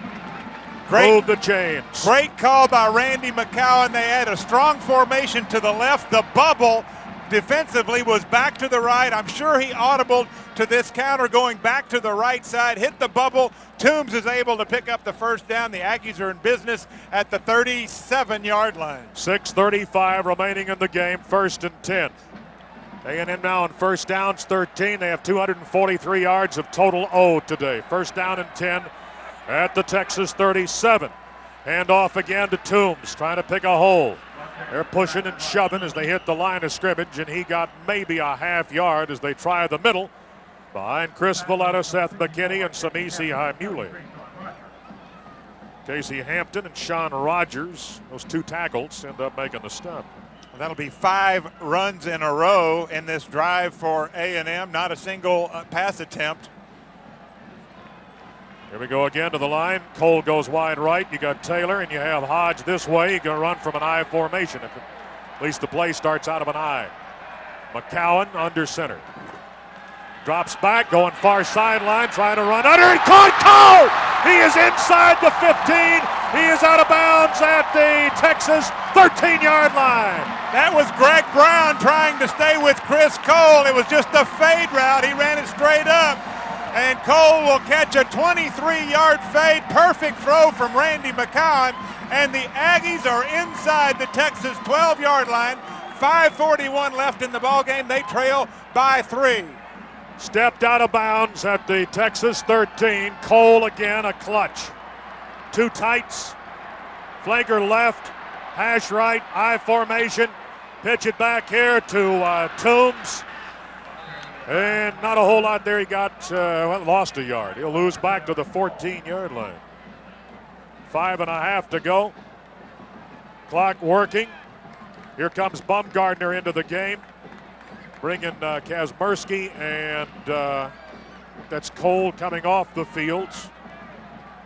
Move the chains. Great call by Randy McCowan. They had a strong formation to the left. The bubble defensively was back to the right. I'm sure he audibled to this counter going back to the right side, hit the bubble. Toombs is able to pick up the first down. The Aggies are in business at the 37-yard line. 6:35 remaining in the game, 1st and 10. A&M now on first downs, 13. They have 243 yards of total O today. First down and 10 at the Texas 37. Hand off again to Toombs, trying to pick a hole. They're pushing and shoving as they hit the line of scrimmage, and he got maybe a half yard as they try the middle behind Chris Valletta, Seth McKinney, and Samisi Haimule. Casey Hampton and Sean Rogers, those two tackles, end up making the stop. Well, that'll be 5 runs in a row in this drive for A&M, not a single pass attempt. Here we go again to the line. Cole goes wide right. You got Taylor and you have Hodge this way. You're going to run from an I formation. At least the play starts out of an I. McCowan under center. Drops back, going far sideline, trying to run under and caught Cole! He is inside the 15. He is out of bounds at the Texas 13-yard line. That was Greg Brown trying to stay with Chris Cole. It was just a fade route. He ran it straight up. And Cole will catch a 23-yard fade. Perfect throw from Randy McCowan. And the Aggies are inside the Texas 12-yard line. 5:41 left in the ballgame. They trail by 3. Stepped out of bounds at the Texas 13. Cole again, a clutch. 2 tights. Flanker left. Hash right. I formation. Pitch it back here to Toombs. And not a whole lot there. He got lost a yard. He'll lose back to the 14-yard line. 5.5 to go. Clock working. Here comes Bumgardner into the game, bringing Kazmersky, and that's Cole coming off the fields.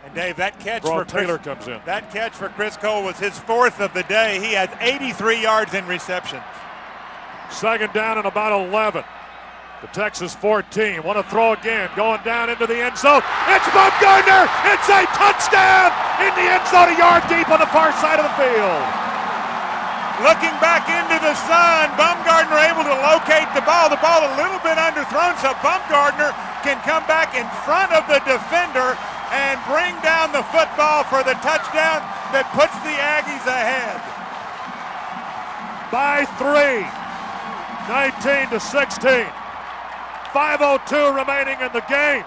And Dave, that catch for Taylor comes in. That catch for Chris Cole was his 4th of the day. He has 83 yards in receptions. 2nd down and about 11. The Texas 14 want to throw again, going down into the end zone. It's Bumgardner. It's a touchdown in the end zone, a yard deep on the far side of the field. Looking back into the sun, Bumgardner able to locate the ball. The ball a little bit underthrown, so Bumgardner can come back in front of the defender and bring down the football for the touchdown that puts the Aggies ahead. By 3, 19-16. 5:02 remaining in the game.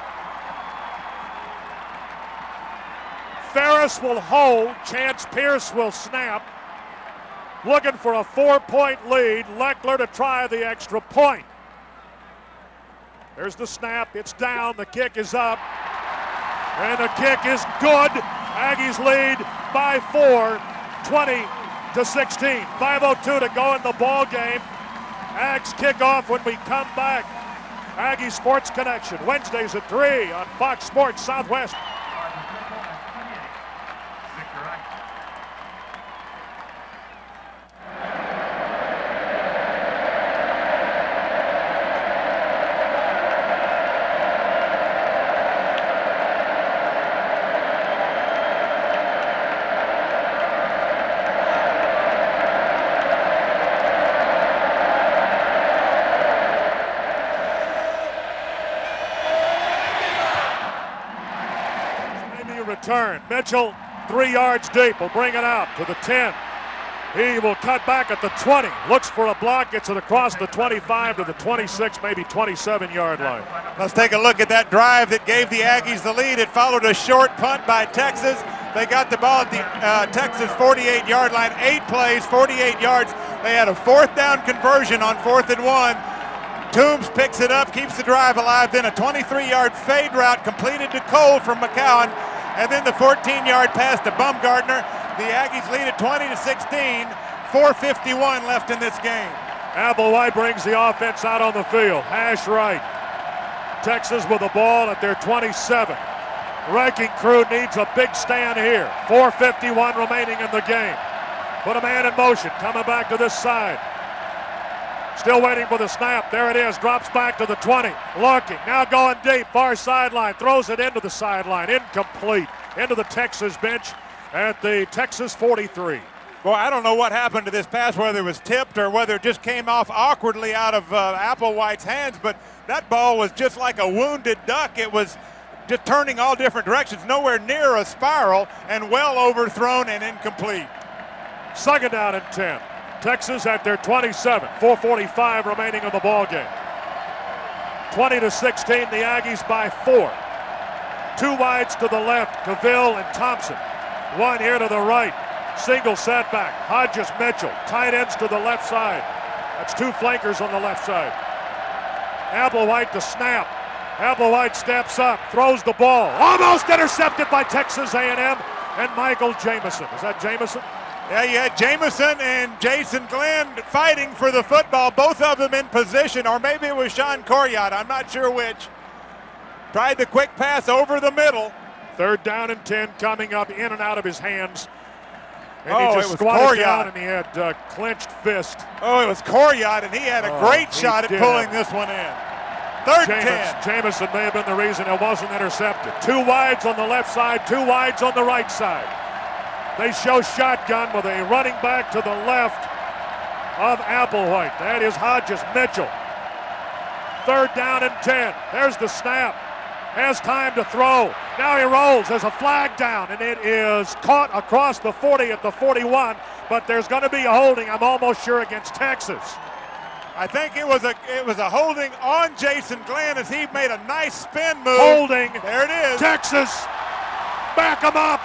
Ferris will hold. Chance Pierce will snap. Looking for a 4-point lead. Leckler to try the extra point. There's the snap. It's down. The kick is up. And the kick is good. Aggies lead by 4, 20-16. 5:02 to go in the ball game. Ags kick off when we come back. Aggie Sports Connection, Wednesdays at 3 on Fox Sports Southwest. Return. Mitchell 3 yards deep. Will bring it out to the 10. He will cut back at the 20. Looks for a block. Gets it across the 25 to the 26, maybe 27-yard line. Let's take a look at that drive that gave the Aggies the lead. It followed a short punt by Texas. They got the ball at the Texas 48-yard line. 8 plays, 48 yards. They had a 4th down conversion on 4th and 1. Toombs picks it up, keeps the drive alive. Then a 23-yard fade route completed to Cole from McCowan. And then the 14-yard pass to Bumgardner. The Aggies lead at 20-16. 4:51 left in this game. Applewhite brings the offense out on the field. Hash right. Texas with the ball at their 27. Wrecking crew needs a big stand here. 4:51 remaining in the game. Put a man in motion. Coming back to this side. Still waiting for the snap. There it is. Drops back to the 20. Looking. Now going deep. Far sideline. Throws it into the sideline. Incomplete. Into the Texas bench at the Texas 43. Well, I don't know what happened to this pass, whether it was tipped or whether it just came off awkwardly out of Applewhite's hands, but that ball was just like a wounded duck. It was just turning all different directions, nowhere near a spiral, and well overthrown and incomplete. Second down and 10. Texas at their 27, 4:45 remaining in the ball game. 20-16, the Aggies by 4. Two wides to the left, Cavill and Thompson. One here to the right. Single setback, Hodges, Mitchell. Tight ends to the left side. That's two flankers on the left side. Applewhite to snap. Applewhite steps up, throws the ball. Almost intercepted by Texas A&M and Michael Jamison. Is that Jamison? Yeah, you had Jamison and Jason Glenn fighting for the football, both of them in position, or maybe it was Sean Coryat, I'm not sure which. Tried the quick pass over the middle. Third down and 10 coming up in and out of his hands. And he just squatted down and he had clenched fist. Oh, it was Coryat, and he had a great shot at pulling this one in. Third and 10. Jamison may have been the reason it wasn't intercepted. Two wides on the left side, two wides on the right side. They show shotgun with a running back to the left of Applewhite. That is Hodges, Mitchell. Third down and 10. There's the snap. Has time to throw. Now he rolls. There's a flag down, and it is caught across the 40 at the 41, but there's going to be a holding, I'm almost sure, against Texas. I think it was a holding on Jason Glenn as he made a nice spin move. Holding. There it is. Texas. Back him up.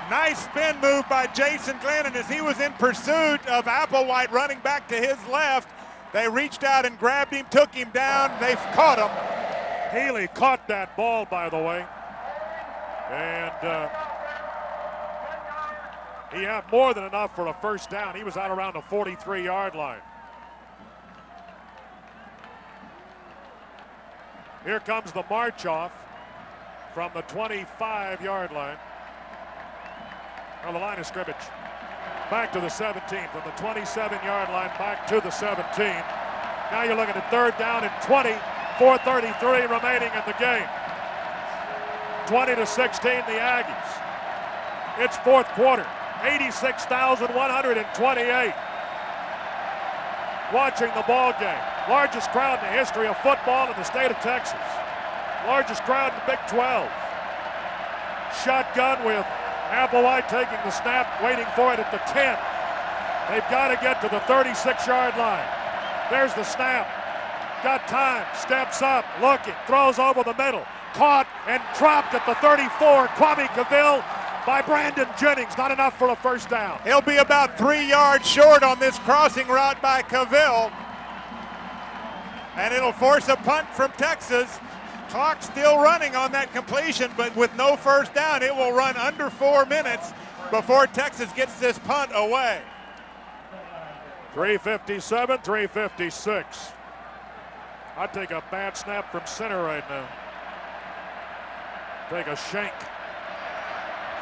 Nice spin move by Jason Glenn, and as he was in pursuit of Applewhite running back to his left, they reached out and grabbed him, took him down. They've caught him. Healy caught that ball, by the way. And he had more than enough for a first down. He was out around the 43-yard line. Here comes the march off from the 25-yard line. On the line of scrimmage. Back to the 17, from the 27-yard line back to the 17. Now you're looking at third down and 20, 4:33 remaining in the game. 20-16, the Aggies. It's fourth quarter, 86,128 watching the ball game. Largest crowd in the history of football in the state of Texas. Largest crowd in the Big 12. Shotgun with Applewhite taking the snap, waiting for it at the 10. They've got to get to the 36-yard line. There's the snap. Got time, steps up, looking, throws over the middle. Caught and dropped at the 34. Kwame Cavill by Brandon Jennings. Not enough for a first down. He'll be about 3 yards short on this crossing route by Cavill. And it'll force a punt from Texas. Clock still running on that completion, but with no first down, it will run under 4 minutes before Texas gets this punt away. 3:57, 3:56. I'd take a bad snap from center right now. Take a shank.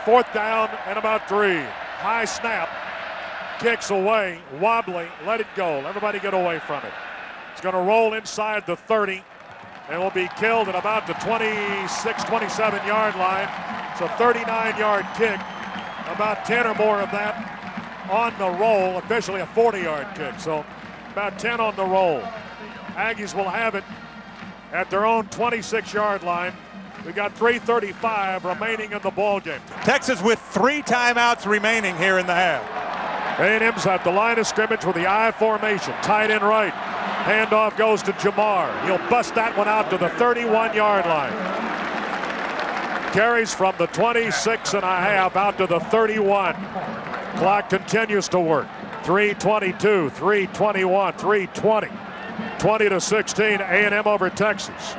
Fourth down and about 3. High snap. Kicks away, wobbly, let it go. Everybody get away from it. It's going to roll inside the 30. And will be killed at about the 26, 27-yard line. It's a 39-yard kick. About 10 or more of that on the roll. Officially a 40-yard kick. So about 10 on the roll. Aggies will have it at their own 26-yard line. We got 3:35 remaining in the ball game. Texas with 3 timeouts remaining here in the half. A&M's at the line of scrimmage with the I formation. Tight end right. Handoff goes to Jamar. He'll bust that one out to the 31-yard line. Carries from the 26.5 out to the 31. Clock continues to work. 3:22, 3:21, 3:20. 20-16, A&M over Texas.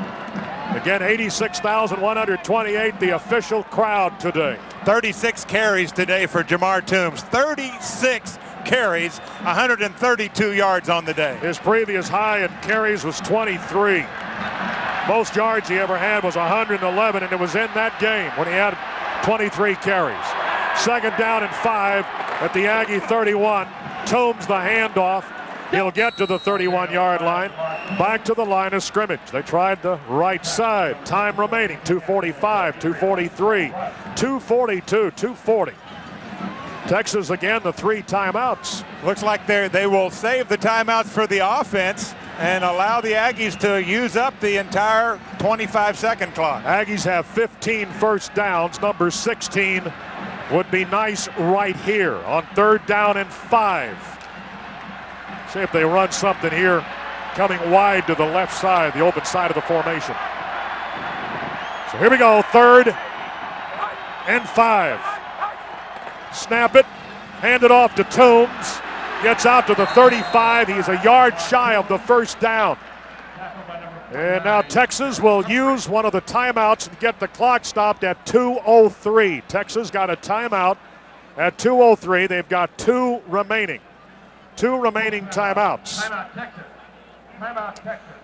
Again, 86,128, the official crowd today. 36 carries today for Jamar Toombs. 36 carries, 132 yards on the day. His previous high in carries was 23. Most yards he ever had was 111, and it was in that game when he had 23 carries. Second down and 5 at the Aggie 31. Toombs the handoff. He'll get to the 31-yard line. Back to the line of scrimmage. They tried the right side. Time remaining, 2:45, 2:43, 2:42, 2:40. Texas again, the 3 timeouts. Looks like they will save the timeouts for the offense and allow the Aggies to use up the entire 25-second clock. Aggies have 15 first downs. Number 16 would be nice right here on 3rd down and 5. See if they run something here, coming wide to the left side, the open side of the formation. So here we go, 3rd and 5. Snap it, hand it off to Toombs. Gets out to the 35. He's a yard shy of the first down. And now Texas will use one of the timeouts and get the clock stopped at 2:03. Texas got a timeout at 2:03. They've got 2 remaining. 2 remaining timeouts. Timeout, Texas. Timeout, Texas.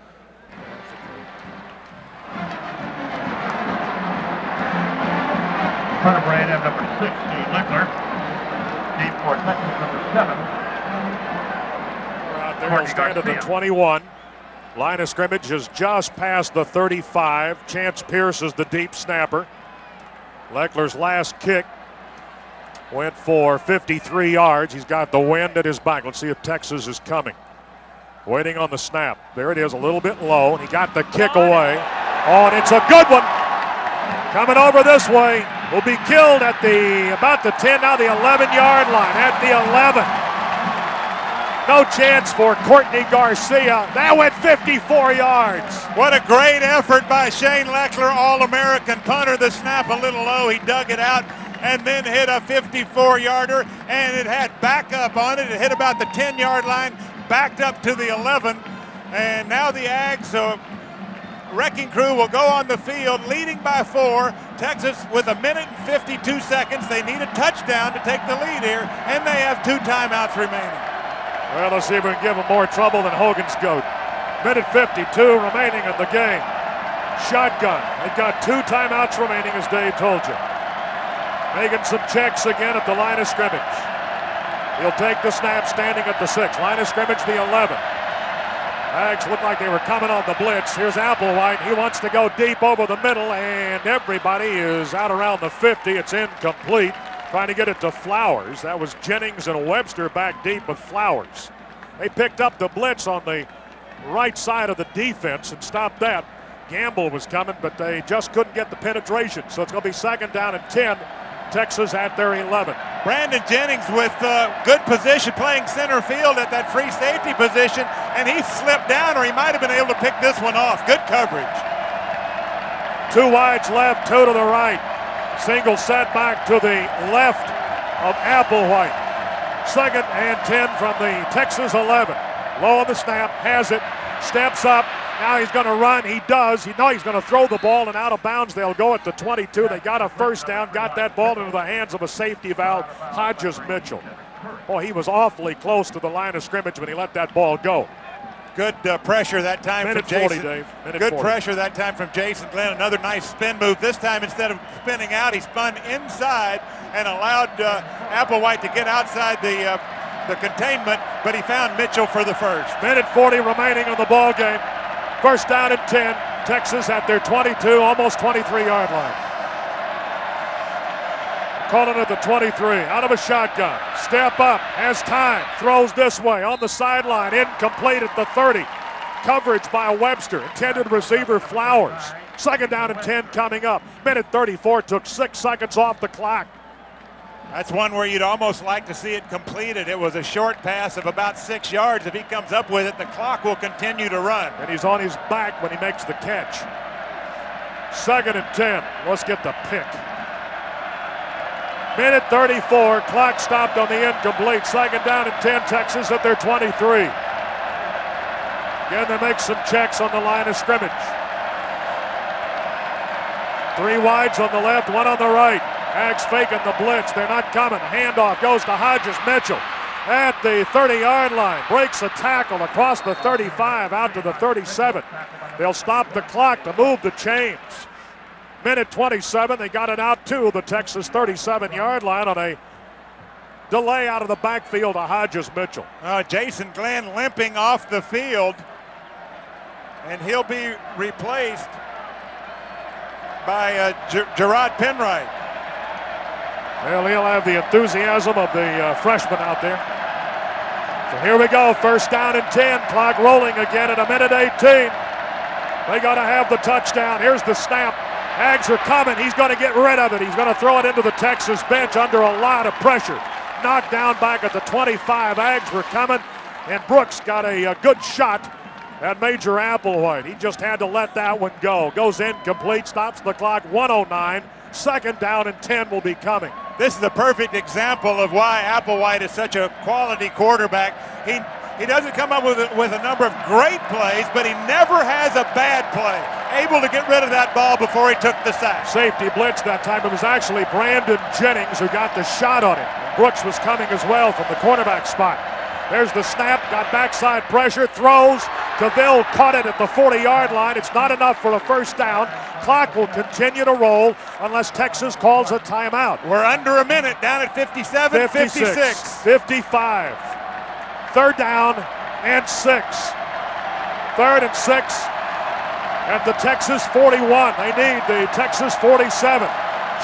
Front of A&M number 6, Steve Lickler. Deep for Texas number 7. Out there, he'll stand at the 21. Line of scrimmage is just past the 35. Chance Pierce is the deep snapper. Leckler's last kick went for 53 yards. He's got the wind at his back. Let's see if Texas is coming. Waiting on the snap. There it is, a little bit low, and he got the kick away. Oh, and it's a good one. Coming over this way. Will be killed at about the 10, now the 11-yard line. At the 11. No chance for Courtney Garcia. That went 54 yards. What a great effort by Shane Leckler, All-American punter. The snap a little low. He dug it out and then hit a 54-yarder, and it had backup on it. It hit about the 10-yard line, backed up to the 11, and now the Aggies, wrecking crew will go on the field, leading by 4. Texas with 1 minute and 52 seconds. They need a touchdown to take the lead here, and they have 2 timeouts remaining. Well, let's see if we can give them more trouble than Hogan's goat. Minute 52 remaining in the game. Shotgun. They've got 2 timeouts remaining, as Dave told you. Making some checks again at the line of scrimmage. He'll take the snap standing at the 6. Line of scrimmage, the 11. Aggies looked like they were coming on the blitz. Here's Applewhite. He wants to go deep over the middle, and everybody is out around the 50. It's incomplete. Trying to get it to Flowers. That was Jennings and Webster back deep with Flowers. They picked up the blitz on the right side of the defense and stopped that. Gamble was coming, but they just couldn't get the penetration. So it's going to be 2nd down and 10. Texas at their 11. Brandon Jennings with good position, playing center field at that free safety position, and he slipped down, or he might have been able to pick this one off. Good coverage. 2 wides left, 2 to the right. Single set back to the left of Applewhite. 2nd and 10 from the Texas 11. Low on the snap, has it, steps up. Now he's going to run. He does. He's going to throw the ball, and out of bounds. They'll go at the 22. They got a first down, got that ball into the hands of a safety valve, Hodges Mitchell. Boy, he was awfully close to the line of scrimmage when he let that ball go. Good pressure that time from Jason. 40, Dave. Good 40. pressure that time from Jason Glenn. Another nice spin move. This time, instead of spinning out, he spun inside and allowed Applewhite to get outside the containment, but he found Mitchell for the first. Minute 40 remaining on the ball game. First down and 10. Texas at their 22, almost 23-yard line. Calling it the 23, out of a shotgun. Step up, has time, throws this way on the sideline, incomplete at the 30. Coverage by Webster, intended receiver Flowers. 2nd down and 10 coming up. Minute 34, took 6 seconds off the clock. That's one where you'd almost like to see it completed. It was a short pass of about 6 yards. If he comes up with it, the clock will continue to run. And he's on his back when he makes the catch. 2nd and 10. Let's get the pick. Minute 34. Clock stopped on the incomplete. 2nd down and 10. Texas at their 23. Again, they make some checks on the line of scrimmage. 3 wides on the left, 1 on the right. Aggies faking the blitz. They're not coming. Handoff goes to Hodges Mitchell at the 30-yard line. Breaks a tackle across the 35 out to the 37. They'll stop the clock to move the chains. Minute 27. They got it out to the Texas 37-yard line on a delay out of the backfield to Hodges Mitchell. Jason Glenn limping off the field, and he'll be replaced by Gerard Penright. Well, he'll have the enthusiasm of the freshman out there. So here we go, first down and 10, clock rolling again at 1:18. They got to have the touchdown. Here's the snap. Aggies are coming. He's going to get rid of it. He's going to throw it into the Texas bench under a lot of pressure. Knocked down back at the 25. Aggies were coming, and Brooks got a good shot at Major Applewhite. He just had to let that one go. Goes incomplete, stops the clock, 1:09. Second down and 10 will be coming. This is a perfect example of why Applewhite is such a quality quarterback. He doesn't come up with a number of great plays, but he never has a bad play. Able to get rid of that ball before he took the sack. Safety blitz that time. It was actually Brandon Jennings who got the shot on it. Brooks was coming as well from the cornerback spot. There's the snap, got backside pressure, throws. Cavill caught it at the 40-yard line. It's not enough for a first down. Clock will continue to roll unless Texas calls a timeout. We're under a minute, down at 57, 56. 55. Third down and 6. Third and 6 at the Texas 41. They need the Texas 47.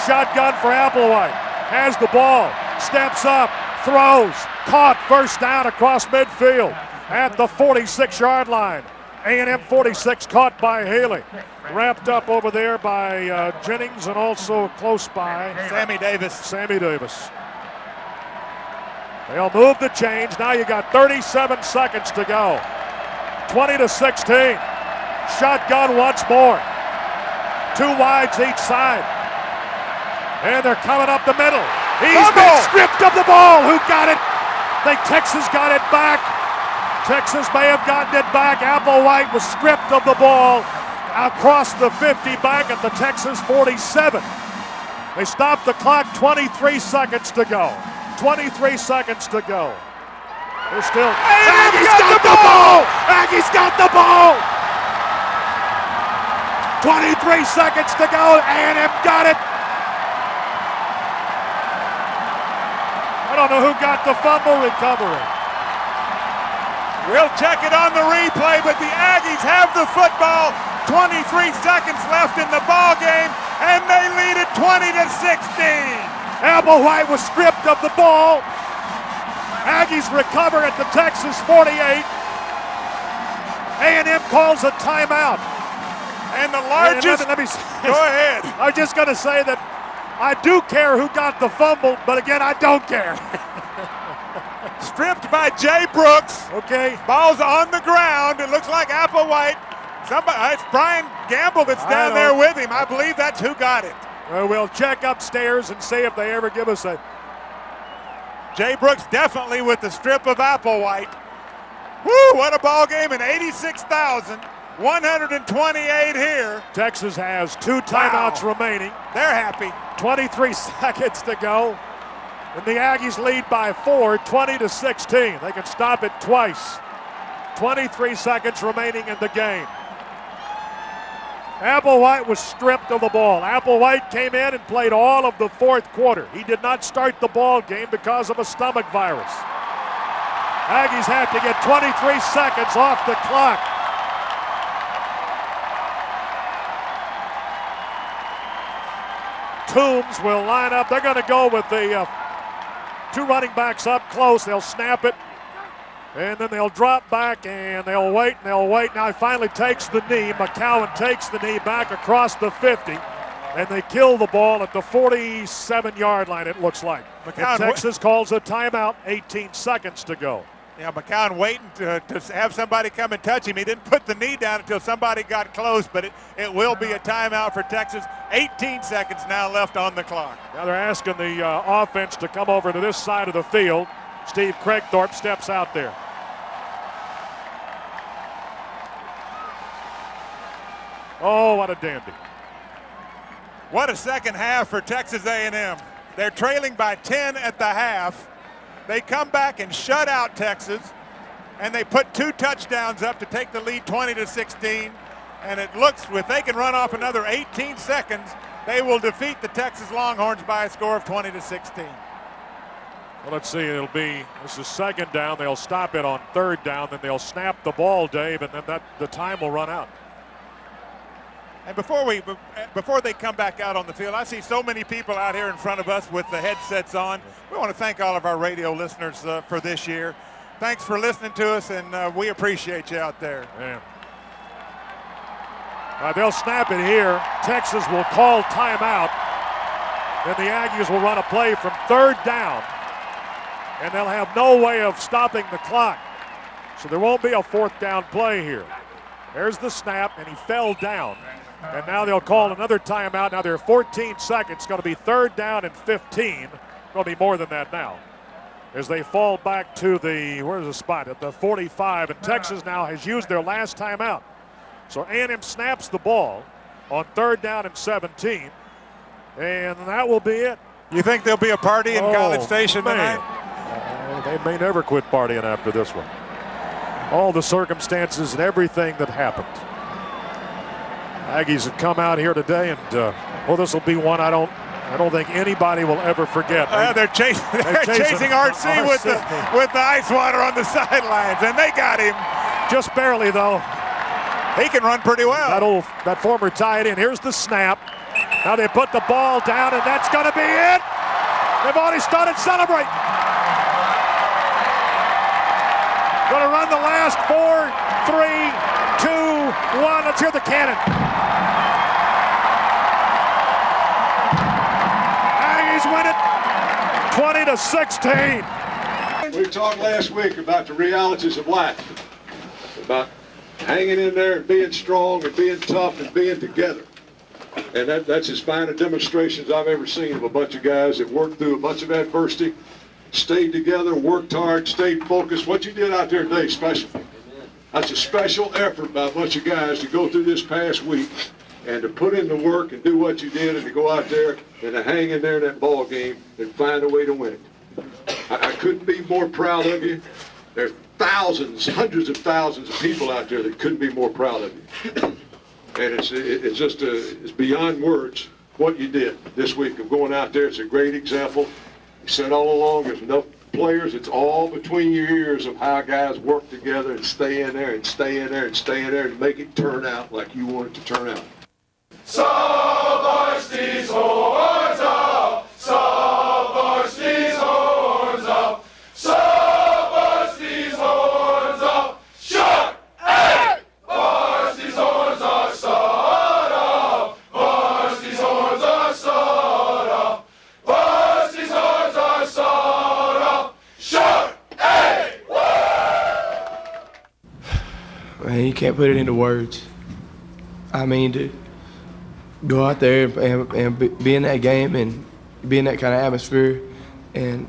Shotgun for Applewhite. Has the ball. Steps up. Throws. Caught. First down across midfield at the 46-yard line. A&M 46 caught by Haley. Wrapped up over there by Jennings and also close by Sammy Davis. They'll move the change. Now you got 37 seconds to go. 20-16. Shotgun once more. 2 wides each side. And they're coming up the middle. He's been stripped of the ball. Who got it? I think Texas got it back. Texas may have gotten it back. Applewhite was stripped of the ball across the 50 back at the Texas 47. They stopped the clock, 23 seconds to go. 23 seconds to go. They're still. Aggies got the ball! Aggies got the ball! 23 seconds to go. A&M got it. I don't know who got the fumble recovery. We'll check it on the replay, but the Aggies have the football. 23 seconds left in the ball game, and they lead it 20-16. Applewhite was stripped of the ball. Aggies recover at the Texas 48. A&M calls a timeout. And the largest. Go ahead. I was just going to say that I do care who got the fumble, but again, I don't care. Stripped by Jay Brooks. Okay. Ball's on the ground. It looks like Applewhite. It's Brian Gamble that's down there with him. I believe that's who got it. We'll check upstairs and see if they ever give us a. Jay Brooks definitely with the strip of Applewhite. Woo, what a ball game, and 86,128 here. Texas has 2 timeouts remaining. They're happy. 23 seconds to go. And the Aggies lead by 4, 20-16. They can stop it twice. 23 seconds remaining in the game. Applewhite was stripped of the ball. Applewhite came in and played all of the 4th quarter. He did not start the ball game because of a stomach virus. Aggies have to get 23 seconds off the clock. Toombs will line up. They're going to go with the 2 running backs up close. They'll snap it, and then they'll drop back, and they'll wait, and they'll wait. Now he finally takes the knee. McCowan takes the knee back across the 50, and they kill the ball at the 47-yard line, it looks like. Texas calls a timeout, 18 seconds to go. Yeah, McCown waiting to have somebody come and touch him. He didn't put the knee down until somebody got close, but it will be a timeout for Texas. 18 seconds now left on the clock. Now they're asking the offense to come over to this side of the field. Steve Craigthorpe steps out there. Oh, what a dandy. What a second half for Texas A&M. They're trailing by 10 at the half. They come back and shut out Texas, and they put 2 touchdowns up to take the lead 20-16. And it looks, if they can run off another 18 seconds, they will defeat the Texas Longhorns by a score of 20-16. Well, let's see. This is second down. They'll stop it on third down. Then they'll snap the ball, Dave, and then the time will run out. And before they come back out on the field, I see so many people out here in front of us with the headsets on. We want to thank all of our radio listeners for this year. Thanks for listening to us, and we appreciate you out there. Yeah. They'll snap it here. Texas will call timeout. Then the Aggies will run a play from third down, and they'll have no way of stopping the clock. So there won't be a fourth down play here. There's the snap, and he fell down. And now they'll call another timeout. Now they're 14 seconds. It's going to be third down and 15. Going to be more than that now. As they fall back to where's the spot? At the 45. And Texas now has used their last timeout. So A&M snaps the ball on third down and 17. And that will be it. You think there'll be a party in College Station tonight? They may never quit partying after this one. All the circumstances and everything that happened. Aggies have come out here today, and this will be one I don't think anybody will ever forget. They're chasing RC with the ice water on the sidelines, and they got him. Just barely, though. He can run pretty well. That former tight end. Here's the snap. Now they put the ball down, and that's going to be it. They've already started celebrating. Going to run the last 4, 3, 2, 1. Let's hear the cannon. Aggies win it 20-16. We talked last week about the realities of life, about hanging in there and being strong and being tough and being together. And that's as fine a demonstration as I've ever seen of a bunch of guys that worked through a bunch of adversity, stayed together, worked hard, stayed focused. What you did out there today is special. That's a special effort by a bunch of guys to go through this past week and to put in the work and do what you did and to go out there and to hang in there in that ball game and find a way to win it. I couldn't be more proud of you. There are thousands, hundreds of thousands of people out there that couldn't be more proud of you. And it's beyond words what you did this week of going out there. It's a great example. You said all along there's enough players. It's all between your ears of how guys work together and stay in there and stay in there and stay in there and make it turn out like you want it to turn out. So march these horns up, so march these horns up, so march these horns up, shut A! March these horns are sawed up, march these horns are sawed up, march these horns are sawed up, shut A! Man, you can't put it into words. I mean, to go out there and be in that game and be in that kind of atmosphere, and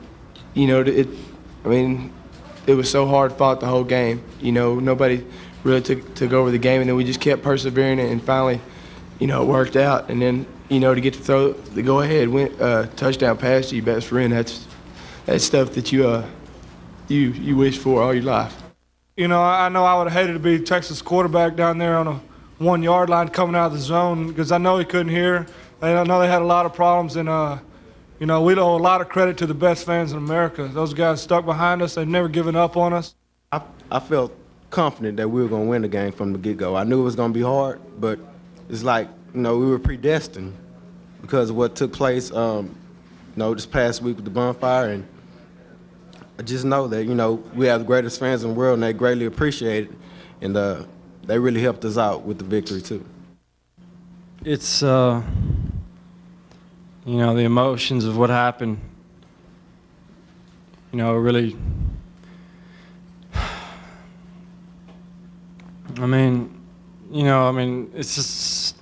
it was so hard fought the whole game. Nobody really took over the game, and then we just kept persevering, and finally, it worked out. And then to get to throw the go-ahead touchdown pass to your best friend, that's stuff that you wish for all your life. I know I would have hated to be Texas quarterback down there on a 1 yard line coming out of the zone, because I know he couldn't hear. I know they had a lot of problems, and we owe a lot of credit to the best fans in America. Those guys stuck behind us. They've never given up on us. I felt confident that we were going to win the game from the get-go. I knew it was going to be hard, but it's like, we were predestined because of what took place, this past week with the Bonfire. And I just know that, we have the greatest fans in the world, and they greatly appreciate it. And they really helped us out with the victory, too. It's, the emotions of what happened, really, it's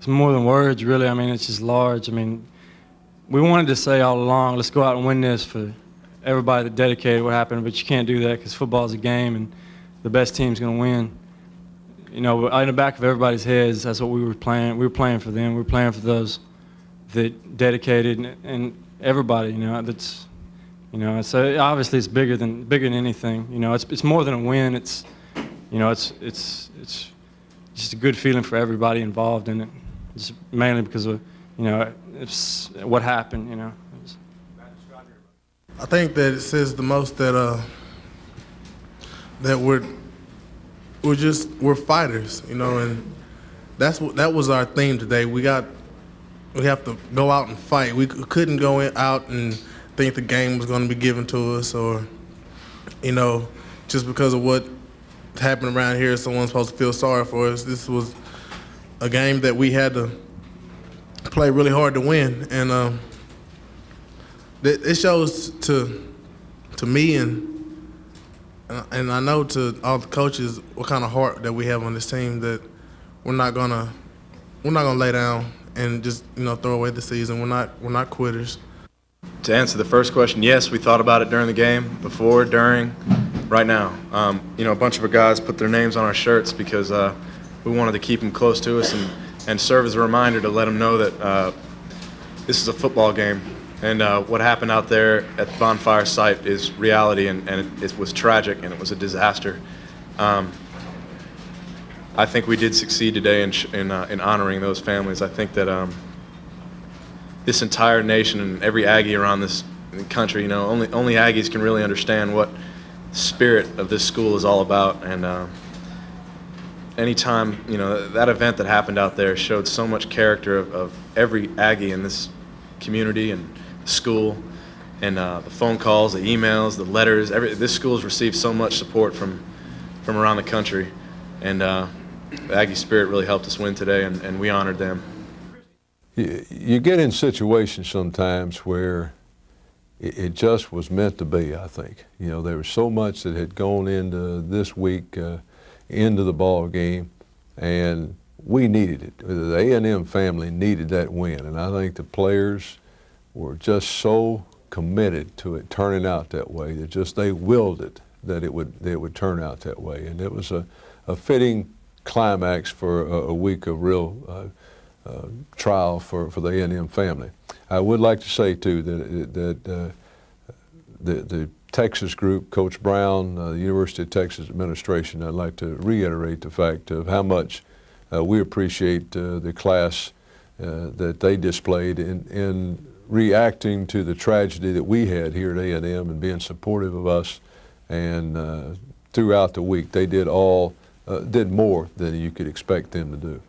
more than words, really. It's just large. We wanted to say all along, let's go out and win this for everybody that dedicated what happened, but you can't do that because football's a game and the best team's going to win. In the back of everybody's heads, that's what we were playing. We were playing for them. We were playing for those that dedicated and everybody. That's, so obviously it's bigger than anything. It's more than a win. It's, it's just a good feeling for everybody involved in it. Just mainly because of, it's what happened. I think that it says the most that we're fighters, you know, and that was our theme today. We have to go out and fight. We couldn't go out and think the game was going to be given to us, or, you know, just because of what happened around here, someone's supposed to feel sorry for us. This was a game that we had to play really hard to win, and it shows to me and I know to all the coaches what kind of heart that we have on this team, that we're not gonna lay down and just, you know, throw away the season. We're not quitters. To answer the first question, yes, we thought about it during the game, before, during, right now. You know, a bunch of our guys put their names on our shirts because we wanted to keep them close to us and serve as a reminder to let them know that this is a football game. And what happened out there at the Bonfire site is reality, and it was tragic, and it was a disaster. I think we did succeed today in honoring those families. I think that this entire nation and every Aggie around this country, you know, only Aggies can really understand what the spirit of this school is all about. And anytime, you know, that event that happened out there showed so much character of every Aggie in this community and school, and the phone calls, the emails, the letters. This school has received so much support from around the country, and the Aggie spirit really helped us win today, and we honored them. You get in situations sometimes where it just was meant to be, I think. You know, there was so much that had gone into this week, into the ball game, and we needed it. The A&M family needed that win, and I think the players were just so committed to it turning out that way that just they willed it, that it would turn out that way. And it was a fitting climax for a week of real trial for the A&M family. I would like to say too that the Texas group, Coach Brown, the University of Texas administration, I'd like to reiterate the fact of how much we appreciate the class that they displayed in reacting to the tragedy that we had here at A&M and being supportive of us. And throughout the week, they did more than you could expect them to do.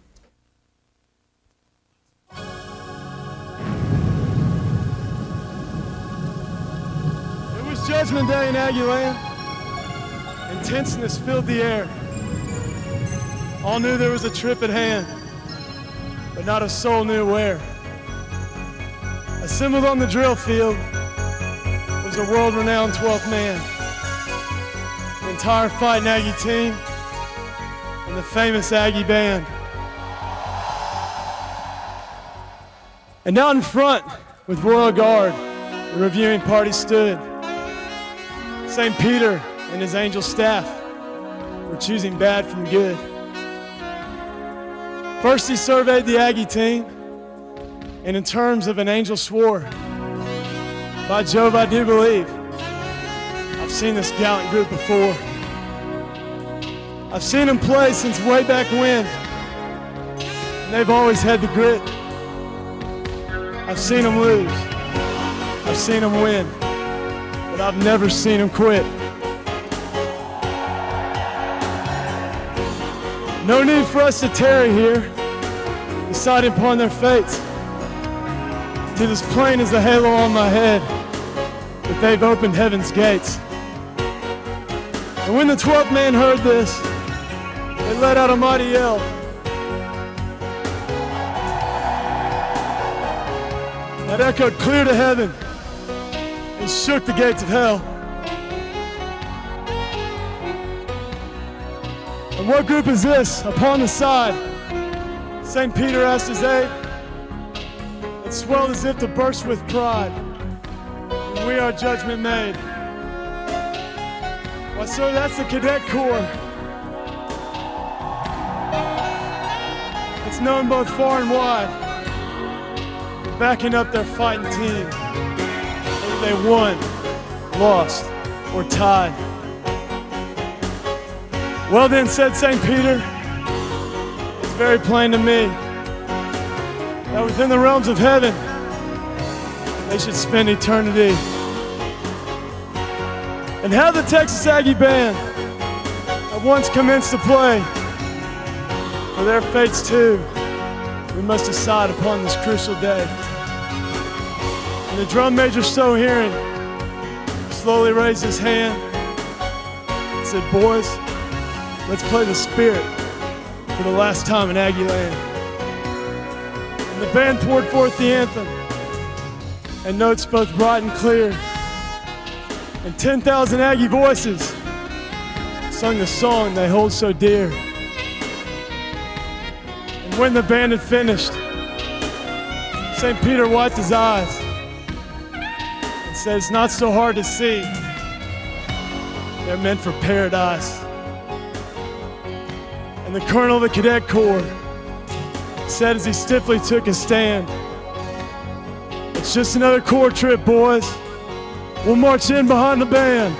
It was Judgment Day in Aggie land. Intenseness filled the air. All knew there was a trip at hand, but not a soul knew where. Assembled on the drill field was a world-renowned 12th man, the entire Fighting Aggie team, and the famous Aggie band. And out in front, with Royal Guard, the reviewing party stood. St. Peter and his angel staff were choosing bad from good. First, he surveyed the Aggie team, and in terms of an angel swore, "By Jove, I do believe I've seen this gallant group before. I've seen them play since way back when, and they've always had the grit. I've seen them lose, I've seen them win, but I've never seen them quit. No need for us to tarry here, deciding upon their fates. It is plain as the halo on my head that they've opened heaven's gates." And when the 12th man heard this, they let out a mighty yell. That echoed clear to heaven and shook the gates of hell. And what group is this upon the side? St. Peter asked his aide. It swelled as if to burst with pride. And we are judgment made. Why, sir, that's the Cadet Corps. It's known both far and wide. They're backing up their fighting team, whether they won, lost, or tied. Well then, said St. Peter, it's very plain to me that within the realms of heaven, they should spend eternity. And how the Texas Aggie Band at once commenced to play, for their fates too, we must decide upon this crucial day. And the drum major, so hearing, slowly raised his hand and said, boys, let's play the Spirit for the last time in Aggie land. And the band poured forth the anthem, and notes both bright and clear. And 10,000 Aggie voices sung the song they hold so dear. And when the band had finished, St. Peter wiped his eyes and said, it's not so hard to see. They're meant for paradise. And the colonel of the cadet corps said as he stiffly took his stand, it's just another corps trip, boys. We'll march in behind the band.